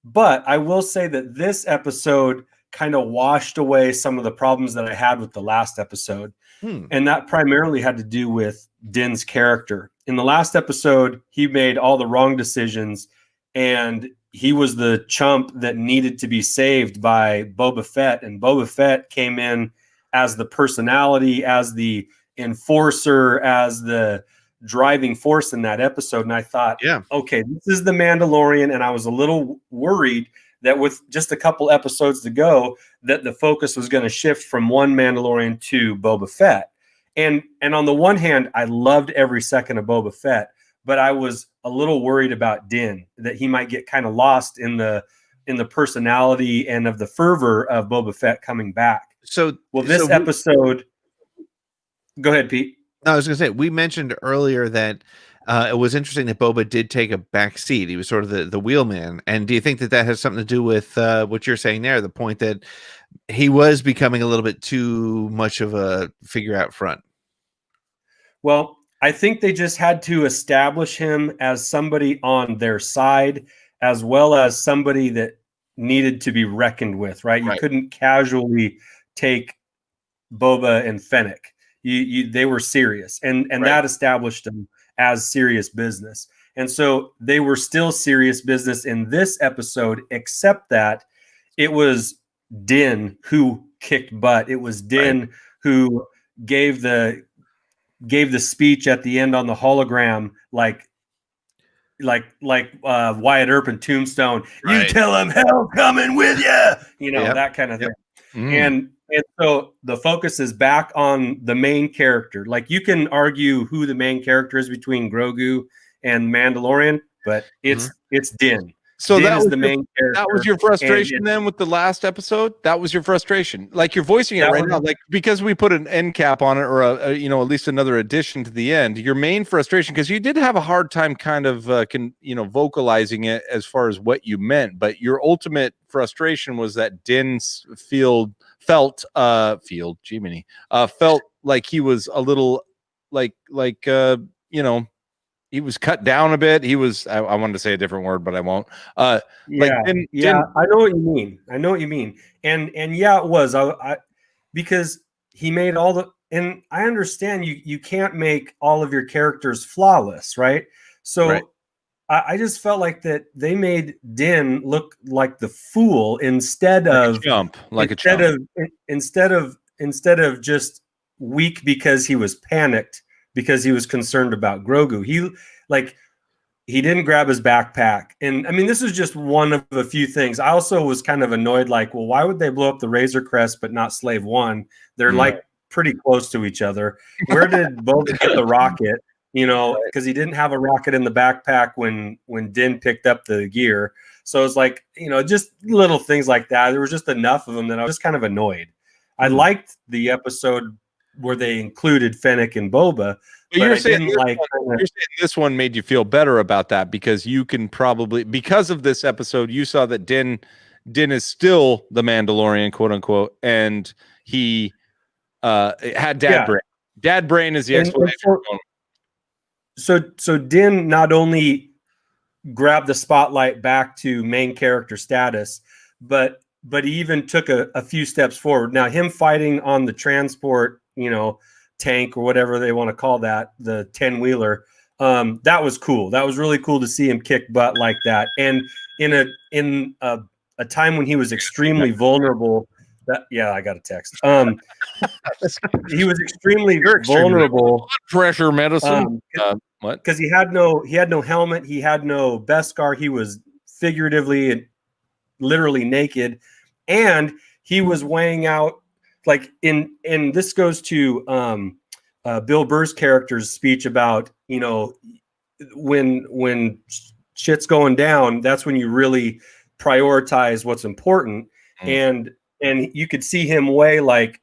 But I will say that this episode kind of washed away some of the problems that I had with the last episode. And that primarily had to do with Din's character. In the last episode, he made all the wrong decisions and he was the chump that needed to be saved by Boba Fett. And Boba Fett came in as the personality, as the enforcer, as the driving force in that episode. And I thought, okay, this is the Mandalorian. And I was a little worried that with just a couple episodes to go, that the focus was going to shift from one Mandalorian to Boba Fett. And on the one hand, I loved every second of Boba Fett, but I was a little worried about Din, that he might get kind of lost in the personality and of the fervor of Boba Fett coming back. So, this episode, go ahead, Pete. No, I was going to say, we mentioned earlier that it was interesting that Boba did take a back seat. He was sort of the wheelman. And do you think that has something to do with what you're saying there? The point that he was becoming a little bit too much of a figure out front. Well, I think they just had to establish him as somebody on their side, as well as somebody that needed to be reckoned with, right? You couldn't casually take Boba and Fennec. They were serious, and that established them as serious business. And so they were still serious business in this episode, except that it was Din who kicked butt. It was Din who gave the speech at the end on the hologram, like Wyatt Earp and Tombstone. You tell him hell coming with you, that kind of thing. And so the focus is back on the main character. Like, you can argue who the main character is between Grogu and Mandalorian, but it's Din. So Din that is was the main character. That was your frustration then with the last episode? That was your frustration. Like, you're voicing it right now. Like, because we put an end cap on it, or at least another addition to the end. Your main frustration, because you did have a hard time kind of vocalizing it as far as what you meant, but your ultimate frustration was that Din's felt like he was a little he was cut down a bit. He was, I wanted to say a different word, but I won't. I know what you mean. And it was, because he made all the, and I understand you can't make all of your characters flawless, right? So I just felt like that they made Din look like the fool instead of just weak because he was panicked, because he was concerned about Grogu. He didn't grab his backpack. And I mean, this is just one of a few things. I also was kind of annoyed, like, well, why would they blow up the Razor Crest but not Slave One? They're like pretty close to each other. Where did Boba get the rocket? Because he didn't have a rocket in the backpack when Din picked up the gear. So it's like, just little things like that. There was just enough of them that I was just kind of annoyed. I liked the episode where they included Fennec and Boba. But you're saying this one made you feel better about that, because you can probably, because of this episode, you saw that Din is still the Mandalorian, quote unquote, and he had dad brain. Dad brain is the explanation. So Din not only grabbed the spotlight back to main character status, but he even took a few steps forward. Now, him fighting on the transport, tank or whatever they want to call that, the 10-wheeler, that was cool. That was really cool to see him kick butt like that. And in a time when he was extremely vulnerable, I got a text. He was extremely vulnerable. Blood pressure medicine. What? Because he had no helmet, he had no Beskar, he was figuratively and literally naked, and he was weighing out, like, in this goes to Bill Burr's character's speech about, when shit's going down, that's when you really prioritize what's important. And you could see him weigh like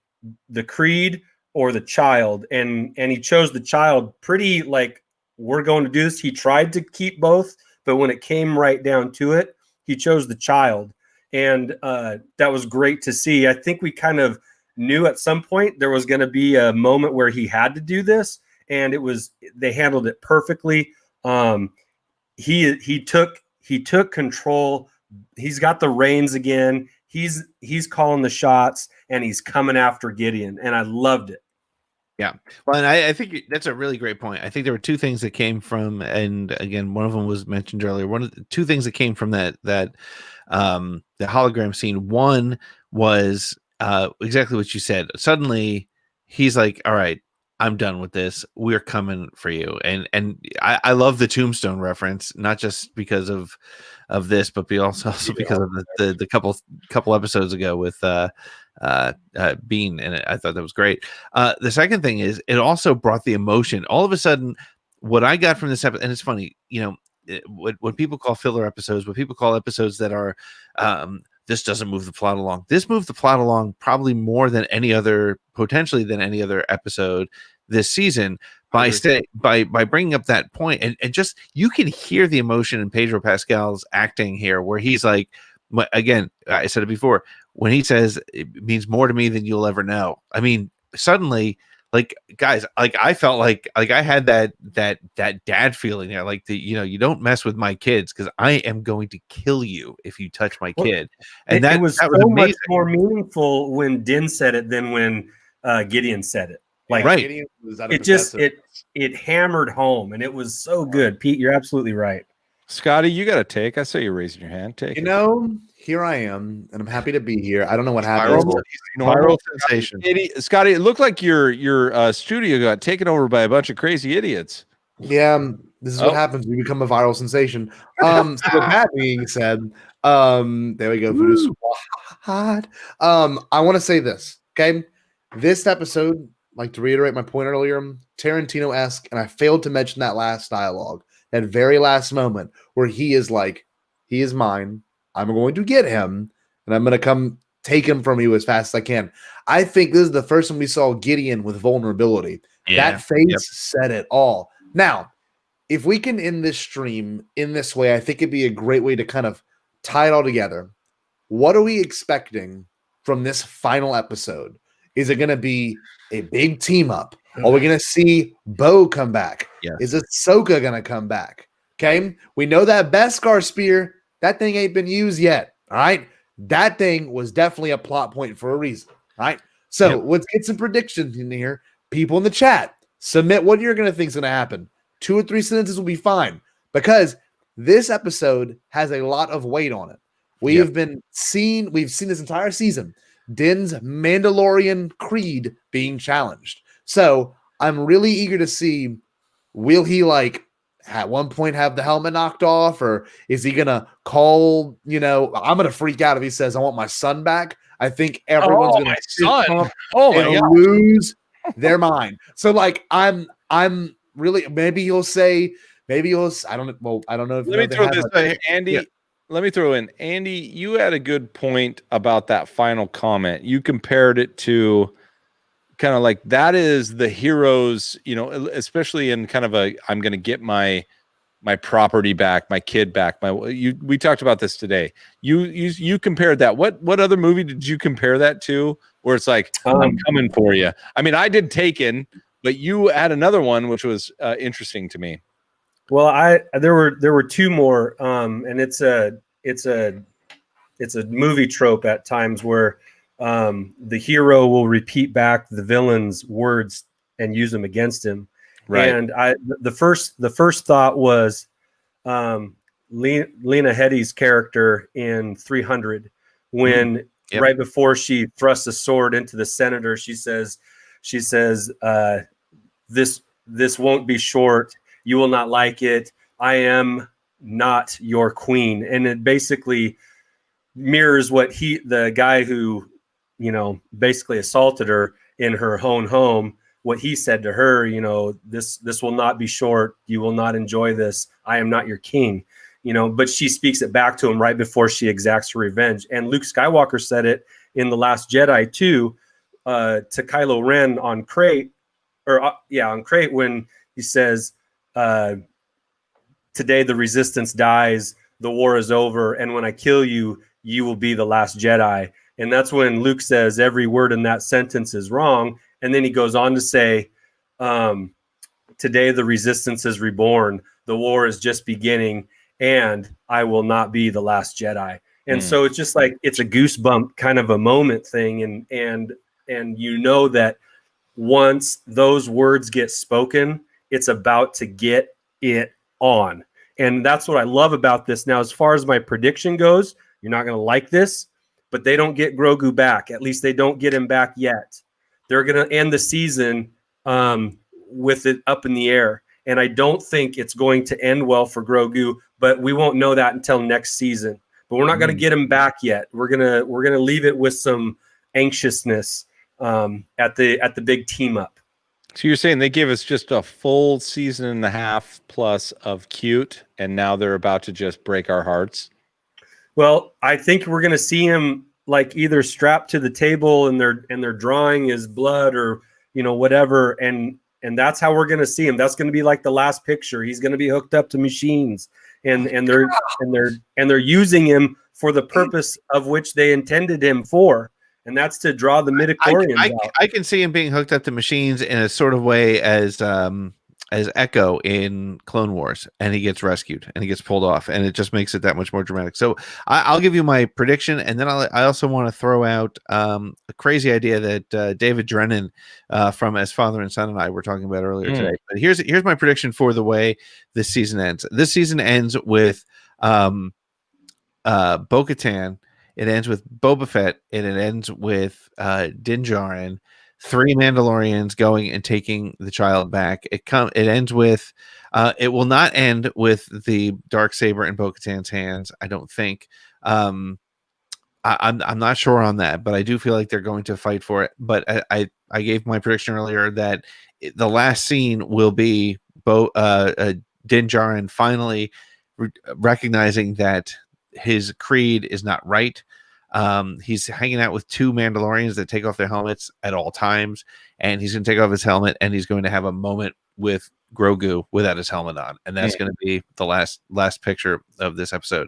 the creed or the child, and he chose the child pretty, like, we're going to do this. He tried to keep both, but when it came right down to it, he chose the child. And that was great to see. I think we kind of knew at some point there was going to be a moment where he had to do this, and they handled it perfectly. He took control. He's got the reins again. He's calling the shots, and he's coming after Gideon, and I loved it. Yeah. Well, and I think that's a really great point. I think there were two things that came from, and again, one of them was mentioned earlier. One of the two things that came from that the hologram scene. One was exactly what you said. Suddenly he's like, all right, I'm done with this. We're coming for you. And I love the Tombstone reference, not just because of this, but also because of the couple episodes ago with Bean, and I thought that was great. The second thing is, it also brought the emotion. All of a sudden, what I got from this episode, and it's funny, when people call filler episodes, what people call episodes that are this doesn't move the plot along. This moved the plot along probably more than potentially than any other episode this season by bringing up that point, and just, you can hear the emotion in Pedro Pascal's acting here, where he's like, again, I said it before, when he says it means more to me than you'll ever know. I mean, suddenly, like, guys, like, I felt like I had that dad feeling there, like, you don't mess with my kids, because I am going to kill you if you touch my kid. And that was so much more meaningful when Din said it than when Gideon said it. Like Right. Gideon was out of it just possessive. it hammered home, and it was so good. Pete, you're absolutely right. Scotty, you got a take. I saw you raising your hand. Take You it. know, here I am, and I'm happy to be here. I don't know what Viral, happened. viral sensation. Scotty, it looked like your studio got taken over by a bunch of crazy idiots. Yeah, this is what Oh. happens when you become a viral sensation. So with that being said, there we go, Voodoo Squad. I want to say this, okay? This episode, like to reiterate my point earlier, Tarantino-esque, and I failed to mention that last dialogue, that very last moment where he is like, he is mine. I'm going to get him, and I'm going to come take him from you as fast as I can. I think this is the first time we saw Gideon with vulnerability. Yeah. That face said it all. Now, if we can end this stream in this way, I think it'd be a great way to kind of tie it all together. What are we expecting from this final episode? Is it going to be a big team up? Are we going to see Bo come back? Yes. Is Ahsoka going to come back? Okay. We know that Beskar spear, that thing ain't been used yet. All right. That thing was definitely a plot point for a reason. All right. So let's get some predictions in here. People in the chat, submit what you're going to think is going to happen. 2 or 3 sentences will be fine because this episode has a lot of weight on it. We've seen this entire season, Din's Mandalorian creed being challenged. So I'm really eager to see, will he like at one point have the helmet knocked off, or is he gonna call, I'm gonna freak out if he says, I want my son back. I think everyone's gonna lose their mind. So like I'm really, maybe I don't know if Let me throw this Andy. Let me throw in Andy. You had a good point about that final comment. You compared it to kind of like that is the heroes, especially in kind of I'm going to get my property back, my kid back. We talked about this today. You compared that. What other movie did you compare that to? Where it's like I'm coming for you. I mean, I did Taken, but you had another one which was interesting to me. Well, there were 2 more, and it's a movie trope at times where the hero will repeat back the villain's words and use them against him. Right. And the first thought was Lena Headey's character in 300 when right before she thrusts a sword into the senator, she says, this won't be short. You will not like it. I am not your queen. And it basically mirrors what the guy who, basically assaulted her in her own home, what he said to her, this will not be short. You will not enjoy this. I am not your king, but she speaks it back to him right before she exacts her revenge. And Luke Skywalker said it in The Last Jedi too, to Kylo Ren on Crate, on Crate, when he says, today the resistance dies, the war is over, and when I kill you, you will be the last Jedi. And that's when Luke says every word in that sentence is wrong. And then he goes on to say, today the resistance is reborn, the war is just beginning, and I will not be the last Jedi. And so it's just like, it's a goosebump kind of a moment thing. And that once those words get spoken, it's about to get it on. And that's what I love about this. Now, as far as my prediction goes, you're not going to like this, but they don't get Grogu back. At least they don't get him back yet. They're going to end the season with it up in the air. And I don't think it's going to end well for Grogu, but we won't know that until next season. But we're not going to get him back yet. We're gonna leave it with some anxiousness at the big team up. So you're saying they gave us just a full season and a half plus of cute, and now they're about to just break our hearts? Well, I think we're going to see him like either strapped to the table and they're drawing his blood or whatever, and that's how we're going to see him. That's going to be like the last picture. He's going to be hooked up to machines, and they're using him for the purpose of which they intended him for. And that's to draw the midichlorians out. I can see him being hooked up to machines in a sort of way as Echo in Clone Wars, and he gets rescued and he gets pulled off, and it just makes it that much more dramatic. So I'll give you my prediction, and then I also want to throw out a crazy idea that David Drennan from As Father and Son and I were talking about earlier today. But here's my prediction for the way this season ends. This season ends with Bo-Katan. It ends with Boba Fett, and it ends with Din Djarin. 3 Mandalorians going and taking the child back. It ends with it will not end with the Darksaber in Bo-Katan's hands, I don't think. I'm not sure on that, but I do feel like they're going to fight for it. But I gave my prediction earlier that the last scene will be Din Djarin finally recognizing that his creed is not right. He's hanging out with 2 Mandalorians that take off their helmets at all times, and he's going to take off his helmet, and he's going to have a moment with Grogu without his helmet on, and that's going to be the last picture of this episode.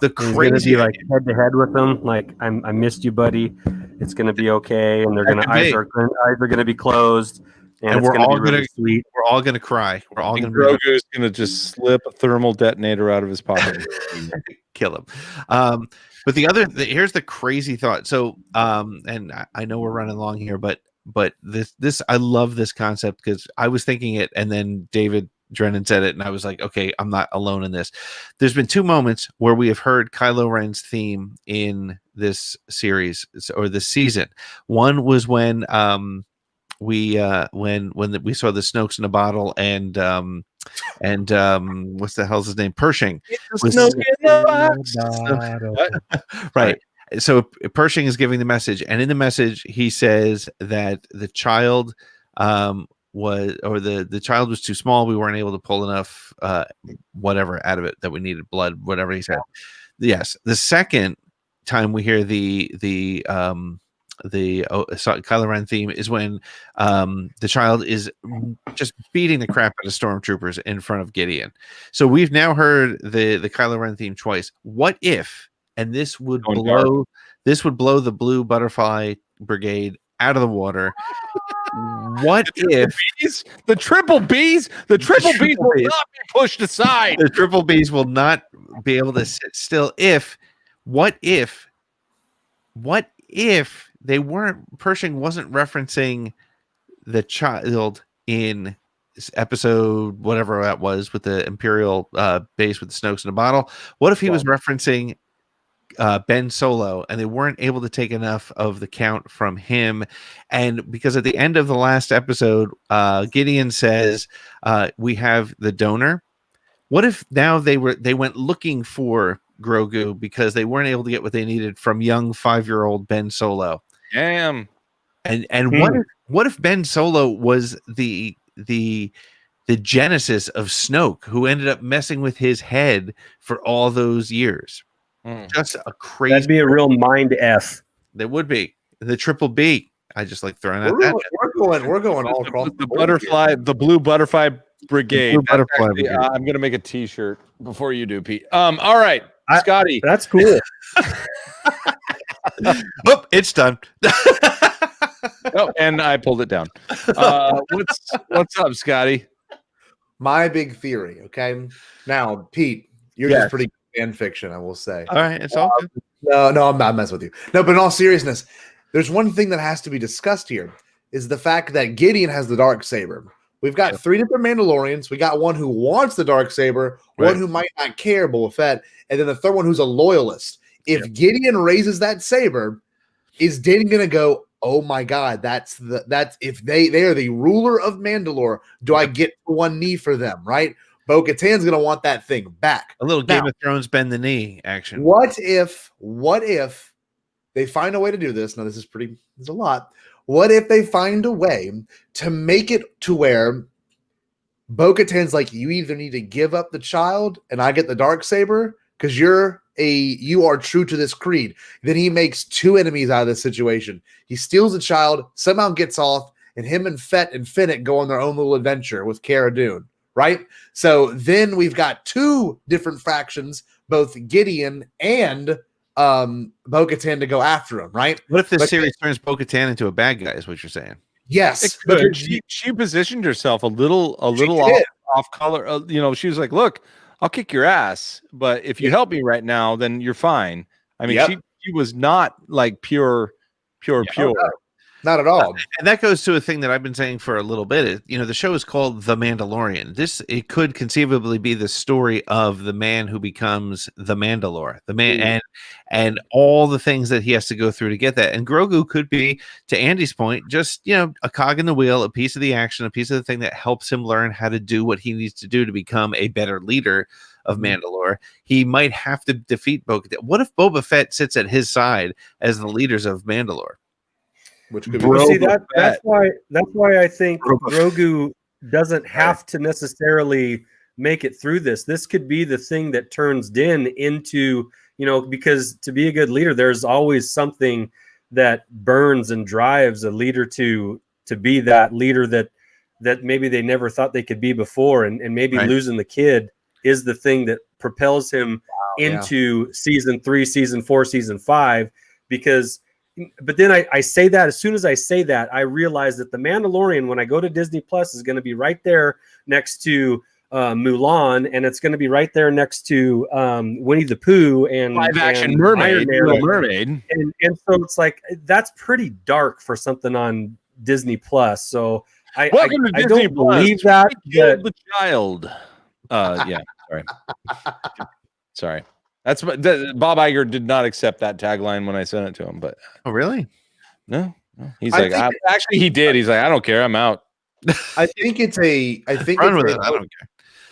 The crazy, like head to head with them, like I missed you, buddy. It's going to be okay, and they're going to eyes are going to be closed, and we're all going to sweet. We're all going to cry. We're all going to. Grogu's going to just slip a thermal detonator out of his pocket, kill him. But here's the crazy thought. So, and I know we're running long here, but this I love this concept because I was thinking it, and then David Drennan said it, and I was like, okay, I'm not alone in this. There's been 2 moments where we have heard Kylo Ren's theme in this series or this season. One was when we saw the Snokes in a bottle, and what's the hell's his name? Pershing. Right. So Pershing is giving the message, and in the message he says that the child the child was too small. We weren't able to pull enough whatever out of it that we needed blood, whatever he said. Yes. The second time we hear the Kylo Ren theme is when the child is just beating the crap out of stormtroopers in front of Gideon. So we've now heard the Kylo Ren theme twice. What if, and this would blow the Blue Butterfly Brigade out of the water. What if the triple Bs will not be pushed aside? The triple Bs will not be able to sit still. What if Pershing wasn't referencing the child in episode whatever that was with the Imperial base with the Snokes in a bottle? What if he was referencing Ben Solo, and they weren't able to take enough of the count from him? And because at the end of the last episode, Gideon says, we have the donor. What if now they went looking for Grogu because they weren't able to get what they needed from young 5-year-old Ben Solo? Damn. And what if Ben Solo was the genesis of Snoke, who ended up messing with his head for all those years? Just a crazy. That'd be a real mind F. There would be the triple B. I just like throwing out that. We're going all across the butterfly, the Blue Butterfly Brigade. Brigade. I'm gonna make a T-shirt before you do, Pete. All right, Scotty. That's cool. Oh, it's done. Oh, and I pulled it down. What's up, Scotty? My big theory. Okay, now Pete, you're just pretty good fan fiction, I will say. All right, it's all good. No, I'm not messing with you. No, but in all seriousness, there's one thing that has to be discussed here is the fact that Gideon has the Darksaber. We've got 3 different Mandalorians. We got one who wants the Darksaber, one who might not care, Boba Fett, and then the third one who's a loyalist. If Gideon raises that saber, is Din gonna go, oh my God, that's if they are the ruler of Mandalore, do I get one knee for them, right? Bo-Katan's gonna want that thing back. A little Game of Thrones bend the knee action. What if they find a way to do this? Now, there's a lot. What if they find a way to make it to where Bo-Katan's like, you either need to give up the child and I get the Darksaber because you are true to this creed. Then he makes 2 enemies out of this situation. He steals the child, somehow gets off, and him and Fett and Finnick go on their own little adventure with Cara Dune, right? So then we've got 2 different factions, both Gideon and Bo-Katan to go after him, right? What if this series turns Bo-Katan into a bad guy, is what you're saying? Yes, But she positioned herself a little off color. She was like, "Look, I'll kick your ass, but if you help me right now, then you're fine." I mean, she was not like pure. Not at all. And that goes to a thing that I've been saying for a little bit. The show is called The Mandalorian. It could conceivably be the story of the man who becomes the Mandalore, the man, and all the things that he has to go through to get that. And Grogu could be, to Andy's point, just a cog in the wheel, a piece of the action, a piece of the thing that helps him learn how to do what he needs to do to become a better leader of Mandalore. He might have to defeat Bo-Katan. What if Boba Fett sits at his side as the leaders of Mandalore? Which could see that's why I think Grogu doesn't have to necessarily make it through this. This could be the thing that turns Din into, because to be a good leader, there's always something that burns and drives a leader to be that leader that maybe they never thought they could be before, and maybe losing the kid is the thing that propels him into season 3, season 4, season 5, but then I say that, as soon as I say that, I realize that The Mandalorian, when I go to Disney Plus, is going to be right there next to Mulan, and it's going to be right there next to Winnie the Pooh and live action mermaid, Little Mermaid. And so it's like, that's pretty dark for something on Disney Plus. So I don't believe that. The child. Sorry. That's what Bob Iger did not accept that tagline when I sent it to him. But really? No. He's like, actually, he did. He's like, I don't care. I'm out. I think it's a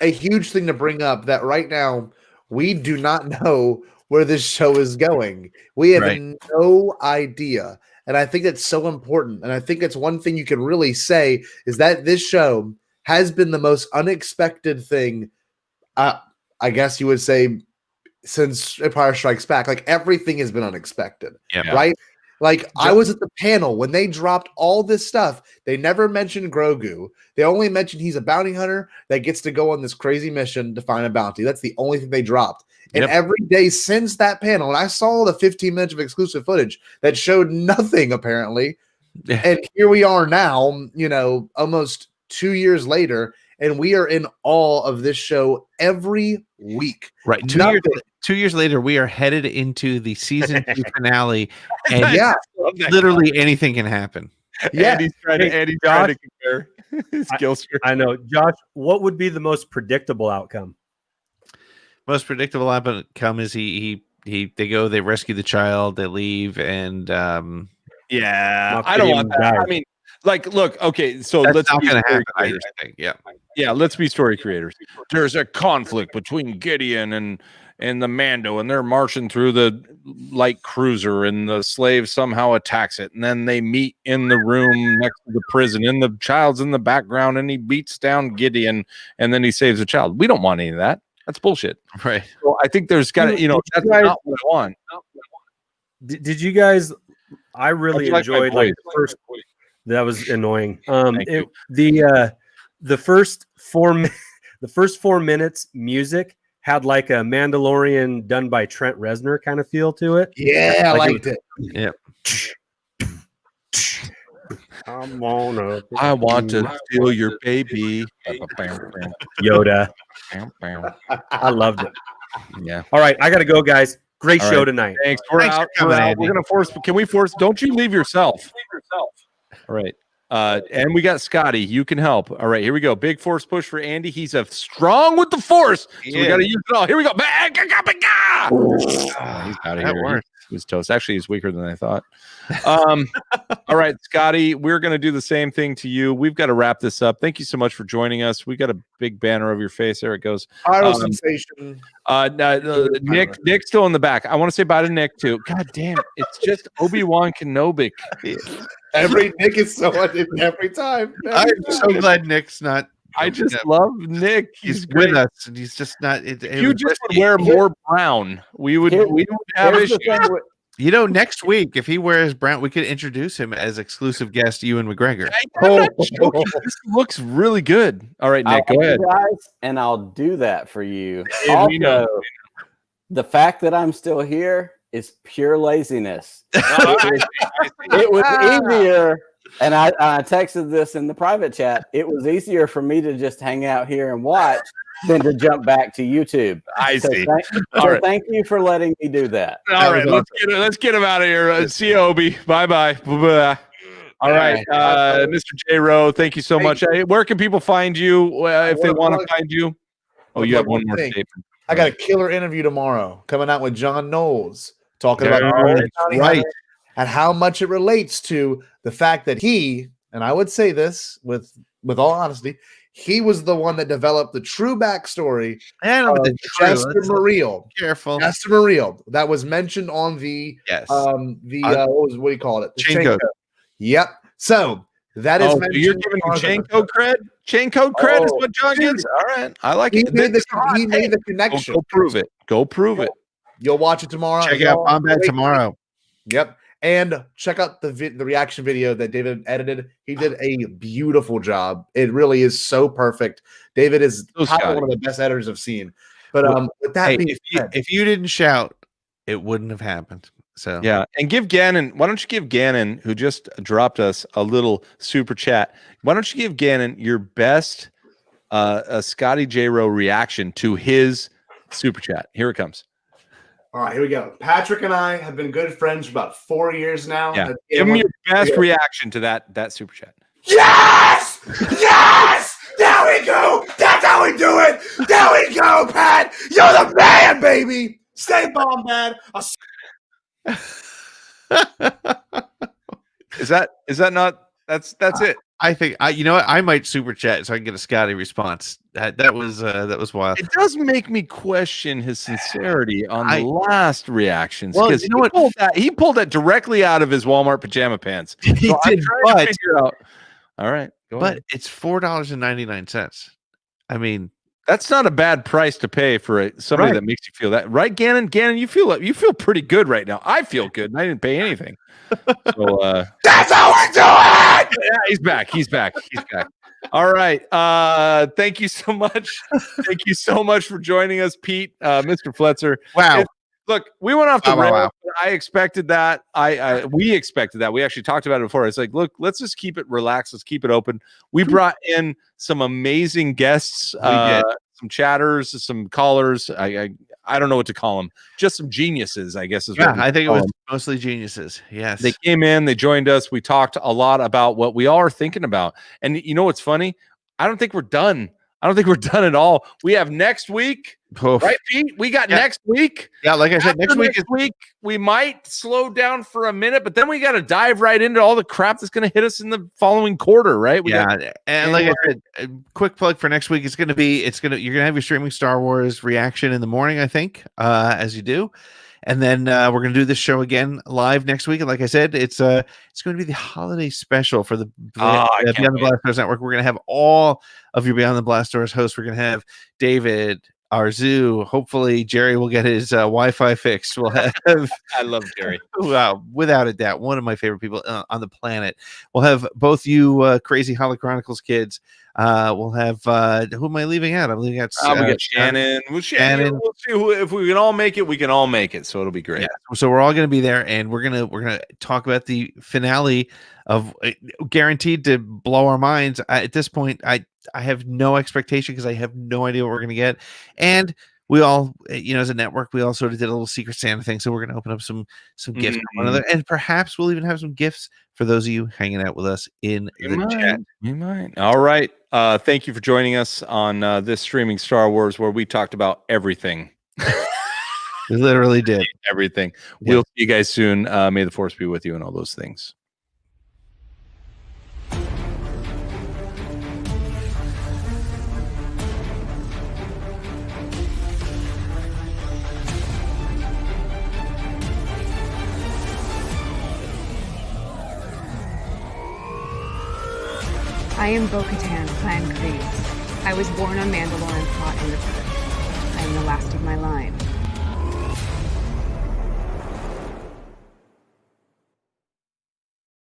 huge thing to bring up that right now we do not know where this show is going. We have no idea. And I think that's so important. And I think it's one thing you can really say is that this show has been the most unexpected thing, I guess you would say, since Empire Strikes Back. Like, everything has been unexpected, right? Like, I was at the panel when they dropped all this stuff. They never mentioned Grogu. They only mentioned he's a bounty hunter that gets to go on this crazy mission to find a bounty. That's the only thing they dropped. And every day since that panel, and I saw the 15 minutes of exclusive footage that showed nothing, apparently. And here we are now, almost 2 years later, and we are in awe of this show every week. Right. 2 years later, we are headed into the season 2 finale, and literally anything can happen. Yeah, Andy's trying to compare his skills. I know, Josh. What would be the most predictable outcome? Most predictable outcome is they go, they rescue the child, they leave, and I don't want that. I mean, like, look, okay, so let's be story creators. Let's be story creators. There's a conflict between Gideon and the Mando, and they're marching through the light cruiser, and the slave somehow attacks it, and then they meet in the room next to the prison, and the child's in the background, and he beats down Gideon, and then he saves the child. We don't want any of that. That's bullshit. Right. So I think there's got to, that's not what I want. Did you guys? I really enjoyed the first. That was annoying. The first 4 minutes music had like a Mandalorian done by Trent Reznor kind of feel to it. Yeah, I liked it. Yeah. I want to steal your baby. Yoda. I loved it. Yeah. All right, I got to go, guys. Great show tonight. Thanks. We're out. We're gonna force. Can we force? Don't you leave yourself. All right. And we got Scotty. You can help. All right, here we go. Big force push for Andy. He's strong with the force. So we got to use it all. Here we go. He's out of here. He was toast. Actually, he's weaker than I thought. All right, Scotty, we're going to do the same thing to you. We've got to wrap this up. Thank you so much for joining us. We got a big banner of your face. There it goes. Sensation. Nick's still in the back. I want to say bye to Nick too. God damn, it's just Obi-Wan Kenobi. Every Nick is so every time. I'm so glad Nick's not. I just love Nick. He's with us, and he's just not. You just would wear more brown. We would have issues. Next week, if he wears brown, we could introduce him as exclusive guest Ewan McGregor. This looks really good. All right, Nick, go ahead. And I'll do that for you. Also, the fact that I'm still here is pure laziness. It was easier And I texted this in the private chat. It was easier for me to just hang out here and watch than to jump back to YouTube. I see. Thank you for letting me do that. All right, let's get him out of here. See you, Obi. Bye-bye. Bye-bye. All right, Mr. J. Rowe, thank you so much. Where can people find you if they want to find you? Oh, you have one more statement. I got a killer interview tomorrow coming out with John Knowles talking about right and how much it relates to the fact that he, and I would say this with all honesty, he was the one that developed the true backstory of Chester Muriel. Careful. Chester Muriel that was mentioned on the what do you call it? The chain code. Yep. So that is mentioned. You're giving him chain code cred? Chain code cred is what John gets. All right. I like it. He made the connection. Go prove it. Go prove it. You'll watch it tomorrow. Check out Bombad tomorrow. Yep. And check out the reaction video that David edited. He did a beautiful job. It really is so perfect. David is probably one of the best editors I've seen. But with that being said, if you didn't shout, it wouldn't have happened. So yeah, and give Gannon. Why don't you give Gannon, who just dropped us a little super chat? Why don't you give Gannon your best Scotty J. Rowe reaction to his super chat? Here it comes. All right, here we go. Patrick and I have been good friends for about 4 years now. Yeah. Give me your best reaction to that super chat. Yes! Yes! There we go! That's how we do it! There we go, Pat! You're the man, baby! Stay Bombad. Is that not that's it? I think you know what, I might super chat so I can get a Scotty response. That was wild. It does make me question his sincerity on the last reactions. Well, because you know what, he pulled that directly out of his Walmart pajama pants. He did, but all right, but it's $4.99. I mean, that's not a bad price to pay for somebody that makes you feel that, right, Gannon? Gannon, you feel pretty good right now. I feel good, and I didn't pay anything. So that's how we do it. Yeah, he's back. All right. Thank you so much. Thank you so much for joining us, Pete, Mr. Fletzer. Wow. Look, we went off the rails. Wow. I expected that. We expected that. We actually talked about it before. It's like, look, let's just keep it relaxed. Let's keep it open. We brought in some amazing guests, some chatters, some callers. I don't know what to call them. Just some geniuses, I guess. I think it was mostly geniuses. Yes. They came in, they joined us. We talked a lot about what we all are thinking about. And you know what's funny? I don't think we're done. I don't think we're done at all. We have next week. Right, Pete? We got next week. Yeah, like I said, next week we might slow down for a minute, but then we got to dive right into all the crap that's going to hit us in the following quarter, right? And like I said, a quick plug for next week. You're gonna have your streaming Star Wars reaction in the morning, I think, as you do. And then we're going to do this show again live next week. And like I said, it's going to be the holiday special for the Beyond the Blast Doors Network. We're going to have all of your Beyond the Blast Doors hosts. We're going to have David, Arzu. Hopefully, Jerry will get his Wi-Fi fixed. We'll have. I love Jerry. Wow, without a doubt, one of my favorite people on the planet. We'll have both you crazy Holo Chronicles kids. We'll have who am I leaving out? I'm leaving out. We got Shannon. Shannon. We'll see if we can all make it. We can all make it. So it'll be great. Yeah. So we're all going to be there, and we're gonna talk about the finale of guaranteed to blow our minds. At this point, I have no expectation because I have no idea what we're going to get. And we all, as a network, we all sort of did a little Secret Santa thing. So we're going to open up some gifts for one another. And perhaps we'll even have some gifts for those of you hanging out with us in the chat. We might. All right. Thank you for joining us on this streaming Star Wars where we talked about everything. We literally did. Everything. Yeah. We'll see you guys soon. May the Force be with you and all those things. I am Bo-Katan, Clan Kryze. I was born on Mandalorian plot in the Purge. I am the last of my line.